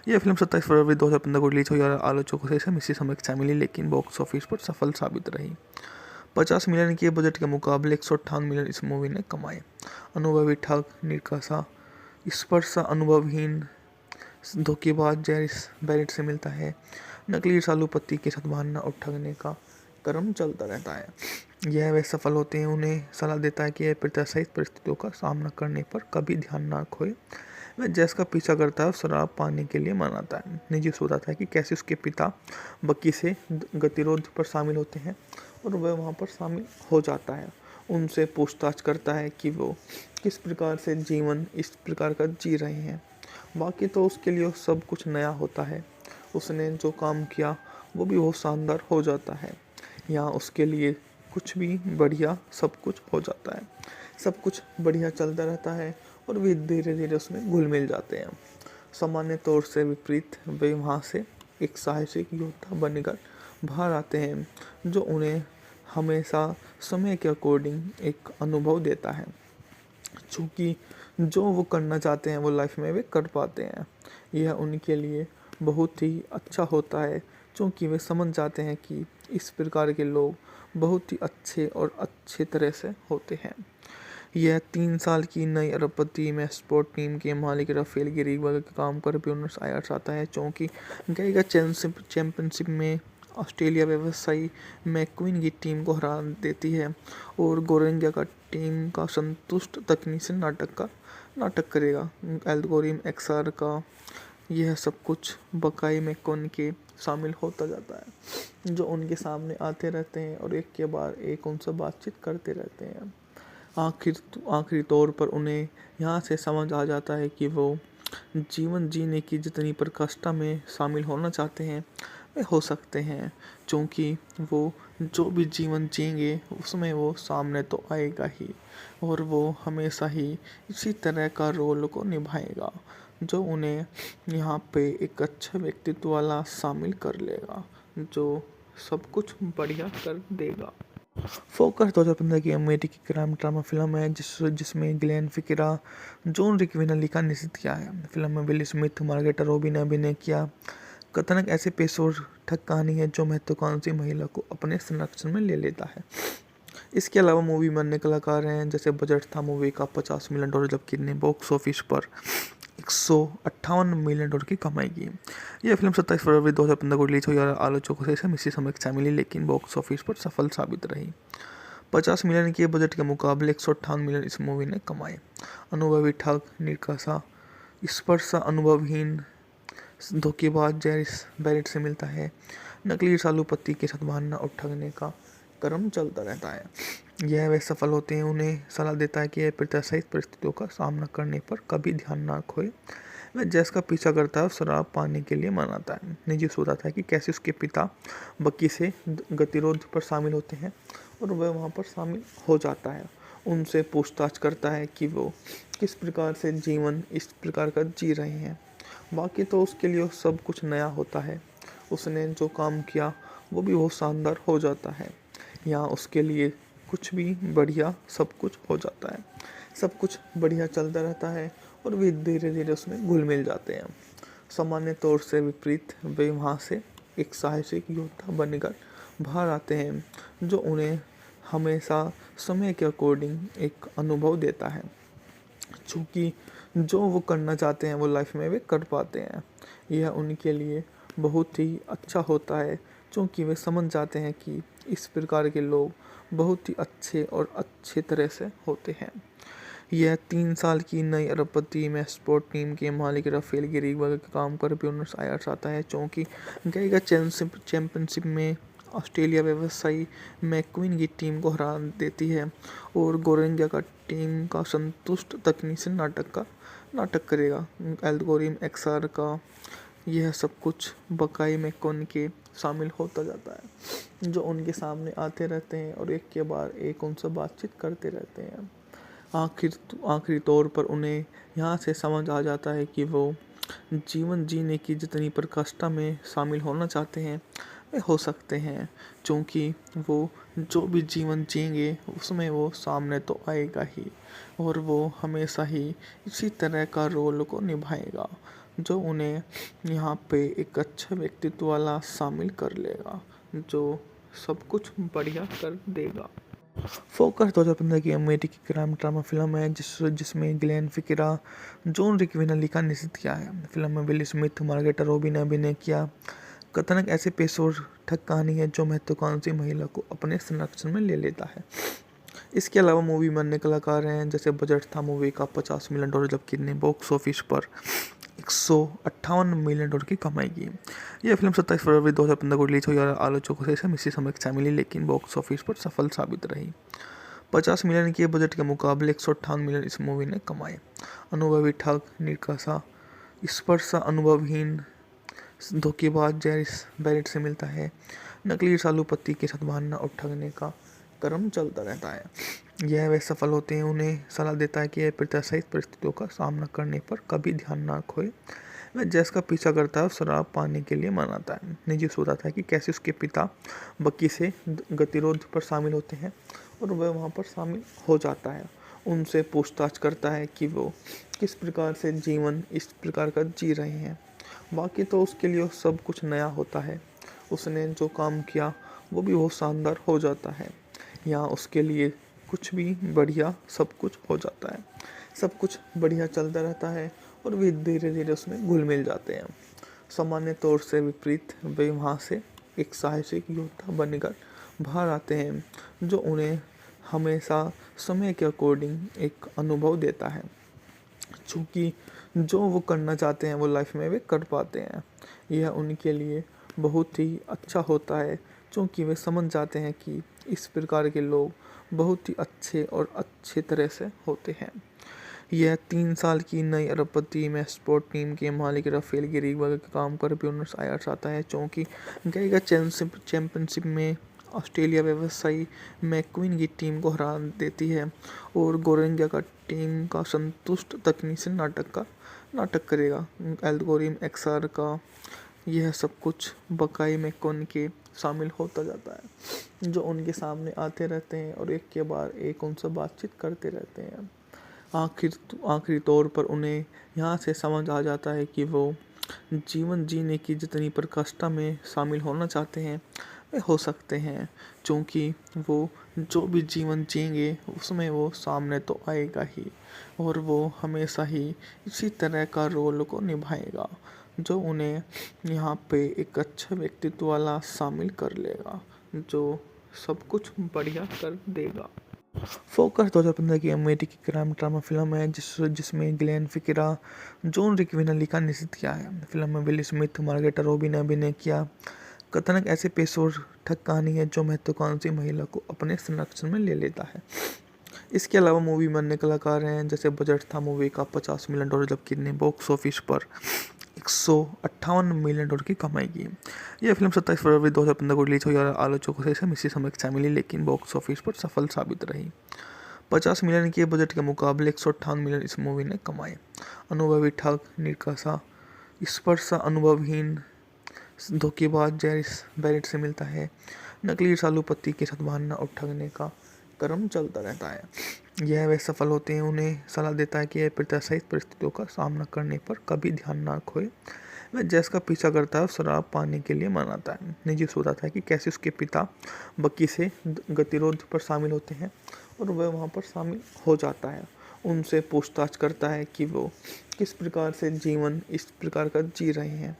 यह फिल्म 27 फरवरी 2015 को रिलीज हुई और आलोचकों से इसे मिश्रित समीक्षा मिली, लेकिन बॉक्स ऑफिस पर सफल साबित रही। 50 मिलियन के बजट के मुकाबले $158 मिलियन इस मूवी ने कमाए। अनुभवी ठग, निराशा, स्पर्श अनुभवहीन धोखेबाज जैरिस बैरेट से मिलता है। नकली रसालू पति के साथ भागना और ठगने का क्रम चलता रहता है। यह वे सफल होते हैं, उन्हें सलाह देता है कि प्रत्याशित परिस्थितियों का सामना करने पर कभी ध्यान ना खोए। वह जैस का पीछा करता है और शराब पाने के लिए मनाता है। निजी बताता है कि कैसे उसके पिता बकी से गतिरोध पर शामिल होते हैं और वह वहाँ पर शामिल हो जाता है। उनसे पूछताछ करता है कि वो किस प्रकार से जीवन इस प्रकार का जी रहे हैं। बाकी तो उसके लिए सब कुछ नया होता है। उसने जो काम किया वो भी बहुत शानदार हो जाता है। यहाँ उसके लिए कुछ भी बढ़िया सब कुछ हो जाता है। सब कुछ बढ़िया चलता रहता है और वे धीरे धीरे उसमें घुल मिल जाते हैं। सामान्य तौर से विपरीत वे वहाँ से एक साहसिक योद्धा बनकर बाहर आते हैं, जो उन्हें हमेशा समय के अकॉर्डिंग एक अनुभव देता है, चूँकि जो वो करना चाहते हैं वो लाइफ में वे कर पाते हैं। यह उनके लिए बहुत ही अच्छा होता है, क्योंकि वे समझ जाते हैं कि इस प्रकार के लोग बहुत ही अच्छे और अच्छे तरह से होते हैं। यह 3 साल की नई अरबपति में स्पोर्ट टीम के मालिक राफेल गिरीबर्ग के काम पर ब्यूनस आयर्स आता है, क्योंकि गईगा चैंपियनशिप में ऑस्ट्रेलिया व्यवसायी मैक्वीन की टीम को हरा देती है और गोरेंगा का टीम का संतुष्ट तकनीशियन नाटक करेगा। एल्गोरिथम एक्सआर का यह सब कुछ बकाई मैकोन के शामिल होता जाता है, जो उनके सामने आते रहते हैं और एक के बाद एक उनसे बातचीत करते रहते हैं। आखिरी तौर पर उन्हें यहाँ से समझ आ जाता है कि वो जीवन जीने की जितनी प्रकृष्टा में शामिल होना चाहते हैं वे हो सकते हैं, क्योंकि वो जो भी जीवन जिएंगे उसमें वो सामने तो आएगा ही, और वो हमेशा ही इसी तरह का रोल को निभाएगा, जो उन्हें यहाँ पे एक अच्छा व्यक्तित्व वाला शामिल कर लेगा, जो सब कुछ बढ़िया कर देगा। फोकस 2015 की अमेरिकी क्राइम ड्रामा फिल्म है जिसमें ग्लेन फिक्रा, जॉन रिक्विनली का निर्देशित किया है। फिल्म में विल स्मिथ, मार्गरेट रॉबी ने अभिनय किया। कथानक ऐसे पेशेवर ठग कहानी है जो महत्वाकांक्षी महिला को अपने संरक्षण में ले लेता है। इसके अलावा मूवी में अन्य कलाकार हैं, जैसे बजट था मूवी का $50 मिलियन, जबकि ने बॉक्स ऑफिस पर $158 मिलियन की कमाई की। यह फिल्म 27 फरवरी 2015 को रिलीज हुई और आलोचकों से इसे मिश्रित समीक्षा मिली, लेकिन बॉक्स ऑफिस पर सफल साबित रही। 50 मिलियन के बजट के मुकाबले $158 मिलियन इस मूवी ने कमाए। अनुभवी ठग, निराशा, स्पर्श अनुभवहीन धोखेबाज जैरिस बैरेट से मिलता है। नकली रसालू पति के साथ भागना और ठगने का क्रम चलता रहता है। यह वे सफल होते हैं, उन्हें सलाह देता है कि प्रत्याशित परिस्थितियों का सामना करने पर कभी ध्यान ना खोए। वह जैस का पीछा करता है और शराब पाने के लिए मनाता है। निजी बताता है कि कैसे उसके पिता बकी से गतिरोध पर शामिल होते हैं और वह वहाँ पर शामिल हो जाता है। उनसे पूछताछ करता है कि वो किस प्रकार से जीवन इस प्रकार का जी रहे हैं। बाकी तो उसके लिए सब कुछ नया होता है। उसने जो काम किया वो भी बहुत शानदार हो जाता है। यहाँ उसके लिए कुछ भी बढ़िया सब कुछ हो जाता है। सब कुछ बढ़िया चलता रहता है और वे धीरे धीरे उसमें घुल मिल जाते हैं। सामान्य तौर से विपरीत वे वहाँ से एक साहसिक योद्धा बनकर बाहर आते हैं, जो उन्हें हमेशा समय के अकॉर्डिंग एक अनुभव देता है, चूँकि जो वो करना चाहते हैं वो लाइफ में वे कर पाते हैं। यह उनके लिए बहुत ही अच्छा होता है, क्योंकि वे समझ जाते हैं कि इस प्रकार के लोग बहुत ही अच्छे और अच्छे तरह से होते हैं। यह 3 साल की नई अरबपति में स्पोर्ट टीम के मालिक राफेल गिरीवा के काम पर ब्यूनस आयर्स आता है, क्योंकि गईगा चैंपियनशिप में ऑस्ट्रेलिया व्यवसायी मैक्वीन की टीम को हरा देती है और गोरेंगा का टीम का संतुष्ट तकनीक से नाटक करेगा। एल्गोरिथम एक्सआर का यह सब कुछ बकाई में कौन के शामिल होता जाता है, जो उनके सामने आते रहते हैं और एक के बाद एक उनसे बातचीत करते रहते हैं। आखिरी तौर पर उन्हें यहाँ से समझ आ जाता है कि वो जीवन जीने की जितनी प्रकृष्टा में शामिल होना चाहते हैं वे हो सकते हैं, क्योंकि वो जो भी जीवन जिएंगे उसमें वो सामने तो आएगा ही और वो हमेशा ही इसी तरह का रोल को निभाएगा जो उन्हें यहाँ पे एक अच्छा व्यक्तित्व वाला शामिल कर लेगा, जो सब कुछ बढ़िया कर देगा। फोकस 2015 की अमेरिकी क्राइम ड्रामा फिल्म है जिसमें ग्लेन फिक्रा, जॉन रिक्विनली का निर्देशित किया है। फिल्म में विल स्मिथ, मार्गरेटा रॉबी ने अभिनय किया। कथानक ऐसे पेशेवर ठग कहानी है जो महत्वाकांक्षी महिला को अपने संरक्षण में ले लेता है। इसके अलावा मूवी में अन्य कलाकार हैं, जैसे बजट था मूवी का $50 मिलियन, जबकि ने बॉक्स ऑफिस पर $158 मिलियन की कमाई की। यह फिल्म 27 फरवरी 2015 को रिलीज हुई और आलोचकों से इसी समय अच्छा मिली, लेकिन बॉक्स ऑफिस पर सफल साबित रही। 50 मिलियन के बजट के मुकाबले 158 मिलियन इस मूवी ने कमाए। अनुभवी ठग, निकासा स्पर्शा अनुभवहीन धोखेबाज जैरिस बैरेट से मिलता है। नकली सालू पति के साथ भागना और ठगने का क्रम चलता रहता है। यह वे सफल होते हैं, उन्हें सलाह देता है कि यह प्रत्याशित परिस्थितियों का सामना करने पर कभी ध्यान ना खोए। वह जैस का पीछा करता है और शराब पाने के लिए मनाता है। निजी बताता है कि कैसे उसके पिता बकी से गतिरोध पर शामिल होते हैं और वह वहाँ पर शामिल हो जाता है। उनसे पूछताछ करता है कि वो किस प्रकार से जीवन इस प्रकार का जी रहे हैं। बाकी तो उसके लिए सब कुछ नया होता है। उसने जो काम किया वो भी बहुत शानदार हो जाता है। यहाँ उसके लिए कुछ भी बढ़िया सब कुछ हो जाता है। सब कुछ बढ़िया चलता रहता है और वे धीरे धीरे उसमें घुल मिल जाते हैं। सामान्य तौर से विपरीत वे वहाँ से एक साहसिक योद्धा बनकर बाहर आते हैं, जो उन्हें हमेशा समय के अकॉर्डिंग एक अनुभव देता है। चूँकि जो वो करना चाहते हैं वो लाइफ में वे कर पाते हैं। यह उनके लिए बहुत ही अच्छा होता है, क्योंकि वे समझ जाते हैं कि इस प्रकार के लोग बहुत ही अच्छे और अच्छे तरह से होते हैं। यह 3 साल की नई अरबपति में स्पोर्ट टीम के मालिक राफेल गिरीवा के काम पर ब्यूनस आयर्स आता है, क्योंकि गईगा चैंपियनशिप में ऑस्ट्रेलिया व्यवसायी मैक्वीन की टीम को हरा देती है और गोरेंगा का टीम का संतुष्ट तकनीक से नाटक करेगा। एल्गोरिथम एक्सआर का यह सब कुछ बकाई में कौन के शामिल होता जाता है, जो उनके सामने आते रहते हैं और एक के बाद एक उनसे बातचीत करते रहते हैं। आखिरी तौर पर उन्हें यहाँ से समझ आ जाता है कि वो जीवन जीने की जितनी प्रकृष्टा में शामिल होना चाहते हैं वे हो सकते हैं, क्योंकि वो जो भी जीवन जिएंगे उसमें वो सामने तो आएगा ही और वो हमेशा ही इसी तरह का रोल को निभाएगा, जो उन्हें यहाँ पे एक अच्छा व्यक्तित्व वाला शामिल कर लेगा, जो सब कुछ बढ़िया कर देगा। फोकस 2015 की अमेरिकी क्राइम ड्रामा फिल्म है जिसमें ग्लेन फिक्रा, जॉन रिक्विनली का निर्देशित किया है। फिल्म में विल स्मिथ, मार्गरेटा रॉबी ने अभिनय किया। कथानक ऐसे पेशेवर ठग कहानी है जो महत्वाकांक्षी महिला को अपने संरक्षण में ले लेता है। इसके अलावा मूवी में अन्य कलाकार हैं, जैसे बजट था मूवी का $50 मिलियन, जबकि ने बॉक्स ऑफिस पर $158 मिलियन की कमाई की। यह फिल्म 27 फरवरी 2015 को रिलीज हुई और आलोचकों से इसी समय अच्छा मिली, लेकिन बॉक्स ऑफिस पर सफल साबित रही। 50 मिलियन के बजट के मुकाबले 158 मिलियन इस मूवी ने कमाए। अनुभवी ठग, निकासा स्पर्शा अनुभवहीन धोखेबाज जैरिस बैरेट से मिलता है। नकली सालू पति के साथ भागना और ठगने का क्रम चलता रहता है। यह वे सफल होते हैं, उन्हें सलाह देता है कि यह प्रत्याशित परिस्थितियों का सामना करने पर कभी ध्यान ना खोए। वह जैस का पीछा करता है और शराब पाने के लिए मनाता है। निजी बताता है कि कैसे उसके पिता बकी से गतिरोध पर शामिल होते हैं और वह वहाँ पर शामिल हो जाता है। उनसे पूछताछ करता है कि वो किस प्रकार से जीवन इस प्रकार का जी रहे हैं।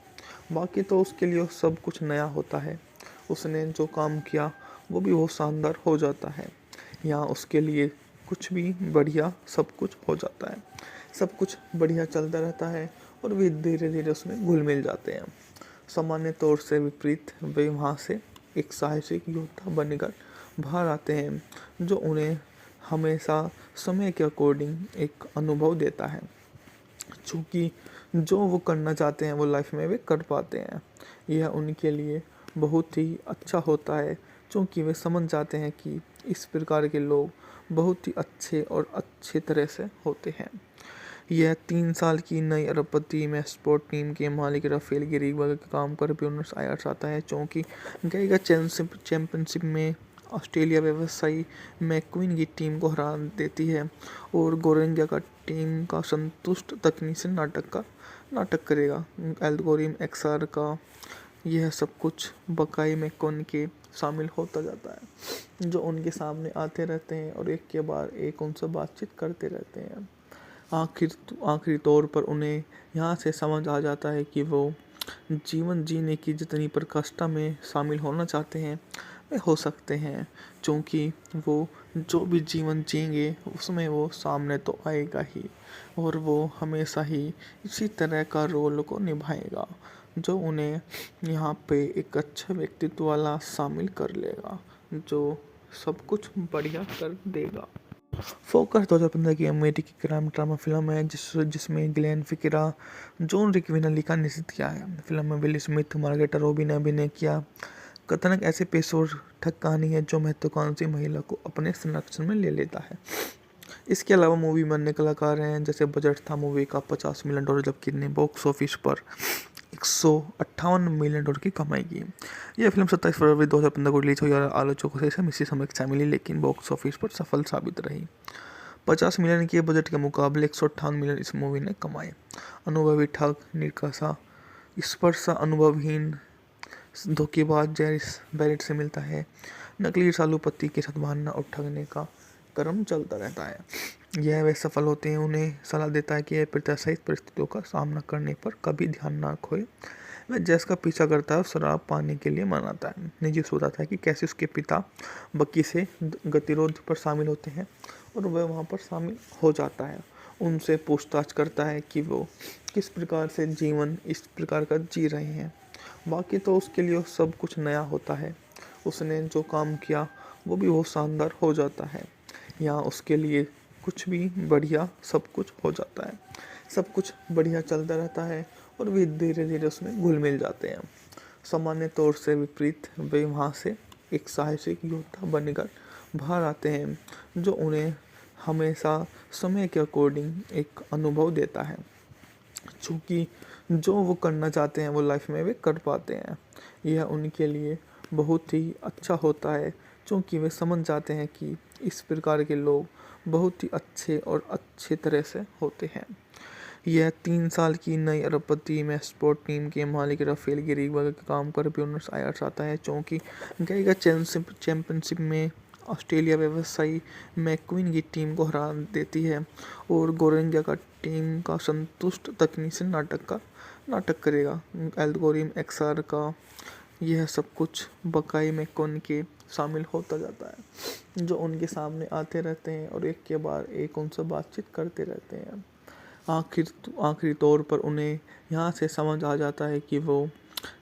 बाकी तो उसके लिए सब कुछ नया होता है। उसने जो काम किया वो भी बहुत शानदार हो जाता है। यहाँ उसके लिए कुछ भी बढ़िया सब कुछ हो जाता है। सब कुछ बढ़िया चलता रहता है और वे धीरे धीरे उसमें घुल मिल जाते हैं। सामान्य तौर से विपरीत वे वहाँ से एक साहसिक योद्धा बनकर बाहर आते हैं, जो उन्हें हमेशा समय के अकॉर्डिंग एक अनुभव देता है। चूँकि जो वो करना चाहते हैं वो लाइफ में वे कर पाते हैं। यह उनके लिए बहुत ही अच्छा होता है, क्योंकि वे समझ जाते हैं कि इस प्रकार के लोग बहुत ही अच्छे और अच्छी तरह से होते हैं। यह 3 साल की नई अरबपति में स्पोर्ट टीम के मालिक राफेल गिरीगवा के काम पर ब्यूनस आयर्स आता है, क्योंकि गईगा चैंपियनशिप में ऑस्ट्रेलिया व्यवसायी मैक्वीन की टीम को हरा देती है और गोरेंगा का टीम का संतुष्ट तकनीक से नाटक करेगा। एल्गोरिथम एक्सआर का यह सब कुछ बकाई में कौन के शामिल होता जाता है, जो उनके सामने आते रहते हैं और एक के बाद एक उनसे बातचीत करते रहते हैं। आखिरी तौर पर उन्हें यहाँ से समझ आ जाता है कि वो जीवन जीने की जितनी प्रकृष्टा में शामिल होना चाहते हैं वे हो सकते हैं, क्योंकि वो जो भी जीवन जिएंगे उसमें वो सामने तो आएगा ही और वो हमेशा ही इसी तरह का रोल को निभाएगा, जो उन्हें यहाँ पे एक अच्छा व्यक्तित्व वाला शामिल कर लेगा, जो सब कुछ बढ़िया कर देगा। फोकस 2015 की अमेरिकी क्राइम ड्रामा फिल्म है जिसमें ग्लेन फिक्रा, जॉन रिकविनली का निश्चित किया है। फिल्म में विल स्मिथ, मार्गरेट रॉबी ने अभिनय किया। कथानक ऐसे पेशेवर ठग कहानी है जो महत्वाकांक्षी महिला को अपने संरक्षण में ले लेता है। इसके अलावा मूवी में अन्य कलाकार हैं, जैसे बजट था मूवी का $50 मिलियन, जबकि ने बॉक्स ऑफिस पर $158 मिलियन की कमाई की। यह फिल्म 27 फरवरी 2015 को रिलीज हुई और आलोचकों से मिश्री समीक्षा मिली, लेकिन बॉक्स ऑफिस पर सफल साबित रही। 50 मिलियन के बजट के मुकाबले 158 मिलियन इस मूवी ने कमाए। अनुभवी ठग, निकासा, स्पर्श अनुभवहीन धोखेबाज जैरिस बैरेट से मिलता है। नकली रसालू पति के साथ बहाना और ठगने का क्रम चलता रहता है। यह वे सफल होते हैं उन्हें सलाह देता है कि प्रत्याशित परिस्थितियों का सामना करने पर कभी ध्यान ना खोए। वह जैस का पीछा करता है और शराब पाने के लिए मनाता है। निजी बताता है कि कैसे उसके पिता बकी से गतिरोध पर शामिल होते हैं और वह वहाँ पर शामिल हो जाता है। उनसे पूछताछ करता है कि वो किस प्रकार से जीवन इस प्रकार का जी रहे हैं। बाकी तो उसके लिए सब कुछ नया होता है। उसने जो काम किया वो भी बहुत शानदार हो जाता है। यहाँ उसके लिए कुछ भी बढ़िया सब कुछ हो जाता है। सब कुछ बढ़िया चलता रहता है और वे धीरे धीरे उसमें घुल मिल जाते हैं। सामान्य तौर से विपरीत वे वहाँ से एक साहसिक योद्धा बनकर बाहर आते हैं, जो उन्हें हमेशा समय के अकॉर्डिंग एक अनुभव देता है। चूँकि जो वो करना चाहते हैं वो लाइफ में वे कर पाते हैं। यह उनके लिए बहुत ही अच्छा होता है, क्योंकि वे समझ जाते हैं कि इस प्रकार के लोग बहुत ही अच्छे और अच्छी तरह से होते हैं। यह 3 साल की नई अरबपति में स्पोर्ट टीम के मालिक राफेल गिरीगवा के काम पर ब्यूनस आयर्स आता है, क्योंकि गईगा चैंपियनशिप में ऑस्ट्रेलिया व्यवसायी मैक्वीन की टीम को हरा देती है और गोरेंगा का टीम का संतुष्ट तकनीक से नाटक करेगा। एल्गोरिथम एक्सआर का यह सब कुछ बकाई में कौन के शामिल होता जाता है, जो उनके सामने आते रहते हैं और एक के बाद एक उनसे बातचीत करते रहते हैं। आखिरी तौर पर उन्हें यहाँ से समझ आ जाता है कि वो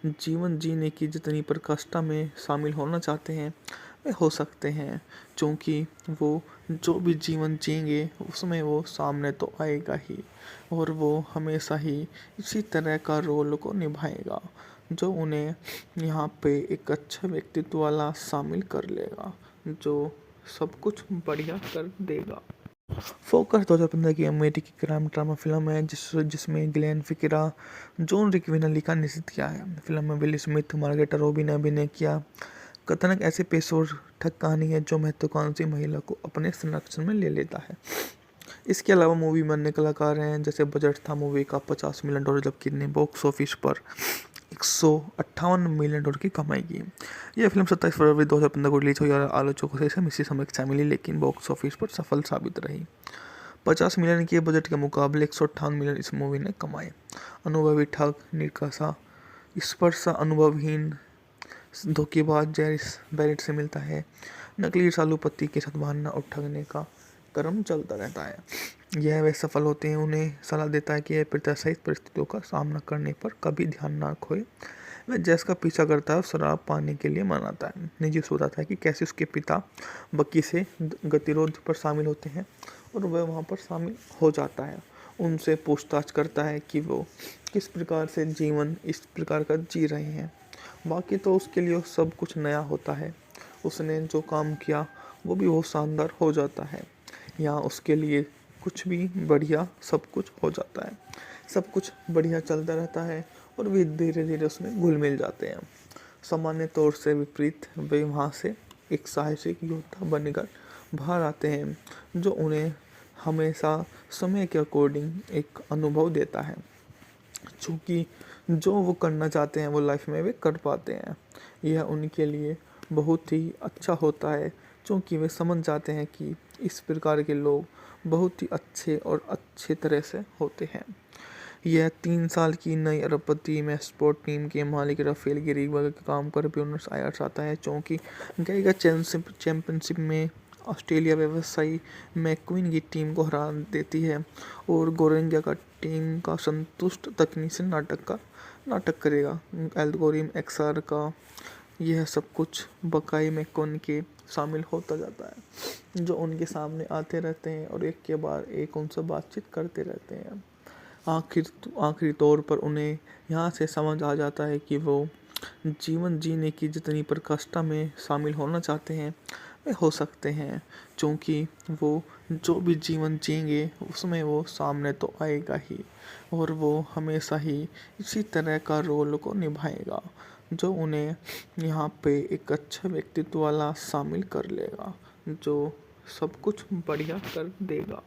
जीवन जीने की जितनी प्रकृष्टा में शामिल होना चाहते हैं वे हो सकते हैं, क्योंकि वो जो भी जीवन जिएंगे उसमें वो सामने तो आएगा ही और वो हमेशा ही इसी तरह का रोल को निभाएगा, जो उन्हें यहाँ पे एक अच्छा व्यक्तित्व वाला शामिल कर लेगा, जो सब कुछ बढ़िया कर देगा। फोकस 2015 की अमेरिकी क्राइम ड्रामा फिल्म है जिसमें ग्लेन फिक्रा, जॉन रिकविनली का निश्चित किया है। फिल्म में विल स्मिथ, मार्गरेट रॉबी ने अभिनय किया। कथानक ऐसे पेशेवर ठग कहानी है जो महत्वाकांक्षी महिला को अपने संरक्षण में ले लेता है। इसके अलावा मूवी में अन्य कलाकार हैं, जैसे बजट था मूवी का $50 मिलियन, जबकि ने बॉक्स ऑफिस पर $158 मिलियन की कमाई की। यह फिल्म 27 फरवरी 2015 को रिलीज हुई और आलोचकों से मिश्री समीक्षा मिली, लेकिन बॉक्स ऑफिस पर सफल साबित रही। 50 मिलियन के बजट के मुकाबले 158 मिलियन इस मूवी ने कमाए। अनुभवी ठग, निकासा, स्पर्श अनुभवहीन धोखेबाज जैरिस बैरेट से मिलता है। नकली रसालू पति के साथ मारना और ठगने का क्रम चलता रहता है। यह वे सफल होते हैं, उन्हें सलाह देता है कि प्रत्याशित परिस्थितियों का सामना करने पर कभी ध्यान ना खोए। वह जैस का पीछा करता है और शराब पाने के लिए मनाता है। निजी बताता है कि कैसे उसके पिता बकी से गतिरोध पर शामिल होते हैं और वह वहाँ पर शामिल हो जाता है। उनसे पूछताछ करता है कि वो किस प्रकार से जीवन इस प्रकार का जी रहे हैं। बाकी तो उसके लिए सब कुछ नया होता है। उसने जो काम किया वो भी बहुत शानदार हो जाता है। यहाँ उसके लिए कुछ भी बढ़िया सब कुछ हो जाता है। सब कुछ बढ़िया चलता रहता है और वे धीरे धीरे उसमें घुल मिल जाते हैं। सामान्य तौर से विपरीत वे वहाँ से एक साहसिक योद्धा बनकर बाहर आते हैं, जो उन्हें हमेशा समय के अकॉर्डिंग एक अनुभव देता है। चूँकि जो वो करना चाहते हैं वो लाइफ में वे कर पाते हैं। यह उनके लिए बहुत ही अच्छा होता है, क्योंकि वे समझ जाते हैं कि इस प्रकार के लोग बहुत ही अच्छे और अच्छे तरह से होते हैं। यह 3 साल की नई अरबपति में स्पोर्ट टीम के मालिक राफेल गिरीगो के काम पर ब्यूनस आयर्स आता है, क्योंकि गईगा चैंपियनशिप में ऑस्ट्रेलिया व्यवसायी मैक्वीन की टीम को हरा देती है और गोरेंगा का टीम का संतुष्ट तकनीशियन नाटक करेगा। एल्गोरिथम एक्सआर का यह सब कुछ बकाई मैकोन के शामिल होता जाता है, जो उनके सामने आते रहते हैं और एक के बाद एक उनसे बातचीत करते रहते हैं। आखिरी तौर पर उन्हें यहाँ से समझ आ जाता है कि वो जीवन जीने की जितनी प्रकृष्टा में शामिल होना चाहते हैं वे हो सकते हैं, क्योंकि वो जो भी जीवन जिएंगे उसमें वो सामने तो आएगा ही और वो हमेशा ही इसी तरह का रोल को निभाएगा, जो उन्हें यहाँ पे एक अच्छा व्यक्तित्व वाला शामिल कर लेगा, जो सब कुछ बढ़िया कर देगा।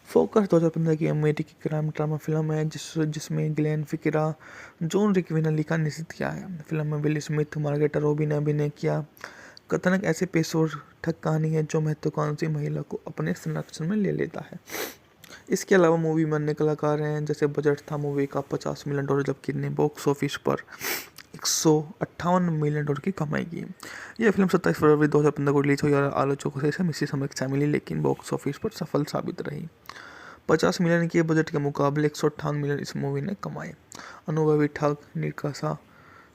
फोकस 2015 की अमेरिकी क्राइम ड्रामा फिल्म है जिसमें ग्लेन फिक्रा, जॉन रिकवी ने लिखा निर्देशित किया है। फिल्म में विल स्मिथ, मार्गरेट रॉबी ने अभिनय किया। कथानक ऐसे पेशेवर ठग कहानी है जो महत्वाकांक्षी महिला को अपने संरक्षण में ले लेता है। इसके अलावा मूवी में अन्य कलाकार हैं, जैसे बजट था मूवी का $50 मिलियन, जबकि ने बॉक्स ऑफिस पर $158 मिलियन की कमाई की। यह फिल्म 27 फरवरी 2015 को रिलीज हुई और आलोचकों से मिश्रित समीक्षा मिली, लेकिन बॉक्स ऑफिस पर सफल साबित रही। 50 मिलियन के बजट के मुकाबले 158 मिलियन इस मूवी ने कमाए। अनुभवी ठग, निकासा,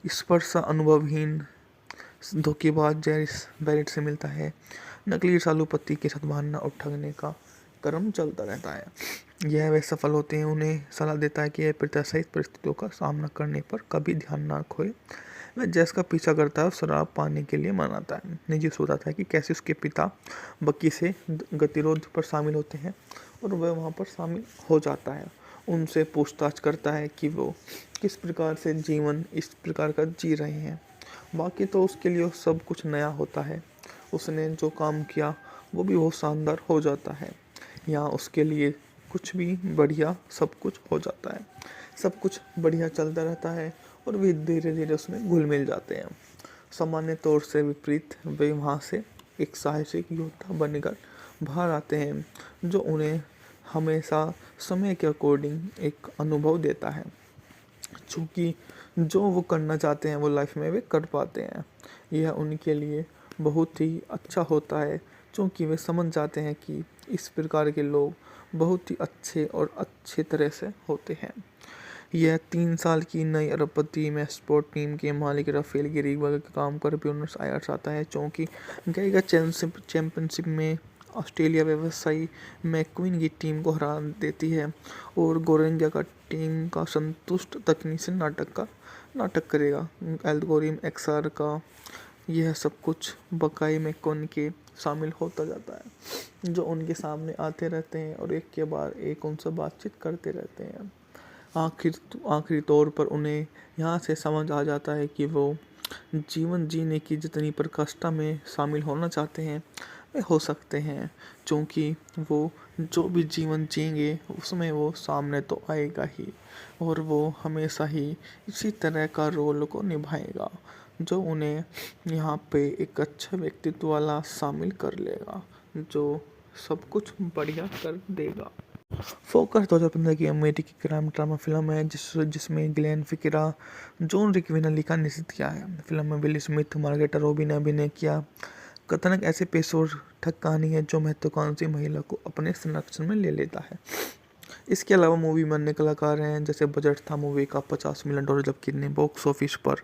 स्पर्श अनुभवहीन धोखेबाज जैरिस बैरेट से मिलता है। नकली रसालू पति के साथ मारना और ठगने का क्रम चलता रहता है। यह वे सफल होते हैं, उन्हें सलाह देता है कि प्रत्याशित परिस्थितियों का सामना करने पर कभी ध्यान ना खोए। वह जैस का पीछा करता है और शराब पाने के लिए मनाता है। निजी बताता है कि कैसे उसके पिता बकी से गतिरोध पर शामिल होते हैं और वह वहाँ पर शामिल हो जाता है। उनसे पूछताछ करता है कि वो किस प्रकार से जीवन इस प्रकार का जी रहे हैं। बाकी तो उसके लिए सब कुछ नया होता है। उसने जो काम किया वो भी बहुत शानदार हो जाता है। यहाँ उसके लिए कुछ भी बढ़िया सब कुछ हो जाता है। सब कुछ बढ़िया चलता रहता है और वे धीरे धीरे उसमें घुल मिल जाते हैं। सामान्य तौर से विपरीत वे वहाँ से एक साहसिक योद्धा बनकर बाहर आते हैं, जो उन्हें हमेशा समय के अकॉर्डिंग एक अनुभव देता है। चूँकि जो वो करना चाहते हैं वो लाइफ में वे कर पाते हैं। यह उनके लिए बहुत ही अच्छा होता है, क्योंकि वे समझ जाते हैं कि इस प्रकार के लोग बहुत ही अच्छे और अच्छे तरह से होते हैं। यह 3 साल की नई अरबपति में स्पोर्ट टीम के मालिक राफेल गिरीगो के काम पर ब्यूनस आयर्स आता है, क्योंकि गईगा चैंपियनशिप में ऑस्ट्रेलिया व्यवसायी मैक्वीन की टीम को हरा देती है और गोरेंगा का टीम का संतुष्ट तकनीशियन नाटक करेगा। एल्गोरिथम एक्सआर का यह सब कुछ बकाई मैकोन के शामिल होता जाता है, जो उनके सामने आते रहते हैं और एक के बाद एक उनसे बातचीत करते रहते हैं। आखिरी तौर पर उन्हें यहाँ से समझ आ जाता है कि वो जीवन जीने की जितनी प्रकृष्टा में शामिल होना चाहते हैं वे हो सकते हैं, क्योंकि वो जो भी जीवन जिएंगे उसमें वो सामने तो आएगा ही और वो हमेशा ही इसी तरह का रोल को निभाएगा, जो उन्हें यहाँ पे एक अच्छा व्यक्तित्व वाला शामिल कर लेगा, जो सब कुछ बढ़िया कर देगा। फोकस 2015 की अमेरिकी क्राइम ड्रामा फिल्म है जिसमें ग्लेन फिक्रा जॉन रिकविनली का निर्देशित किया है। फिल्म में विल स्मिथ, मार्गरेटा रॉबी ने अभिनय किया। कथानक ऐसे पेशेवर ठग कहानी है जो महत्वाकांक्षी महिला को अपने संरक्षण में ले लेता है। इसके अलावा मूवी में अन्य कलाकार हैं, जैसे बजट था मूवी का $50 मिलियन, जबकि ने बॉक्स ऑफिस पर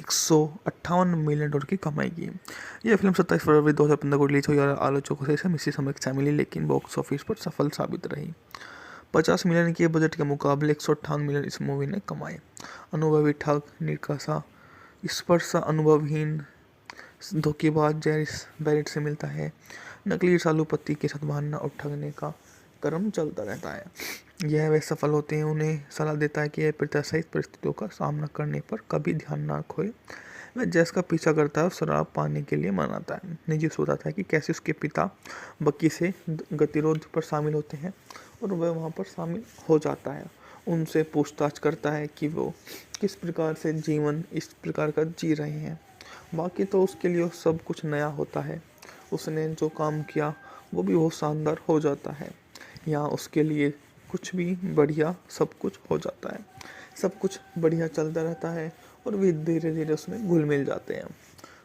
$158 मिलियन की कमाई की। यह फिल्म 27 फरवरी 2015 को रिलीज हुई और आलोचकों से मिश्रित समीक्षा मिली, लेकिन बॉक्स ऑफिस पर सफल साबित रही। 50 मिलियन के बजट के मुकाबले $158 मिलियन इस मूवी ने कमाए। अनुभवी ठग, निकासा, स्पर्श अनुभवहीन धोखेबाज जैरिस बैरेट से मिलता है। नकली रसालू पति के साथ भागना और ठगने का क्रम चलता रहता है। यह वे सफल होते हैं, उन्हें सलाह देता है कि यह प्रत्याशित परिस्थितियों का सामना करने पर कभी ध्यान ना खोए। वह जैस का पीछा करता है और शराब पाने के लिए मनाता है। निजी बताता है कि कैसे उसके पिता बकी से गतिरोध पर शामिल होते हैं और वह वहाँ पर शामिल हो जाता है। उनसे पूछताछ करता है कि वो किस प्रकार से जीवन इस प्रकार का जी रहे हैं। बाकी तो उसके लिए सब कुछ नया होता है। उसने जो काम किया वो भी बहुत शानदार हो जाता है। यहाँ उसके लिए कुछ भी बढ़िया सब कुछ हो जाता है। सब कुछ बढ़िया चलता रहता है और वे धीरे धीरे उसमें घुल मिल जाते हैं।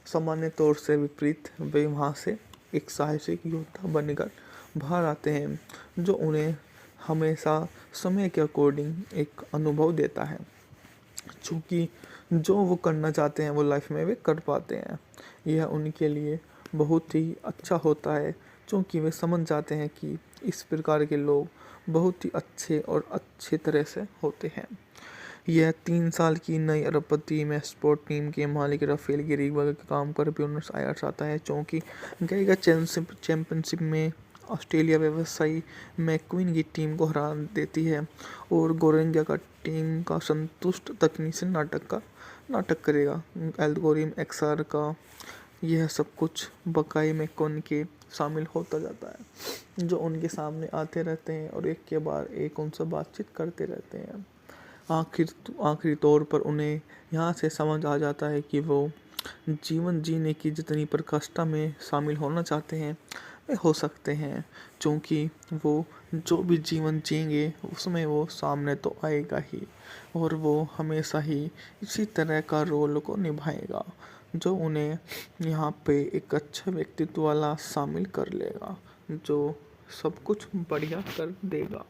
सामान्य तौर से विपरीत वे वहाँ से एक साहसिक योद्धा बनकर बाहर आते हैं, जो उन्हें हमेशा समय के अकॉर्डिंग एक अनुभव देता है। चूँकि जो वो करना चाहते हैं वो लाइफ में वे कर पाते हैं। यह उनके लिए बहुत ही अच्छा होता है, क्योंकि वे समझ जाते हैं कि इस प्रकार के लोग बहुत ही अच्छे और अच्छे तरह से होते हैं। यह 3 साल की नई अरबपति में स्पोर्ट टीम के मालिक राफेल गिरीबल के काम पर ब्यूनस आयर्स आता है, क्योंकि गईगा चैंपियनशिप में ऑस्ट्रेलिया व्यवसायी मैक्वीन की टीम को हरा देती है और गोरेंगा का टीम का संतुष्ट तकनीक से नाटक करेगा। एल्गोरिथम एक्सआर का यह सब कुछ बकाई में कौन के शामिल होता जाता है, जो उनके सामने आते रहते हैं और एक के बाद एक उनसे बातचीत करते रहते हैं। आखिरी तौर पर उन्हें यहाँ से समझ आ जाता है कि वो जीवन जीने की जितनी प्रकृष्टा में शामिल होना चाहते हैं वे हो सकते हैं, क्योंकि वो जो भी जीवन जिएंगे उसमें वो सामने तो आएगा ही और वो हमेशा ही इसी तरह का रोल को निभाएगा, जो उन्हें यहाँ पे एक अच्छा व्यक्तित्व वाला शामिल कर लेगा, जो सब कुछ बढ़िया कर देगा।